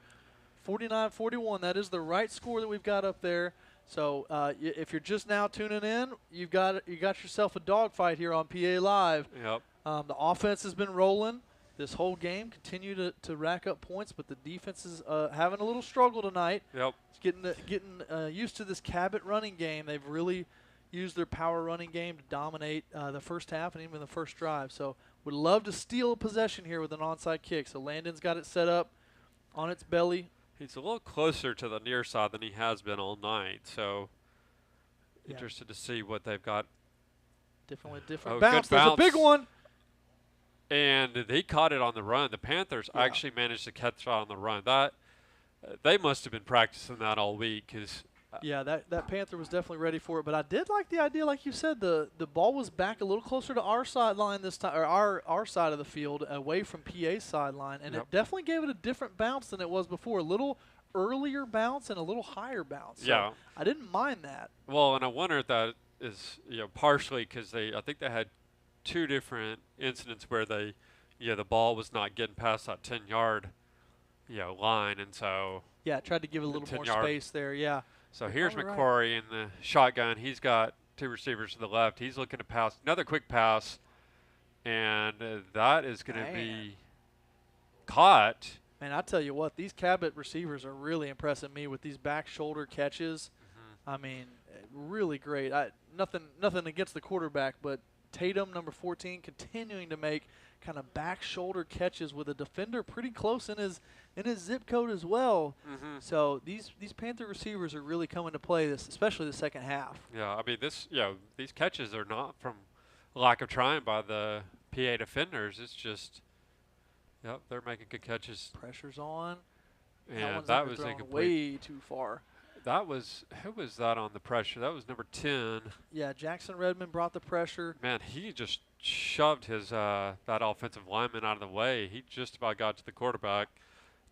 49-41. That is the right score that we've got up there. So if you're just now tuning in, you got yourself a dogfight here on PA Live. Yep. The offense has been rolling this whole game, continue to rack up points, but the defense is having a little struggle tonight. Yep. It's getting used to this Cabot running game. They've really used their power running game to dominate the first half and even the first drive. So would love to steal a possession here with an onside kick. So Landon's got it set up on its belly. He's a little closer to the near side than he has been all night. So interested to see what they've got. Different bounce. Good bounce. There's a big one. And they caught it on the run. The Panthers actually managed to catch it on the run. That they must have been practicing that all week, because that Panther was definitely ready for it. But I did like the idea, like you said, the ball was back a little closer to our sideline this time, or our side of the field, away from PA's sideline, and it definitely gave it a different bounce than it was before. A little earlier bounce and a little higher bounce. So I didn't mind that. Well, and I wonder if that is partially because I think they had 2 different incidents where the ball was not getting past that 10-yard line, and so tried to give it a little more space there. So here's McQuarrie in the shotgun. He's got 2 receivers to the left. He's looking to pass another quick pass, and that is going to be caught. Man, I tell you what, these Cabot receivers are really impressing me with these back shoulder catches. I mean, really great. Nothing against the quarterback, but Tatum, number 14, continuing to make kind of back shoulder catches with a defender pretty close in his zip code as well. So these Panther receivers are really coming to play this, especially the second half. Yeah, I mean these catches are not from lack of trying by the PA defenders. It's just they're making good catches. Pressure's on. And that was way too far. That was, who was that on the pressure? That was number 10. Yeah, Jackson Redmond brought the pressure. Man, he just shoved his that offensive lineman out of the way. He just about got to the quarterback.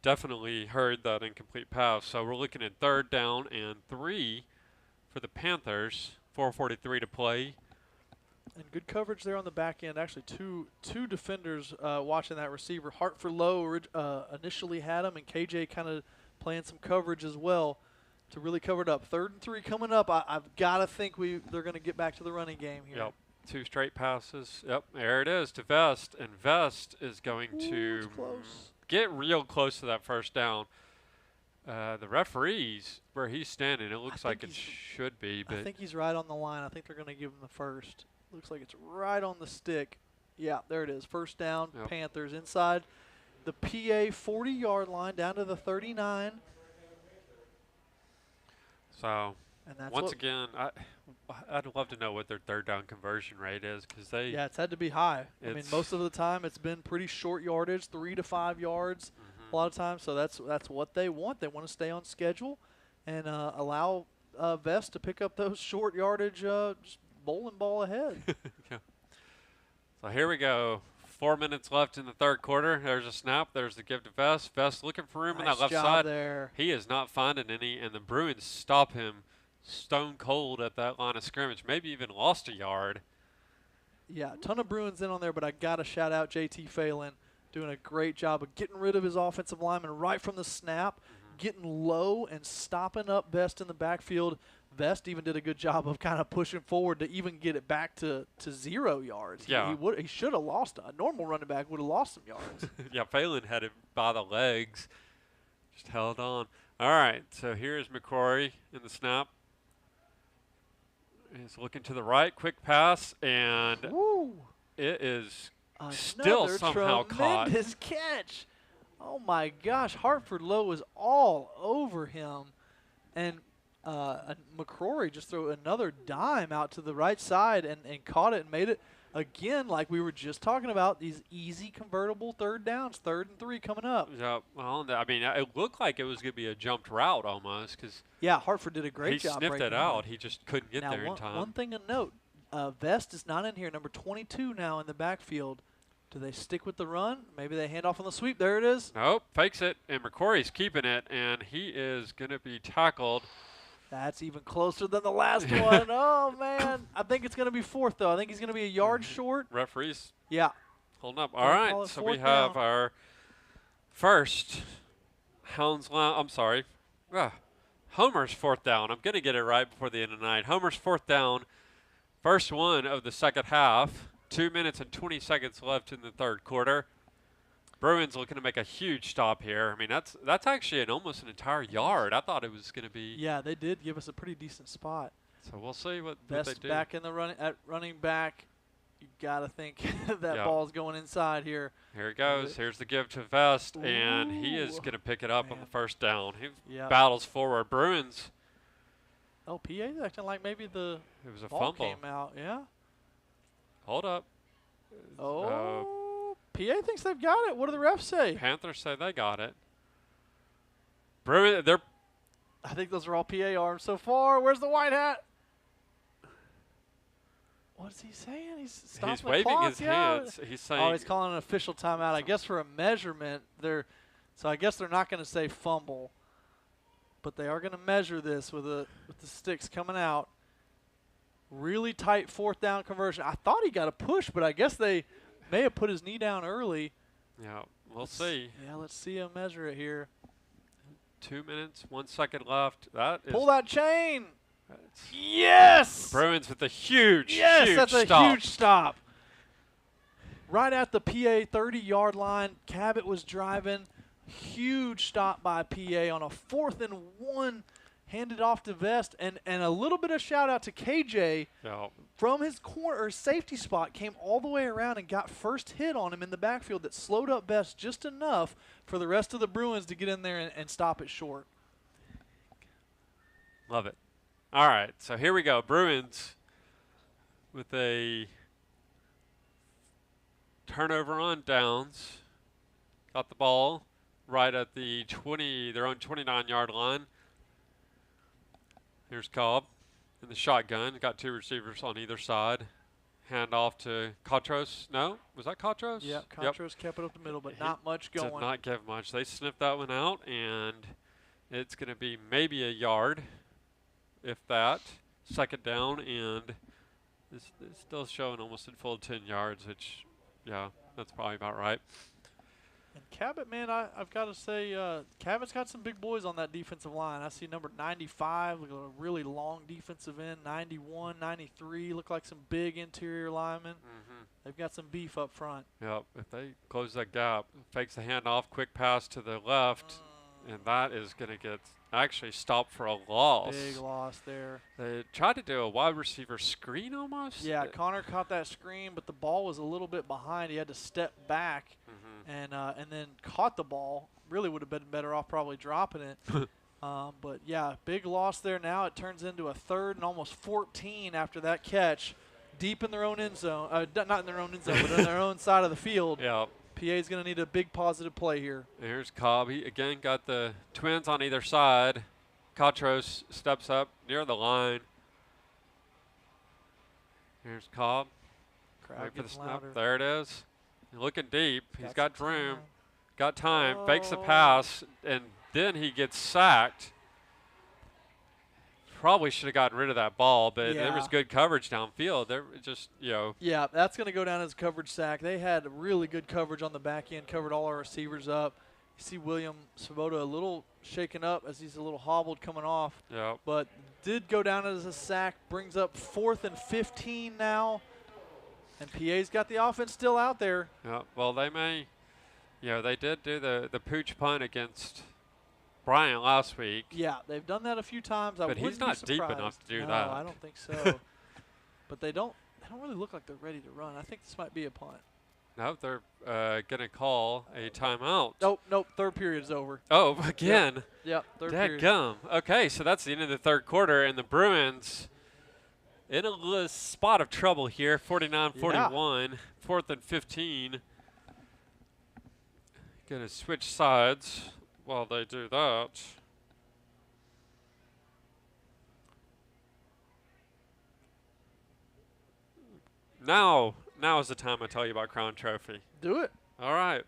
Definitely heard that incomplete pass. So we're looking at 3rd down and 3 for the Panthers. 4:43 to play. And good coverage there on the back end. Actually, two defenders watching that receiver. Hartford Lowe initially had him, and KJ kind of playing some coverage as well to really cover it up. 3rd and 3 coming up. I've got to think they're going to get back to the running game here. Yep. 2 straight passes. Yep, there it is to Vest, and Vest is going to get real close to that first down. The referees, where he's standing, it looks like it should be. But I think he's right on the line. I think they're going to give him the first. Looks like it's right on the stick. Yeah, there it is. First down, Panthers inside the PA 40-yard line down to the 39. So, once again, I'd love to know what their 3rd down conversion rate is, because they it's had to be high. I mean, most of the time it's been pretty short yardage, 3 to 5 yards a lot of times. So that's what they want. They want to stay on schedule and allow Vest to pick up those short yardage, just bowling ball ahead. So here we go. 4 minutes left in the 3rd quarter. There's a snap. There's the give to Vest. Vest looking for room on that left side. There. He is not finding any, and the Bruins stop him stone cold at that line of scrimmage. Maybe even lost a yard. Yeah, a ton of Bruins in on there, but I got to shout out JT Phelan. doing a great job of getting rid of his offensive lineman right from the snap, getting low and stopping up Vest in the backfield. Vest even did a good job of kind of pushing forward to even get it back to 0 yards. Yeah. He should have lost. A normal running back would have lost some yards. Yeah, Phelan had it by the legs. Just held on. All right, so here's McCrory in the snap. He's looking to the right, quick pass, and Woo. it is Another still somehow caught. tremendous catch. Oh, my gosh. Hartford Lowe was all over him. And McCrory just threw another dime out to the right side and caught it and made it, again, like we were just talking about, these easy convertible third downs, 3rd and 3 coming up. Yeah, well, I mean, it looked like it was going to be a jumped route almost because Yeah, Hartford did a great job. he sniffed it breaking out. He just couldn't get now, there in time. One thing to note, Vest is not in here. Number 22 now in the backfield. Do they stick with the run? Maybe they hand off on the sweep. There it is. Nope, fakes it, and McCrory's keeping it, and he is going to be tackled. That's even closer than the last one. Oh, man. I think it's going to be 4th, though. I think he's going to be a yard short. Referees Yeah. holding up. Gonna All call right, it so we 4th have down. our first Homer's 4th down. I'm going to get it right before the end of the night. Homer's 4th down, first one of the second half. 2 minutes and 20 seconds left in the third quarter. Bruins looking to make a huge stop here. I mean, that's actually almost an entire yard. I thought it was going to be. Yeah, they did give us a pretty decent spot. So we'll see what they Best do. back in the running back. You got to think that Yeah. ball's going inside here. Here it goes. Here's the give to Vest, and he is Ooh. going to pick it up on Man. the first down. He Yeah. battles forward. Bruins. Oh, PA's acting like maybe the It was a ball fumble. came out. Yeah. Hold up. Oh, PA thinks they've got it. What do the refs say? Panthers say they got it. Bruins, they're I think those are all PA arms so far. Where's the white hat? What's he saying? He's stopping he's the waving clock. his Yeah. hands. He's saying Oh, he's calling an official timeout. I guess for a measurement. So I guess they're not going to say fumble, but they are going to measure this with the sticks coming out. Really tight 4th down conversion. I thought he got a push, but I guess they may have put his knee down early. Yeah, we'll see. Yeah, let's see him measure it here. 2 minutes, 1 second left. That is Pull that chain. that's- Yes. Bruins with a huge, Yes, huge that's a stop. huge stop. Right at the PA 30-yard line, Cabot was driving. Huge stop by PA on a 4th and 1, handed off to Vest, and a little bit of shout out to KJ Yeah. from his corner or safety spot, came all the way around and got first hit on him in the backfield that slowed up Vest just enough for the rest of the Bruins to get in there and stop it short. Love it. All right, so here we go. Bruins with a turnover on downs. Got the ball right at the their own 29-yard line. Here's Cobb in the shotgun. Got 2 receivers on either side. Hand off to Katros. No? Was that Katros? Yeah, Contros kept it up the middle, but He not much Did going. not give much. They sniffed that one out, and it's going to be maybe a yard, if that. Second down, and it's still showing almost in full 10 yards, which, yeah, that's probably about right. And Cabot, man, I've got to say, Cabot's got some big boys on that defensive line. I see number 95, look at a really long defensive end, 91, 93, look like some big interior linemen. They've got some beef up front. Yep, if they close that gap, fakes the handoff, quick pass to the left, and that is going to get actually stopped for a loss. Big loss there. They tried to do a wide receiver screen almost. Yeah, Connor caught that screen, but the ball was a little bit behind. He had to step back and then caught the ball. Really would have been better off probably dropping it. But, yeah, big loss there. Now it turns into a 3rd and almost 14 after that catch. Deep in their own end zone. Not in their own end zone, but on their own side of the field. Yeah. PA's going to need a big positive play here. Here's Cobb. He again got the twins on either side. Katros steps up near the line. Here's Cobb. Crowd Wait for the getting snap. louder. There it is. Looking deep. He's got some room. time. Got time. Fakes the Oh. pass, and then he gets sacked. probably should have gotten rid of that ball, but there was Yeah. good coverage downfield. There just, Yeah, that's going to go down as a coverage sack. They had really good coverage on the back end, covered all our receivers up. You see William Svoboda a little shaken up as he's a little hobbled coming off, yeah. but did go down as a sack. Brings up 4th and 15 now, and PA's got the offense still out there. Yeah, well, they may, they did do the pooch punt against Bryant last week. Yeah, they've done that a few times. But he's not deep enough to do that. No, I don't think so. But they don't really look like they're ready to run. I think this might be a punt. No, they're going to call a timeout. Nope, third period is over. Oh, again. Yep, third period. Dadgum. Okay, so that's the end of the third quarter, and the Bruins in a little spot of trouble here, 49-41, 4th and 15. Going to switch sides while they do that. Now is the time I tell you about Crown Trophy. Do it. All right.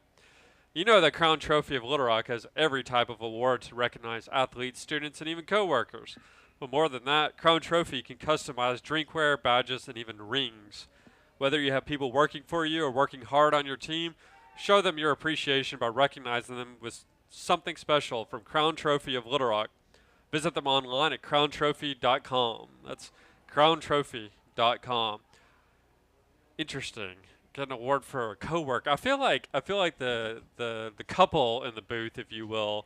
You know the Crown Trophy of Little Rock has every type of award to recognize athletes, students, and even coworkers. But more than that, Crown Trophy can customize drinkware, badges, and even rings. Whether you have people working for you or working hard on your team, show them your appreciation by recognizing them with something special from Crown Trophy of Little Rock. Visit them online at crowntrophy.com. That's crowntrophy.com. Interesting. Get an award for a coworker. I feel like the couple in the booth, if you will,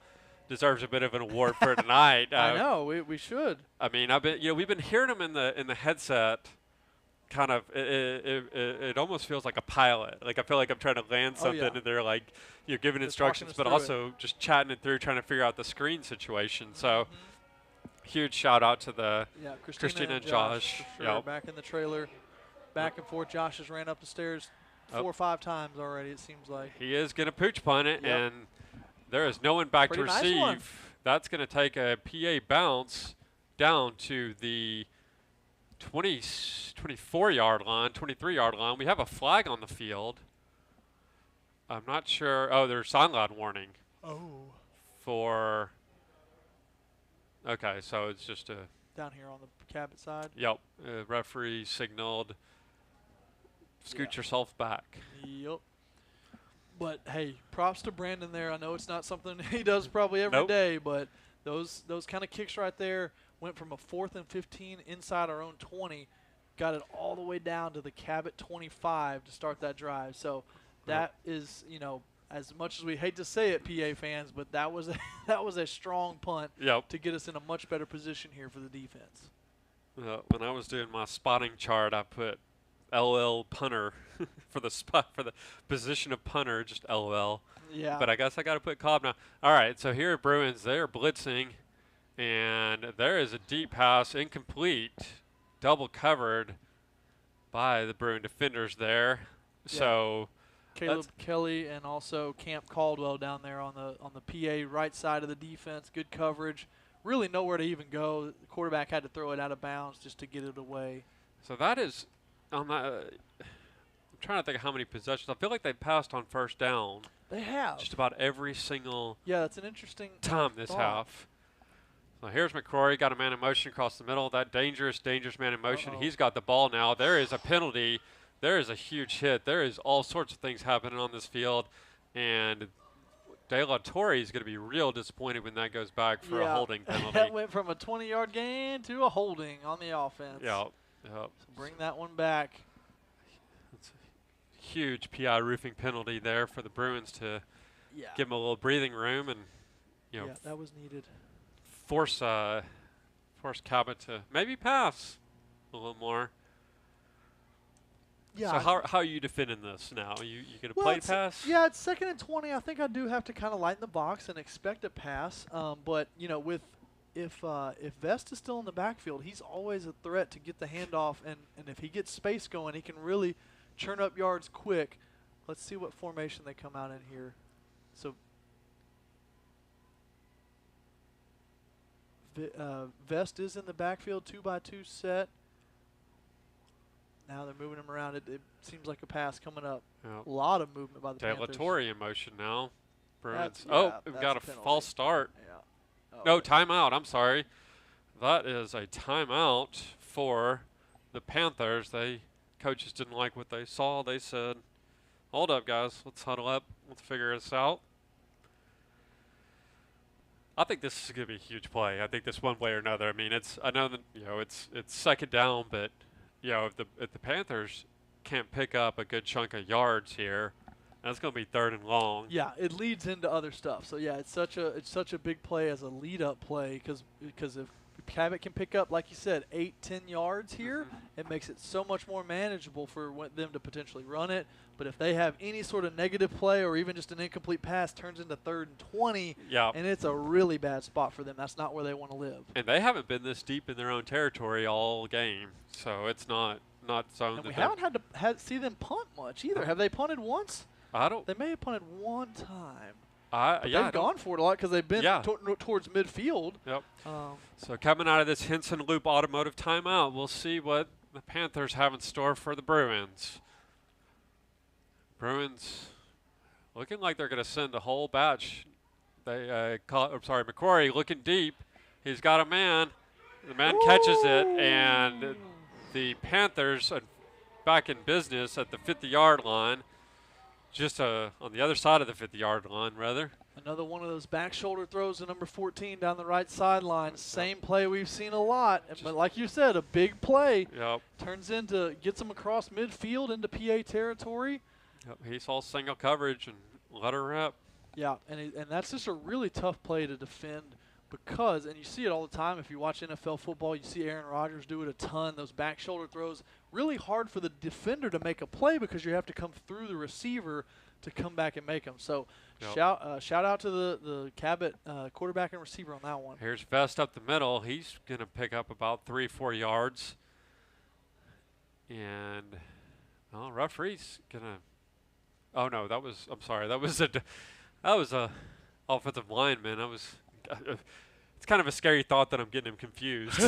deserves a bit of an award for tonight. I know we should. I mean, we've been hearing them in the headset. Kind of, it almost feels like a pilot. Like I feel like I'm trying to land something, and they're like, giving Just instructions, but also just chatting it through, trying to figure out the screen situation. So, huge shout out to the Christina and Josh. For sure. Back in the trailer, back and forth. Josh has ran up the stairs 4 or 5 times already. It seems like he is going to pooch punt it, and there is no one back Pretty to nice receive. one. That's going to take a PA bounce down to the 24-yard line, 23-yard line. We have a flag on the field. I'm not sure. Oh, there's sideline warning. Oh. Okay, so it's just a. Down here on the Cabot side. Yep. Referee signaled. Scoot yourself back. Yep. But hey, props to Brandon there. I know it's not something he does probably every day, but those kind of kicks right there went from a 4th and 15 inside our own 20, got it all the way down to the Cabot 25 to start that drive. So that is, as much as we hate to say it, PA fans, but that was a strong punt to get us in a much better position here for the defense. When I was doing my spotting chart, I put LL punter for the position of punter, just LL. Yeah. But I guess I got to put Cobb now. All right, so here at Bruins, they're blitzing, and there is a deep pass, incomplete, double covered by the Bruin defenders there. Yeah. So Caleb Kelly and also Camp Caldwell down there on the PA right side of the defense. Good coverage. Really nowhere to even go. The quarterback had to throw it out of bounds just to get it away. So that is on that. I'm trying to think of how many possessions. I feel like they passed on first down. They have. Just about every single that's an interesting time this half. So here's McCrory, got a man in motion across the middle. That dangerous man in motion. He's got the ball now. There is a penalty. There is a huge hit. There is all sorts of things happening on this field. And De La Torre is going to be real disappointed when that goes back for a holding penalty. That went from a 20-yard gain to a holding on the offense. Yep. So bring that one back. It's a huge PI roofing penalty there for the Bruins to give them a little breathing room and, that was needed. Force Cabot to maybe pass a little more. Yeah. So how are you defending this now? You going to play pass? Yeah, it's 2nd and 20. I think I do have to kind of lighten the box and expect a pass. But if Vest is still in the backfield, he's always a threat to get the handoff, and if he gets space going, he can really churn up yards quick. Let's see what formation they come out in here. So Vest is in the backfield, 2-by-2 set. Now they're moving him around. It seems like a pass coming up. Yep. A lot of movement by the De La Panthers. Torre in motion now. Bruins. We've got a false start. Yeah. No, timeout. I'm sorry. That is a timeout for the Panthers. Coaches didn't like what they saw. They said, hold up, guys. Let's huddle up. Let's figure this out. I think this is going to be a huge play. I think this one way or another. I mean, I know that it's second down, but if the Panthers can't pick up a good chunk of yards here, that's going to be third and long. Yeah, it leads into other stuff. So yeah, it's such a big play as a lead up play because if Cabot can pick up, like you said, 8-10 yards here, it makes it so much more manageable for them to potentially run it. But if they have any sort of negative play or even just an incomplete pass, turns into 3rd and 20, and it's a really bad spot for them. That's not where they want to live. And they haven't been this deep in their own territory all game, so it's not zone. And we haven't had to see them punt much either. Have they punted once? They may have punted one time. They've gone for it a lot because they've been towards midfield. Yep. So coming out of this Henson Loop Automotive timeout, we'll see what the Panthers have in store for the Bruins. Bruins looking like they're going to send a whole batch. McCrory looking deep. He's got a man. The man catches it, and the Panthers are back in business at the 50-yard line. Just on the other side of the 50-yard line, rather. Another one of those back shoulder throws to number 14 down the right sideline. Same play we've seen a lot. But like you said, a big play gets them across midfield into PA territory. Yep, he saw single coverage and let her rip. Yeah, and that's just a really tough play to defend because, and you see it all the time if you watch NFL football, you see Aaron Rodgers do it a ton, those back shoulder throws. Really hard for the defender to make a play because you have to come through the receiver to come back and make them. So shout out to the Cabot quarterback and receiver on that one. Here's Vest up the middle. He's going to pick up about 3-4 yards. And referee's going to – oh, no, that was a offensive lineman. It's kind of a scary thought that I'm getting him confused.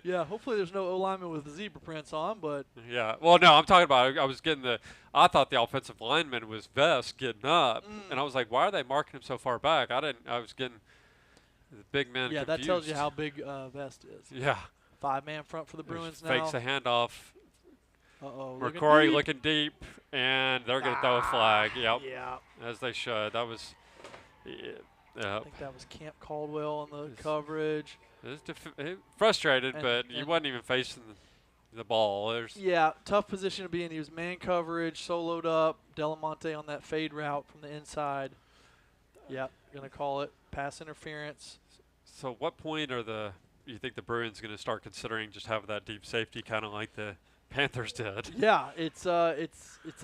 Yeah, hopefully there's no O-lineman with the zebra prints on, but – yeah, well, no, I'm talking about I thought the offensive lineman was Vest getting up, and I was like, why are they marking him so far back? I was getting the big man confused. Yeah, that tells you how big Vest is. Yeah. 5-man front for the Bruins now. Fakes the handoff. Uh-oh. McCrory looking deep, and they're going to throw a flag. Yep. Yeah. As they should. That was I think that was Camp Caldwell on the coverage. It was frustrated, but he wasn't even facing the ball. Tough position to be in. He was man coverage, soloed up, Delamonte on that fade route from the inside. Yep, going to call it pass interference. So what point you think the Bruins going to start considering just having that deep safety kind of like the Panthers did? Yeah, it's a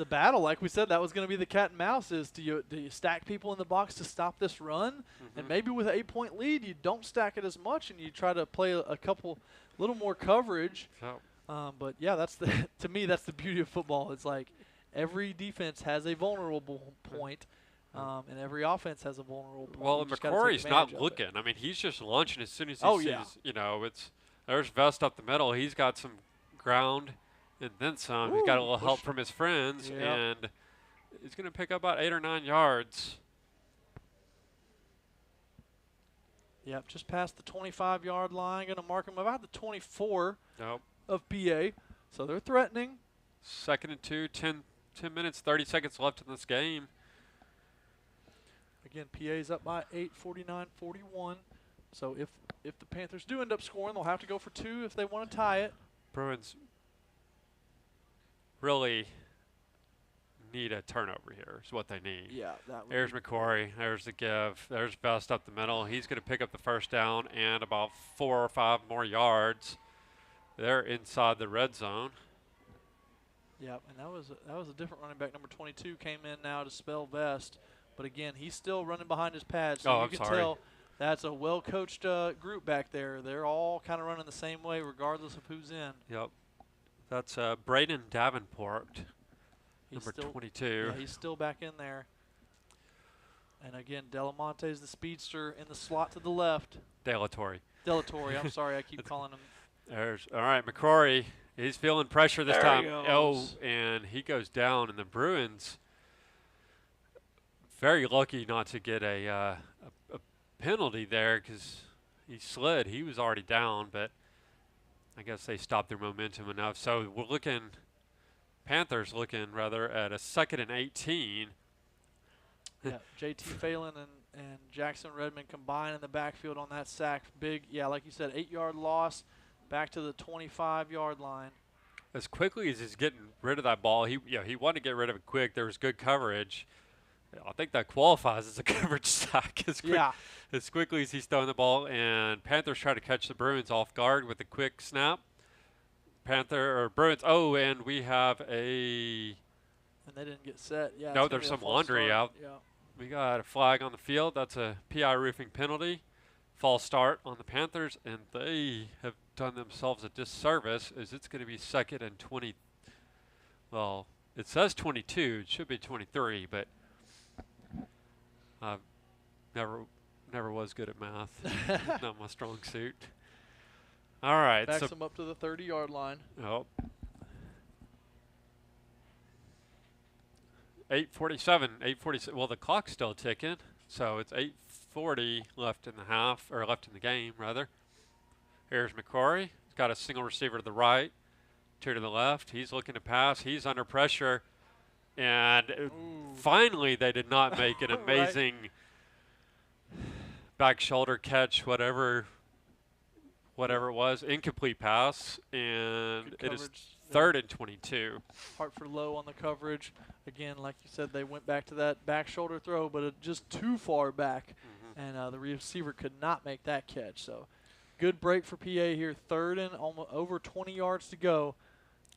battle. Like we said, that was going to be the cat and mouse. Do you stack people in the box to stop this run? And maybe with an 8-point lead, you don't stack it as much, and you try to play a little more coverage. Oh. But yeah, to me that's the beauty of football. It's like every defense has a vulnerable point, and every offense has a vulnerable point. Well, and McCrory's not looking. I mean, he's just launching as soon as he sees. There's Vest up the middle. He's got some ground. And then some. He's got a little help from his friends, and he's going to pick up about 8 or 9 yards. Yep, just past the 25-yard line. Going to mark him about the 24 of PA. So they're threatening. 2nd and 2, 10 minutes, 30 seconds left in this game. Again, PA's up by 8, 49-41. So if the Panthers do end up scoring, they'll have to go for 2 if they want to tie it. Bruins really need a turnover here is what they need. Yeah. There's McCrory. There's the give. There's Vest up the middle. He's going to pick up the first down and about 4 or 5 more yards. They're inside the red zone. Yeah, and that was a different running back. Number 22 came in now to spell Vest. But, again, he's still running behind his pads. So you can tell that's a well-coached group back there. They're all kind of running the same way regardless of who's in. Yep. That's Braden Davenport, number 22. Yeah, he's still back in there. And again, Delamonte's the speedster in the slot to the left. Delatorre, I'm sorry, I keep calling him. All right, McCrory. He's feeling pressure this time. He goes. Oh, and he goes down, and the Bruins very lucky not to get a penalty there because slid. He was already down, but I guess they stopped their momentum enough. So we're looking, Panthers looking rather at a 2nd and 18. Yeah, JT Phelan and Jackson Redmond combined in the backfield on that sack. Big, yeah, like you said, 8-yard loss back to the 25-yard line. As quickly as he's getting rid of that ball, he wanted to get rid of it quick. There was good coverage. I think that qualifies as a coverage sack as quickly as he's throwing the ball. And Panthers try to catch the Bruins off guard with a quick snap. Bruins. Oh, and we have a. And they didn't get set. Yeah. No, there's some laundry out. Yeah. We got a flag on the field. That's a PI roofing penalty. False start on the Panthers, and they have done themselves a disservice as it's going to be 2nd and 20. Well, it says 22. It should be 23, but never was good at math. Not my strong suit. All right. Backs them up to the 30-yard line. Oh. 8:47. Well, the clock's still ticking, so it's 8:40 left in the game, rather. Here's McCrory. He's got a single receiver to the right, 2 to the left. He's looking to pass. He's under pressure, and finally they did not make an amazing back shoulder catch, whatever it was, incomplete pass, and it is 3rd and 22. Hartford low on the coverage. Again, like you said, they went back to that back shoulder throw, but just too far back, and the receiver could not make that catch. So good break for PA here. 3rd and almost over 20 yards to go.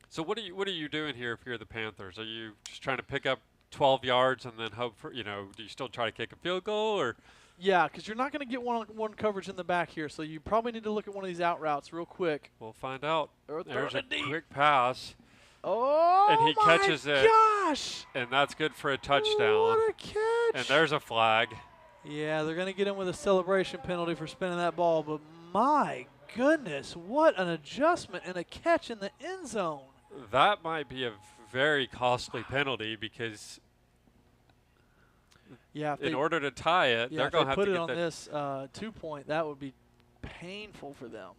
So what are you doing here if you're the Panthers? Are you just trying to pick up 12 yards and then hope for, do you still try to kick a field goal or? Yeah, because you're not going to get one-on-one coverage in the back here, so you probably need to look at one of these out routes real quick. We'll find out. There's a deep. Quick pass. Oh, and he catches it. Gosh! And that's good for a touchdown. What a catch! And there's a flag. Yeah, they're going to get him with a celebration penalty for spinning that ball, but my goodness, what an adjustment and a catch in the end zone. That might be a very costly penalty because in order to tie it, they're going to have to put get it on this 2-point. That would be painful for them.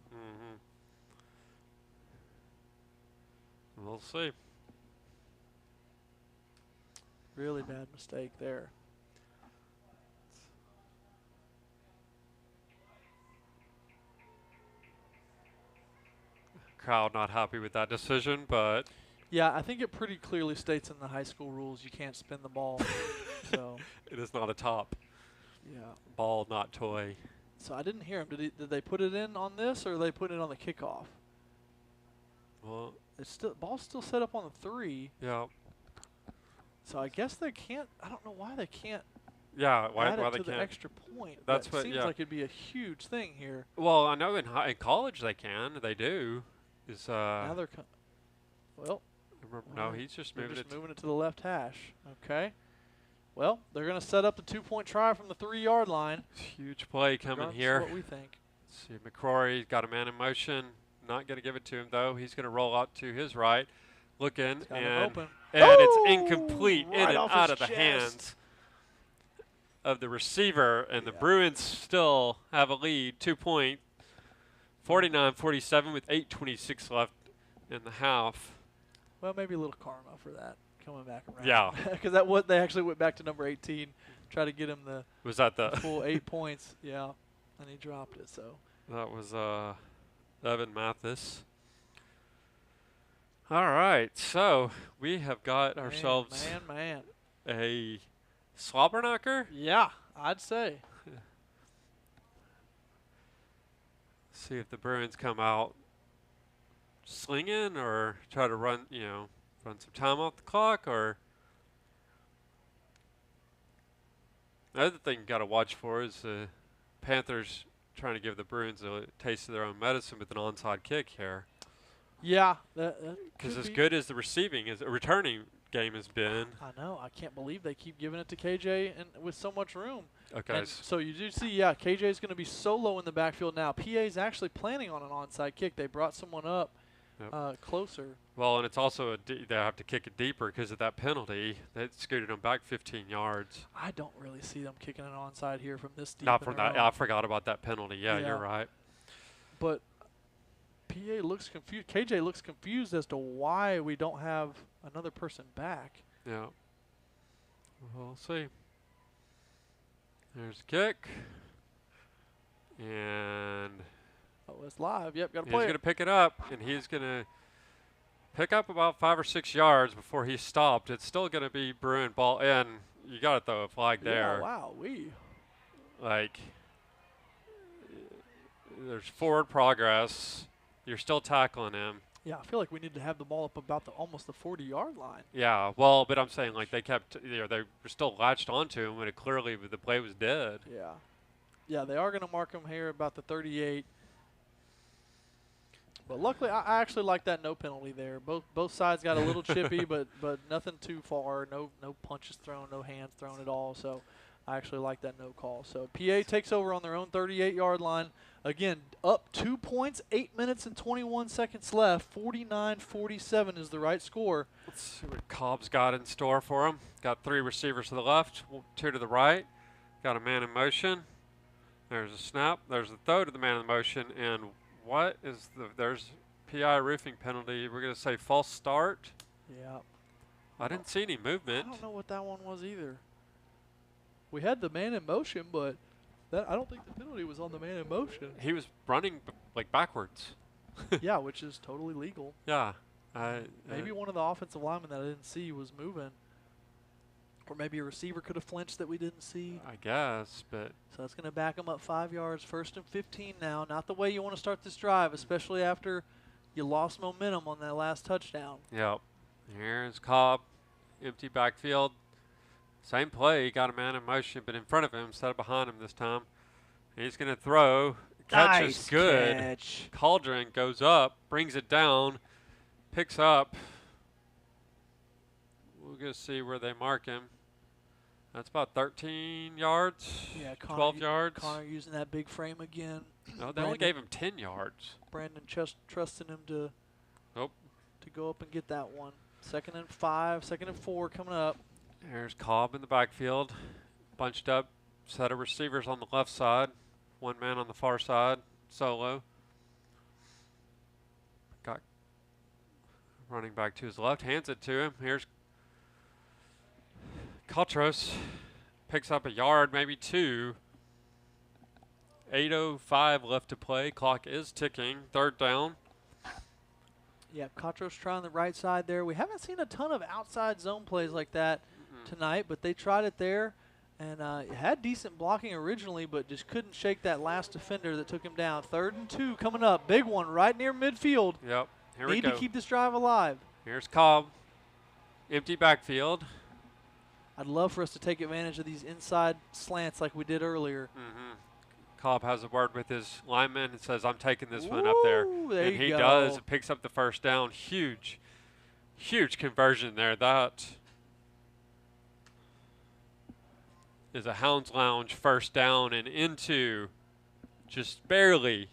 We'll see. Really bad mistake there. Crowd not happy with that decision, but yeah, I think it pretty clearly states in the high school rules you can't spin the ball. So it is not a top. Yeah. Ball, not toy. So I didn't hear him. Did they put it in on this, or did they put it on the kickoff? Well, ball's still set up on the 3. Yeah. So I guess they can't. I don't know why they can't. Yeah, why add they it to can't. The extra point. That's that seems like it'd be a huge thing here. Well, I know in college they can. They do. Now they're no, he's just moving it. Moving it to the left hash. Okay. Well, they're going to set up the 2-point try from the 3-yard line. Huge play coming here. What we think. Let's see, McCrory's got a man in motion. Not going to give it to him though. He's going to roll out to his right, looking, and it's incomplete, in and out of the hands of the receiver, and the Bruins still have a lead, 2-point, 49-47 with 8:26 left in the half. Well, maybe a little karma for that coming back around. Yeah, because they actually went back to number 18, try to get him the full 8 points. Yeah, and he dropped it. So that was Evan Mathis. All right, so we have got ourselves a slobberknocker. Yeah, I'd say. See if the Bruins come out slinging or try to run some time off the clock. Or the other thing you got to watch for is the Panthers trying to give the Bruins a taste of their own medicine with an onside kick here. Yeah, because as good as the returning game has been, I know. I can't believe they keep giving it to KJ and with so much room. Okay. And so you do see, KJ is going to be so low in the backfield now. PA is actually planning on an onside kick. They brought someone up closer. Well, and it's also they have to kick it deeper because of that penalty. That scooted them back 15 yards. I don't really see them kicking it onside here from this deep. Not from that. I forgot about that penalty. Yeah, you're right. But PA looks confused. KJ looks confused as to why we don't have another person back. Yeah. We'll see. There's a kick. And oh, it's live. Yep, got to play. He's going to pick it up, and he's going to pick up about 5 or 6 yards before he stopped. It's still going to be Bruin ball in. You got to throw a flag there. Yeah, wow, like, there's forward progress. You're still tackling him. Yeah, I feel like we need to have the ball up about almost the 40-yard line. Yeah, well, but I'm saying, like, they kept, they were still latched onto him when it clearly the play was dead. Yeah. Yeah, they are going to mark him here about the 38. But luckily, I actually like that no penalty there. Both sides got a little chippy, but nothing too far. No punches thrown, no hands thrown at all. So I actually like that no call. So PA takes over on their own 38-yard line. Again, up 2 points, 8 minutes and 21 seconds left. 49-47 is the right score. Let's see what Cobb's got in store for him. Got 3 receivers to the left, 2 to the right. Got a man in motion. There's a snap. There's a throw to the man in motion. And what is there's PI roofing penalty. We're going to say false start. Yeah. I didn't see any movement. I don't know what that one was either. We had the man in motion, but I don't think the penalty was on the man in motion. He was running like backwards. Yeah, which is totally legal. Yeah. Maybe one of the offensive linemen that I didn't see was moving. Or maybe a receiver could have flinched that we didn't see. I guess, but. So that's going to back them up 5 yards. 1st and 15 now. Not the way you want to start this drive, especially after you lost momentum on that last touchdown. Yep. Here's Cobb. Empty backfield. Same play. He got a man in motion, but in front of him instead of behind him this time. He's going to throw. Catch is good. Catch. Cauldron goes up, brings it down, picks up. We'll go see where they mark him. That's about 13 yards, yeah, 12 yards. Connor using that big frame again. No, they only gave him 10 yards. Brandon trusting him to go up and get that one. 2nd and 5, 2nd and 4 coming up. There's Cobb in the backfield. Bunched up, set of receivers on the left side. One man on the far side, solo. Got running back to his left, hands it to him. Here's Kotros, picks up a yard, maybe 2. 8:05 left to play. Clock is ticking. 3rd down. Yeah, Kotros trying the right side there. We haven't seen a ton of outside zone plays like that tonight, but they tried it there. And had decent blocking originally, but just couldn't shake that last defender that took him down. 3rd and 2 coming up. Big one right near midfield. Yep. Here we go. Need to keep this drive alive. Here's Cobb. Empty backfield. I'd love for us to take advantage of these inside slants like we did earlier. Cobb has a word with his lineman and says, I'm taking this one up there. There and you he go. does. It picks up the 1st down. Huge conversion there. That is a Hounds Lounge 1st down and into just barely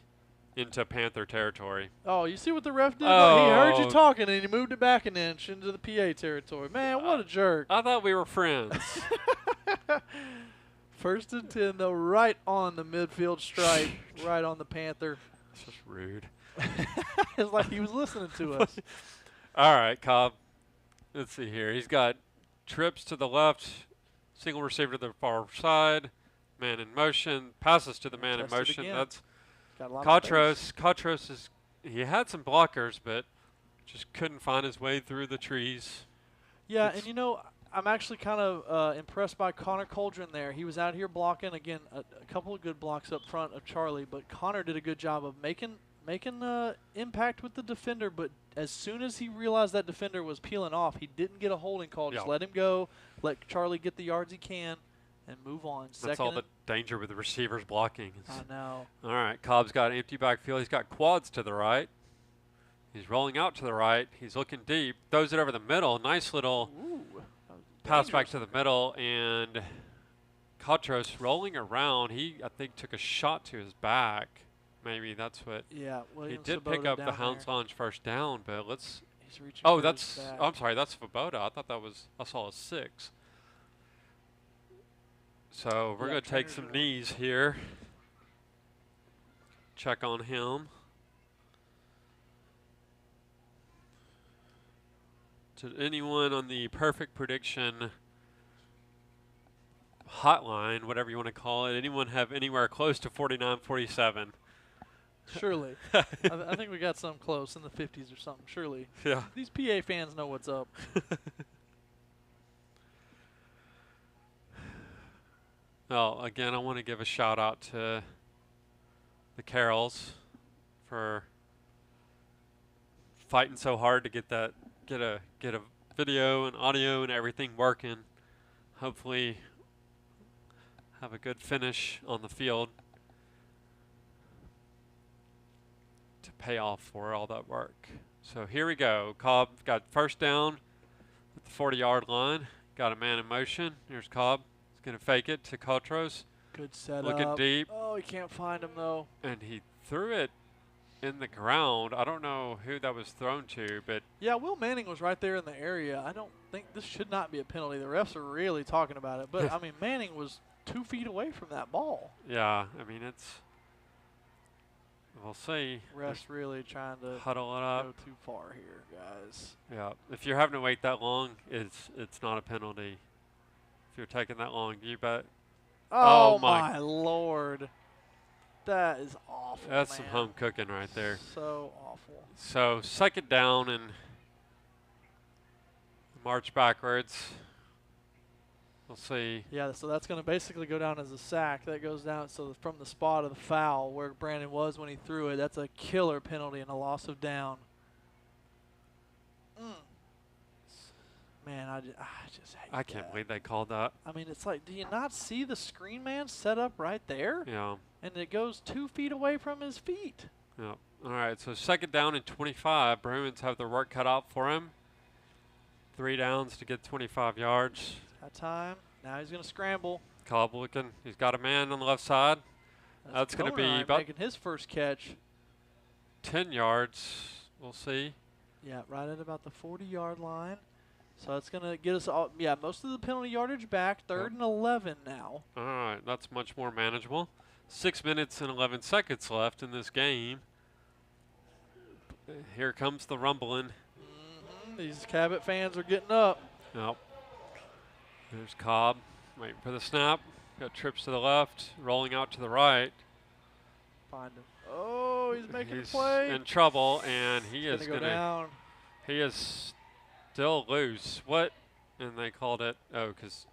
into Panther territory. Oh, you see what the ref did? Oh. He heard you talking and he moved it back an inch into the PA territory. Man, what a jerk. I thought we were friends. 1st and 10, though, right on the midfield stripe, right on the Panther. That's just rude. It's like he was listening to us. All right, Cobb. Let's see here. He's got trips to the left, single receiver to the far side, man in motion, passes to the man in motion. That's Kotros. Kotros he had some blockers, but just couldn't find his way through the trees. Yeah, and you know, I'm actually kind of impressed by Connor Cauldron there. He was out here blocking, again, a couple of good blocks up front of Charlie, but Connor did a good job of making impact with the defender, but as soon as he realized that defender was peeling off, he didn't get a holding call. Just let him go, let Charlie get the yards he can, and move on. That's all the danger with the receivers blocking. I know. All right, Cobb's got an empty backfield. He's got quads to the right. He's rolling out to the right. He's looking deep. Throws it over the middle. Nice little pass back to the middle. And Kotros rolling around. He, I think, took a shot to his back. Maybe that's what. Yeah. He did pick up the Hounds Lounge 1st down, but let's He's reaching Oh, for that's. his back. I'm sorry. That's Svoboda. I thought that was. I saw a 6. So we're Yeah, going to take trainers some are- knees here. Check on him. To anyone on the Perfect Prediction hotline, whatever you want to call it, anyone have anywhere close to 49-47? Surely. I think we got some close in the 50s or something. Surely. Yeah. These PA fans know what's up. Well, again, I want to give a shout out to the Carrolls for fighting so hard to get a video and audio and everything working. Hopefully, have a good finish on the field to pay off for all that work. So here we go. Cobb got first down at the 40-yard line. Got a man in motion. Here's Cobb. He's going to fake it to Cotros. Good setup. Looking deep. Oh, he can't find him, though. And he threw it in the ground. I don't know who that was thrown to, but Yeah, Will Manning was right there in the area. I don't think this should not be a penalty. The refs are really talking about it. But, I mean, Manning was 2 feet away from that ball. yeah, I mean, we'll see. Refs really trying to Huddle it go up. too far here, guys. Yeah, if you're having to wait that long, it's not a penalty. If you're taking that long, you bet. Oh, Oh, my. my Lord. That is awful, That's some man. home cooking right there. So awful. So second down and march backwards. We'll see. Yeah, so that's going to basically go down as a sack. That goes down so from the spot of the foul where Brandon was when he threw it. That's a killer penalty and a loss of down. Man, I just hate I can't that. believe they called that. I mean, it's like, do you not see the screen man set up right there? Yeah. And it goes 2 feet away from his feet. Yeah. All right, so second down and 25. Bruins have their work cut out for him. 3 downs to get 25 yards. That time. Now he's going to scramble. Cobb looking. He's got a man on the left side. That's gonna be Conway about- making his first catch. 10 yards. We'll see. Yeah, right at about the 40-yard line. So that's going to get us all, yeah, most of the penalty yardage back. 3rd and 11 now. All right, that's much more manageable. 6 minutes and 11 seconds left in this game. Here comes the rumbling. These Cabot fans are getting up. Yep. There's Cobb waiting for the snap. Got trips to the left, rolling out to the right. Find him. Oh, he's making He's a play. in trouble, and he He's is gonna go down. He is still loose. What? And they called it. Oh, because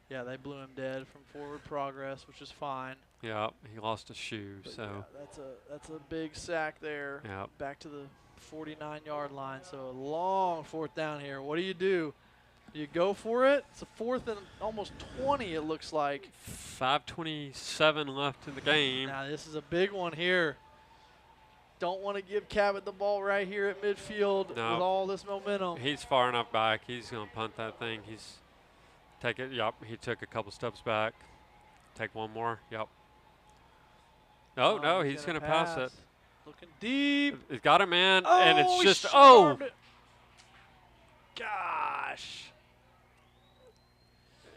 Yeah, they blew him dead from forward progress, which is fine. yeah, he lost a shoe. But So yeah, that's a big sack there. yeah, Back to the 49-yard line. So a long 4th down here. What do? Do you go for it? It's a 4th and almost 20, it looks like. 5:27 left in the game. Now this is a big one here. Don't want to give Cabot the ball right here at midfield No. with all this momentum. He's far enough back. He's going to punt that thing. He's take it. Yep. He took a couple steps back. Take one more. Yep. Oh, no, he's going to pass it. Looking deep. He's got a man, Oh, and it's he just short-armed it. Gosh.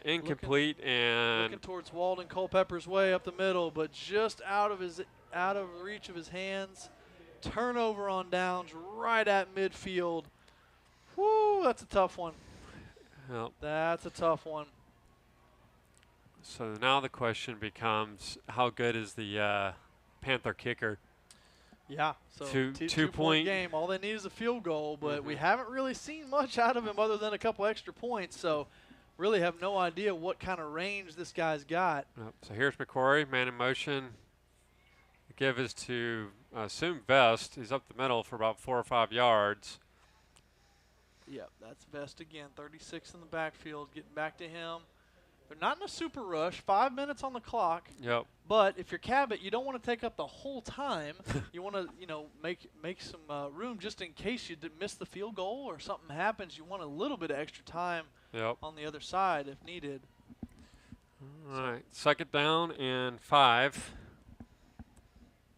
incomplete and Looking towards Walden Culpepper's way up the middle, but just out of reach of his hands. Turnover on downs right at midfield. Whoo, that's a tough one. yep. That's a tough one. So now the question becomes, how good is the Panther kicker? Yeah, so Two-point two-point game. All they need is a field goal, but we haven't really seen much out of him other than a couple extra points. So really have no idea what kind of range this guy's got. Yep. So here's McQuarrie, man in motion. The give is to assume Vest. He's up the middle for about 4 or 5 yards. Yep, that's Vest again. 36 in the backfield, getting back to him. They're not in a super rush. 5 minutes on the clock. Yep. But if you're Cabot, you don't want to take up the whole time. You want to, make some room just in case you miss the field goal or something happens. You want a little bit of extra time Yep. on the other side if needed. All right. Second down and 5.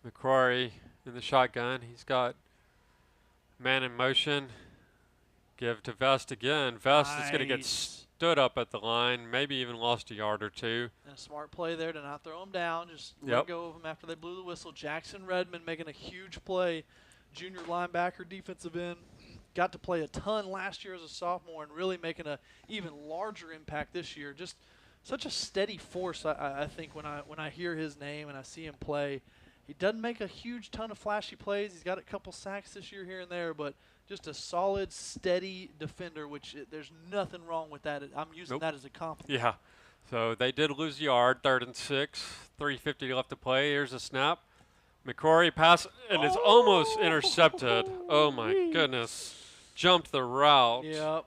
McQuarrie in the shotgun. He's got man in motion. Give to Vest again. Vest is going to get Nice. stood up at the line, maybe even lost a yard or two. And a smart play there to not throw him down, just Yep. let go of him after they blew the whistle. Jackson Redmond making a huge play. Junior linebacker, defensive end. Got to play a ton last year as a sophomore and really making a even larger impact this year. Just such a steady force, I think, when I hear his name and I see him play. He doesn't make a huge ton of flashy plays. He's got a couple sacks this year here and there, but just a solid, steady defender, which there's nothing wrong with that. I'm using that as a compliment. Yeah. So they did lose a yard, 3rd and 6, 3:50 left to play. Here's a snap. McCrory pass, and it's almost intercepted. Oh, my goodness. Jumped the route. Yep.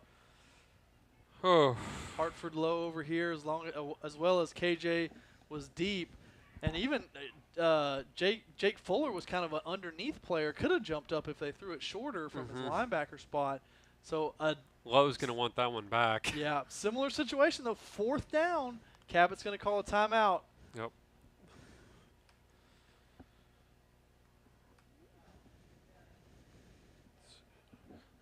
Oh. Hartford low over here as well as KJ was deep. And even Jake Fuller was kind of an underneath player. Could have jumped up if they threw it shorter from his linebacker spot. So Lowe's going to want that one back. yeah, similar situation though. 4th down. Cabot's going to call a timeout. Yep.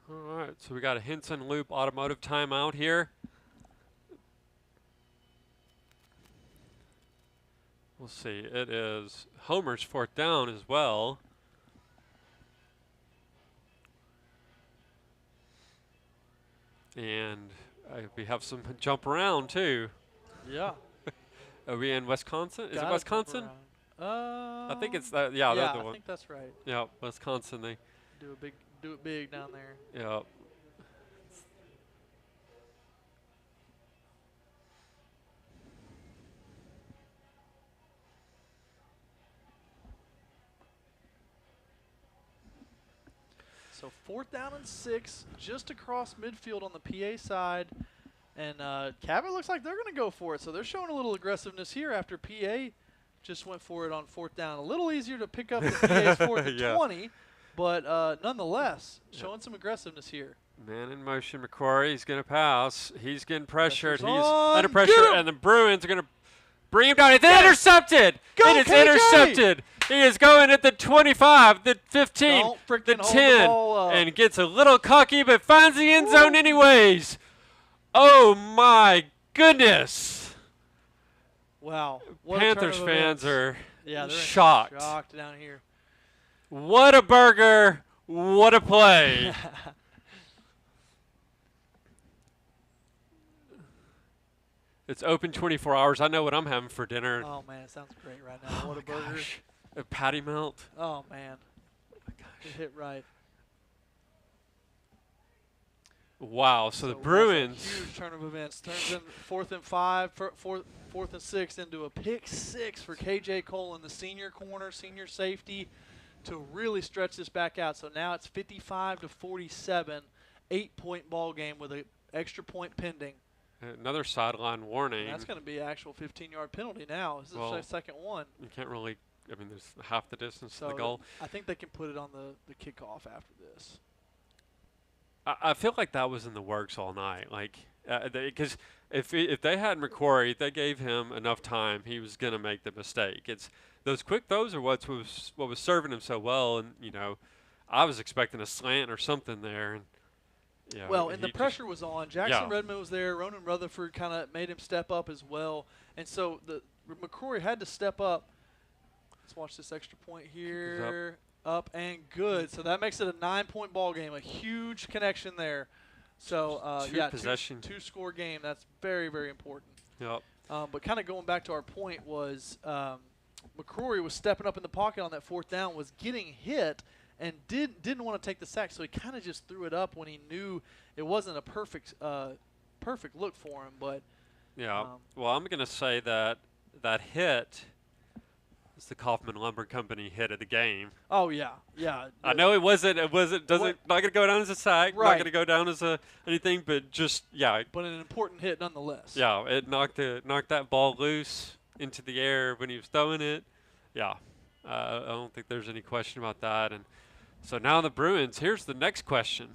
All right, so we got a Hinson Loop Automotive timeout here. We'll see. It is Homer's 4th down as well. And we have some jump around too. Yeah. Are we in Wisconsin? Is it Gotta Wisconsin? jump around. I think it's that. Yeah, yeah, that's the I one. think that's right. Yeah, Wisconsin. They. Do it big down there. Yeah. So 4th down and 6, just across midfield on the PA side. And Cabot looks like they're going to go for it. So they're showing a little aggressiveness here after PA just went for it on 4th down. A little easier to pick up the PA's 4th and 20, but nonetheless, showing some aggressiveness here. Man in motion, McCrory. He's going to pass. He's getting pressured. Pressure's He's on. under pressure, and the Bruins are going to bring him down. It's intercepted. Go, it is KJ! intercepted. He is going at the 25, the 15, Don't frickin' the hold the 10, ball up. and gets a little cocky, but finds the end zone anyways. Oh, my goodness. Wow. What a Panthers turn of fans events. are they're shocked. shocked down here. What a burger. What a play. It's open 24 hours. I know what I'm having for dinner. Oh, man, it sounds great right now. What a burger. Gosh. A patty melt. Oh, man. It hit right. Wow. So the that's a Bruins. huge turn of events. Turns in 4th and 5, 4th and 6 into a pick 6 for KJ Cole in the senior corner, senior safety, to really stretch this back out. So now it's 55-47, 8-point ball game with an extra point pending. Another sideline warning. And that's going to be an actual 15-yard penalty now. This is the second one. You can't really. I mean, there's half the distance So to the goal. I think they can put it on the kickoff after this. I feel like that was in the works all night. Like, because if they had McCrory, if they gave him enough time, he was going to make the mistake. It's those quick throws are what was serving him so well. And I was expecting a slant or something there. And well, and the pressure was on. Jackson Redmond was there. Ronan Rutherford kind of made him step up as well. And so McCrory had to step up. Let's watch this extra point here. Up and good. So that makes it a 9-point ball game. A huge connection there. So, two-score game. That's very, very important. Yep. But kind of going back to our point was McCrory was stepping up in the pocket on that 4th down, was getting hit, and didn't want to take the sack, so he kind of just threw it up when he knew it wasn't a perfect look for him. But well, I'm going to say that hit is the Kaufman Lumber Company hit of the game. Oh yeah. I know it wasn't. Not going to go down as a sack. Right. Not going to go down as anything, but just But an important hit nonetheless. Yeah, it knocked that ball loose into the air when he was throwing it. Yeah, I don't think there's any question about that. And so now the Bruins. Here's the next question: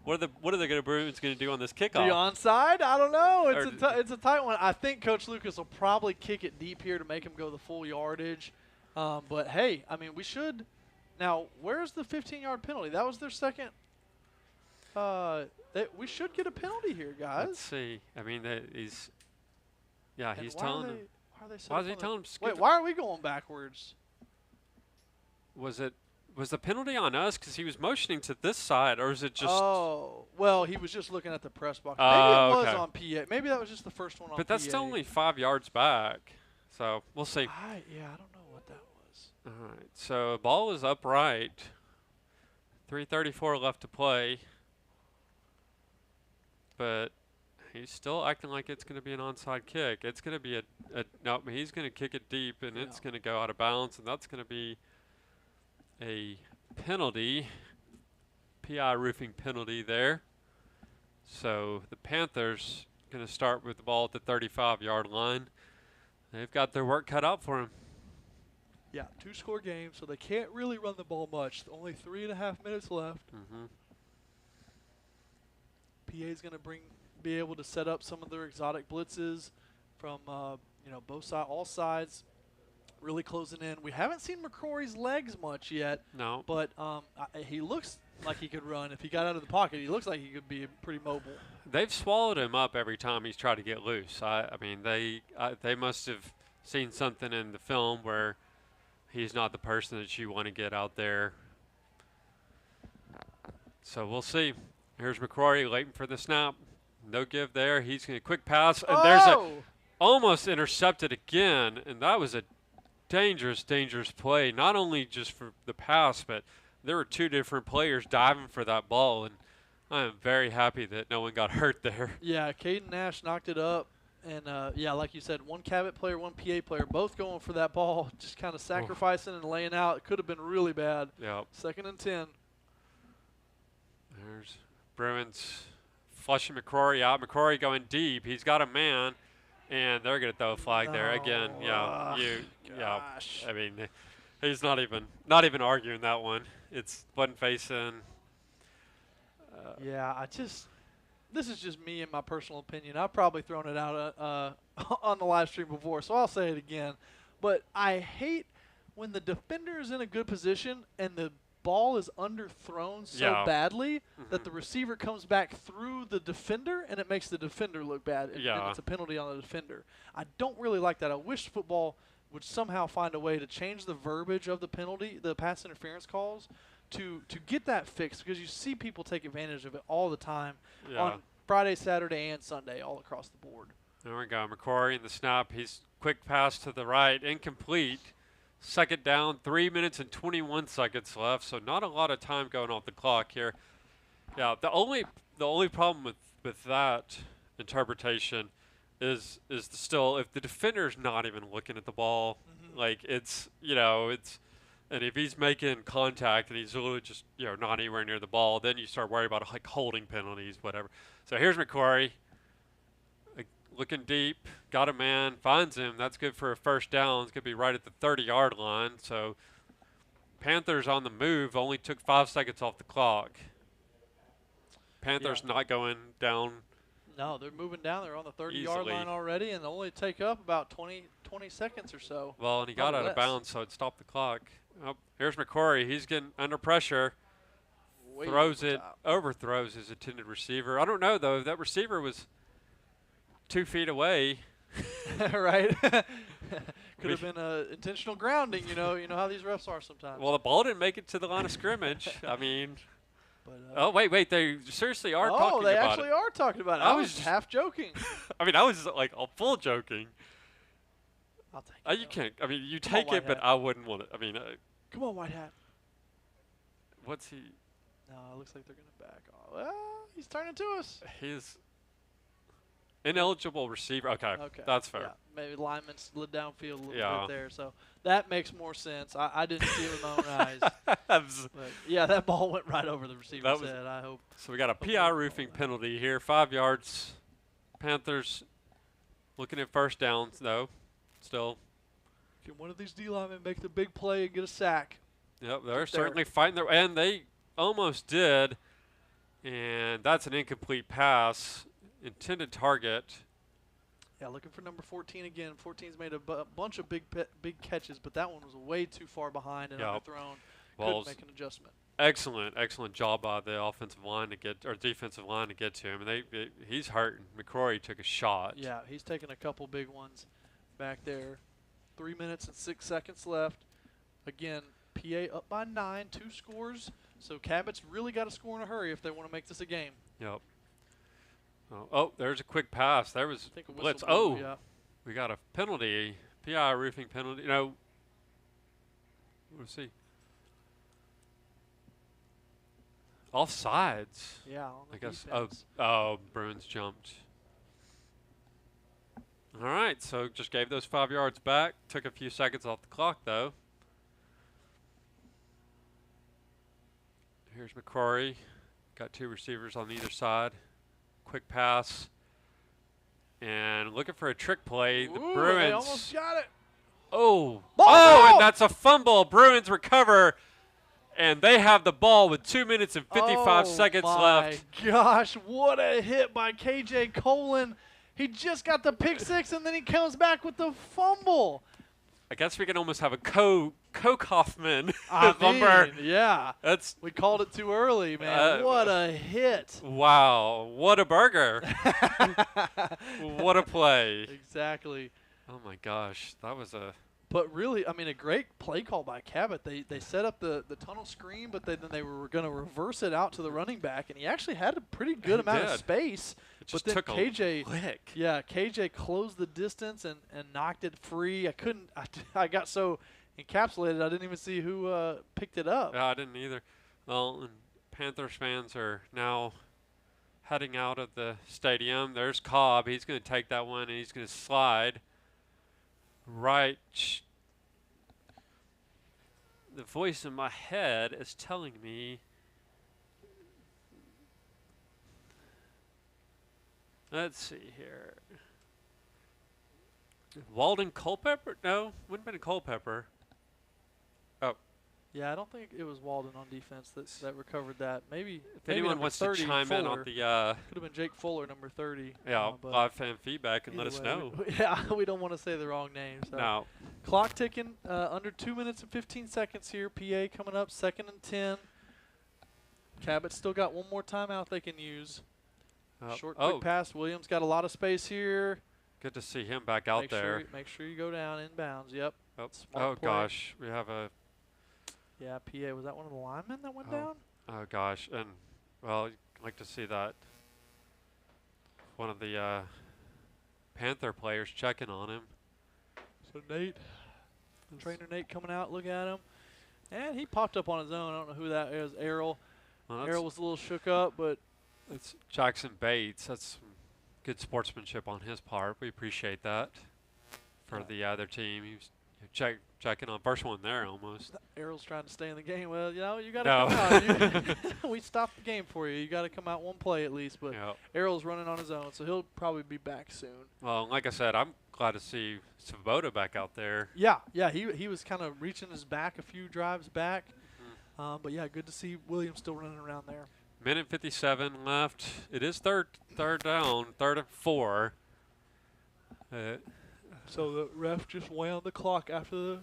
What are the Bruins going to do on this kickoff? The onside? I don't know. It's a tight one. I think Coach Lucas will probably kick it deep here to make him go the full yardage. But hey, I mean, we should. Now, where's the 15-yard penalty? That was their second. We should get a penalty here, guys. Let's see. I mean, he's And telling him. Why is he telling him? Wait, why are we going backwards? Was the penalty on us because he was motioning to this side, or is it just? Oh, well, he was just looking at the press box. Oh, Maybe it was okay. on PA. Maybe that was just the first one on PA. But that's still only 5 yards back, so we'll see. I don't know what that was. All right, so ball is upright. 3:34 left to play, but he's still acting like it's going to be an onside kick. It's going to be no. He's going to kick it deep, and it's going to go out of bounds, and that's going to be a penalty, PI roofing penalty there. So the Panthers going to start with the ball at the 35-yard line. They've got their work cut out for them. Yeah, 2-score game, so they can't really run the ball much. Only 3.5 minutes left. PA's going to be able to set up some of their exotic blitzes from both sides, all sides, really closing in. We haven't seen McCrory's legs much yet. No, but he looks like he could run if he got out of the pocket. He looks like he could be pretty mobile. They've swallowed him up every time he's tried to get loose. I mean, they must have seen something in the film where he's not the person that you want to get out there. So we'll see. Here's McCrory waiting for the snap. No give there. He's going to quick pass. And there's a almost intercepted again. And that was a dangerous, dangerous play. Not only just for the pass, but there were 2 different players diving for that ball. And I am very happy that no one got hurt there. Yeah, Caden Nash knocked it up. And, like you said, 1 Cabot player, 1 PA player, both going for that ball, just kind of sacrificing and laying out. It could have been really bad. Yep. 2nd and 10. There's Bruins flushing McCrory out. McCrory going deep. He's got a man, and they're going to throw a flag there again. Yeah, gosh. I mean, he's not even arguing that one. It's button facing. This is just me and my personal opinion. I've probably thrown it out on the live stream before, so I'll say it again. But I hate when the defender is in a good position and the ball is underthrown so badly that the receiver comes back through the defender and it makes the defender look bad. And it's a penalty on the defender. I don't really like that. I wish football would somehow find a way to change the verbiage of the penalty, the pass interference calls, to get that fixed, because you see people take advantage of it all the time on Friday, Saturday, and Sunday all across the board. There we go. McCrory in the snap. He's quick pass to the right, incomplete. 2nd down, 3 minutes and 21 seconds left, so not a lot of time going off the clock here. Yeah, the only problem with that interpretation is still if the defender's not even looking at the ball, like it's and if he's making contact and he's really just not anywhere near the ball, then you start worrying about like holding penalties, whatever. So here's McCrory. Looking deep, got a man, finds him. That's good for a 1st down. It's going to be right at the 30-yard line. So Panthers on the move, only took 5 seconds off the clock. Panthers not going down. No, they're moving down. They're on the 30-yard line already, and they'll only take up about 20 seconds or so. Well, and he got out of bounds, so it stopped the clock. Oh, here's McCrory. He's getting under pressure. Overthrows his intended receiver. I don't know, though. That receiver was 2 feet away. Right. Could have been an intentional grounding. You know how these refs are sometimes. Well, the ball didn't make it to the line of scrimmage. I mean, wait, they seriously are talking about it. Oh, they actually are talking about it. I was half joking. I mean, I was like full joking. I'll take it. You can't. I mean, you take it, but I wouldn't want it. I mean, come on, White Hat. What's he? No, it looks like they're going to back off. Well, he's turning to us. He's ineligible receiver. Okay, that's fair. Yeah, maybe lineman slid downfield a little bit there, so that makes more sense. I didn't see it with my own eyes. But that ball went right over the receiver's head, I hope. So we got a PI roofing penalty here, 5 yards. Panthers looking at 1st downs, though, still. Can one of these D linemen make the big play and get a sack? Yep, they're certainly fighting their, and they almost did, and that's an incomplete pass. Intended target. Yeah, looking for number 14 again. 14's made a bunch of big catches, but that one was way too far behind and underthrown. Couldn't make an adjustment. excellent job by the offensive line to get, or defensive line to get to him. And he's hurting. McCrory took a shot. Yeah, he's taking a couple big ones back there. 3 minutes and 6 seconds left. Again, PA up by 9, 2 scores. So Cabot's really got to score in a hurry if they want to make this a game. Yep. Oh, there's a quick pass. There was I think a blitz. whistle blew, Oh, yeah. we got a penalty. PI roofing penalty. No. We'll see. Offsides. Yeah, on the I guess. defense. Oh, Bruins jumped. All right, so just gave those 5 yards back. Took a few seconds off the clock, though. Here's McCrory. Got 2 receivers on either side. Quick pass. And looking for a trick play. The Ooh, Bruins. they almost got it. Oh. Ball! Oh, and that's a fumble. Bruins recover. And they have the ball with 2 minutes and 55 seconds left. Oh, my gosh. What a hit by K.J. Colin. He just got the pick six, and then he comes back with the fumble. I guess we can almost have a Coke Hoffman I lumber. mean, yeah. That's We called it too early, man. What a hit. wow. What a burger. What a play. Exactly. Oh my gosh. That was a But really, I mean, a great play call by Cabot. They set up the tunnel screen, but then they were going to reverse it out to the running back, and he actually had a pretty good amount of did. space. it just But then took KJ, a lick. yeah, KJ closed the distance and knocked it free. I got so encapsulated, I didn't even see who picked it up. Yeah, I didn't either. Well, and Panthers fans are now heading out of the stadium. There's Cobb. He's going to take that one, and he's going to slide right. The voice in my head is telling me. Let's see here. Walden Culpepper? No, wouldn't have been Culpepper. Oh, Yeah, I don't think it was Walden on defense that recovered that. Maybe if anyone number wants 30, to chime in on Fuller. the Could have been Jake Fuller, number 30. yeah, but live fan feedback and let either us way, know. Yeah, we don't want to say the wrong name. So. No. Clock ticking, under 2 minutes and 15 seconds here. PA coming up, 2nd and 10. Cabot still got one more timeout they can use. Short, quick pass. Williams got a lot of space here. Good to see him back out there. Make sure you go down inbounds. Yep. Oh, Smart play. gosh, we have a. Yeah, PA. Was that one of the linemen that went down? Oh gosh, and well, you'd like to see that. One of the Panther players checking on him. So Nate, trainer Nate coming out, look at him. And he popped up on his own. I don't know who that is. Errol. Well, Errol was a little shook up, but it's Jackson Bates. That's some good sportsmanship on his part. We appreciate that for the other team. He was checking on first one there almost. Errol's trying to stay in the game. Well, you know, you got to No. come out. We stopped the game for you. You got to come out one play at least. But Yeah. Errol's running on his own, so he'll probably be back soon. Well, like I said, I'm glad to see Svoboda back out there. Yeah, he was kind of reaching his back a few drives back. But, yeah, good to see Williams still running around there. Minute 57 left. It is third down, 3rd and 4. So the ref just wound the clock after the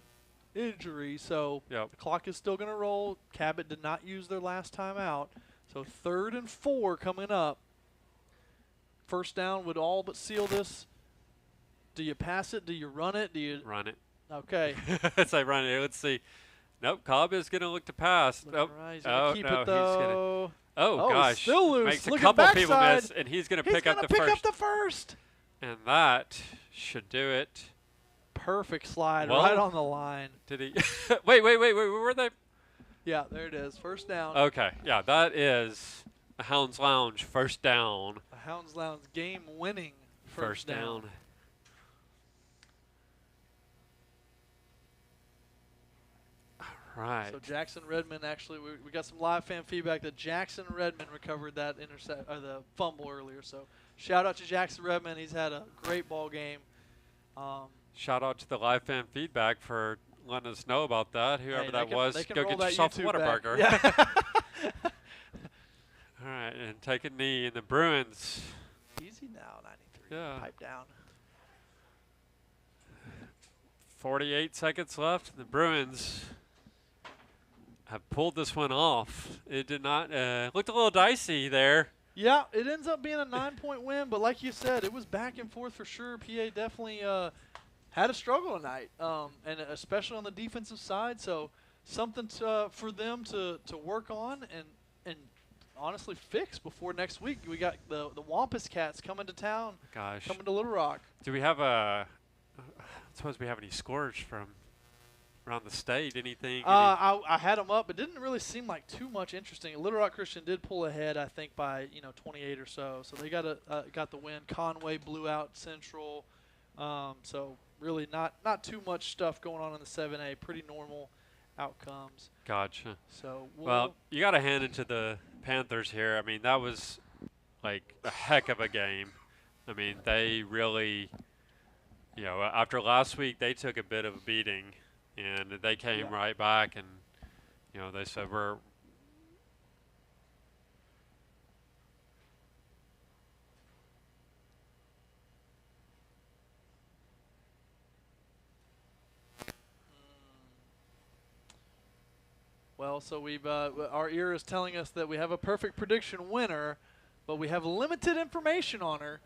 injury. So Yep. the clock is still going to roll. Cabot did not use their last time out. So 3rd and 4 coming up. First down would all but seal this. Do you pass it? Do you run it? Do you Run it. Okay. Let's say run it. Let's see. Nope, Cobb is going to look to pass. Nope. Right, he's gonna keep it he's going to. though. Oh, gosh. Still loose. Makes Look a at couple people backside. miss, and he's going to He's pick up gonna the pick first. up the first. And that should do it. Perfect slide Well, right on the line. Did he? Wait. Where were they? Yeah, there it is. First down. Okay. Yeah, that is a Hounds Lounge first down. A Hounds Lounge game-winning First down. All right. So Jackson Redmond actually, we got some live fan feedback that Jackson Redmond recovered that the fumble earlier. So shout out to Jackson Redmond. He's had a great ball game. Shout out to the live fan feedback for letting us know about that. Whoever that was, they can go roll get that yourself a YouTube back. Whataburger. Yeah. All right, and take a knee. And the Bruins. Easy now, 93. Yeah. Pipe down. 48 seconds left. The Bruins have pulled this one off. It did not looked a little dicey there. Yeah, it ends up being a 9-point win, but like you said, it was back and forth for sure. PA definitely had a struggle tonight, and especially on the defensive side. So something for them to work on and honestly fix before next week. We got the Wampus Cats coming to town. Gosh. Coming to Little Rock. Do we have I suppose we have any scores from around the state? Anything? I had them up, but didn't really seem like too much interesting. Little Rock Christian did pull ahead, I think, by 28 or so. So they got the win. Conway blew out Central. So really not too much stuff going on in the 7A. Pretty normal outcomes. Gotcha. So well, you got to hand it to the Panthers here. I mean, that was like a heck of a game. I mean, they really, after last week, they took a bit of a beating, and they came right back, and they said we're. Well, so we've our ear is telling us that we have a perfect prediction winner, but we have limited information on her.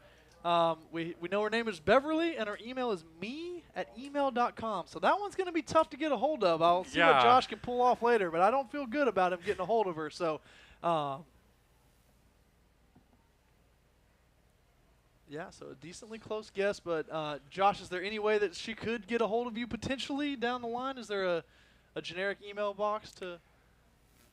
We know her name is Beverly, and her email is me@email.com. So that one's going to be tough to get a hold of. I'll see what Josh can pull off later, but I don't feel good about him getting a hold of her. So, yeah, so a decently close guess. But, Josh, is there any way that she could get a hold of you potentially down the line? Is there a generic email box to?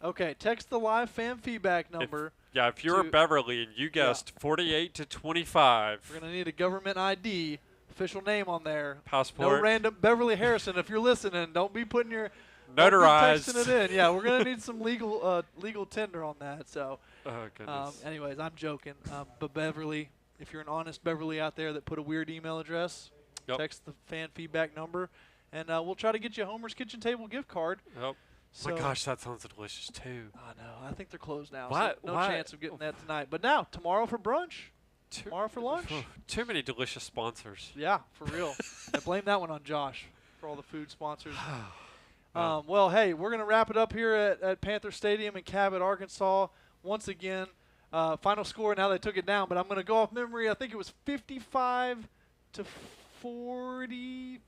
Okay, text the live fan feedback number. If you're Beverly and you guessed 48 to 25. We're going to need a government ID, official name on there. Passport. No random Beverly Harrison. If you're listening, don't be putting your notarized. Don't be texting it in. Yeah, we're going to need some legal tender on that. So, oh goodness. Anyways, I'm joking. But Beverly, if you're an honest Beverly out there that put a weird email address, text the fan feedback number, and we'll try to get you a Homer's Kitchen Table gift card. Yep. So my gosh, that sounds delicious too. I know. I think they're closed now. What? So no chance of getting that tonight. But now, tomorrow for brunch. Tomorrow for lunch. Too many delicious sponsors. Yeah, for real. I blame that one on Josh for all the food sponsors. Well, hey, we're going to wrap it up here at Panther Stadium in Cabot, Arkansas. Once again, final score. Now they took it down, but I'm going to go off memory. I think it was 55 to 40.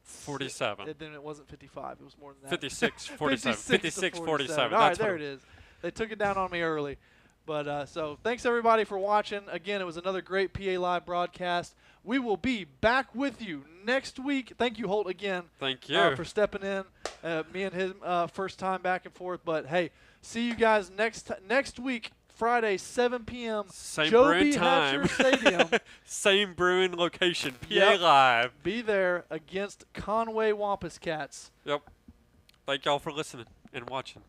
47. Then it wasn't 55. It was more than that. 56, 47. 56, 47. All right, there it is. They took it down on me early. But so thanks, everybody, for watching. Again, it was another great PA Live broadcast. We will be back with you next week. Thank you, Holt, again. Thank you. For stepping in. Me and him first time back and forth. But, hey, see you guys next week. Friday, 7 p.m. Same Joe Bruin B. time. Hatcher Stadium. Same Bruin location. PA Live. Be there against Conway Wampus Cats. Yep. Thank y'all for listening and watching.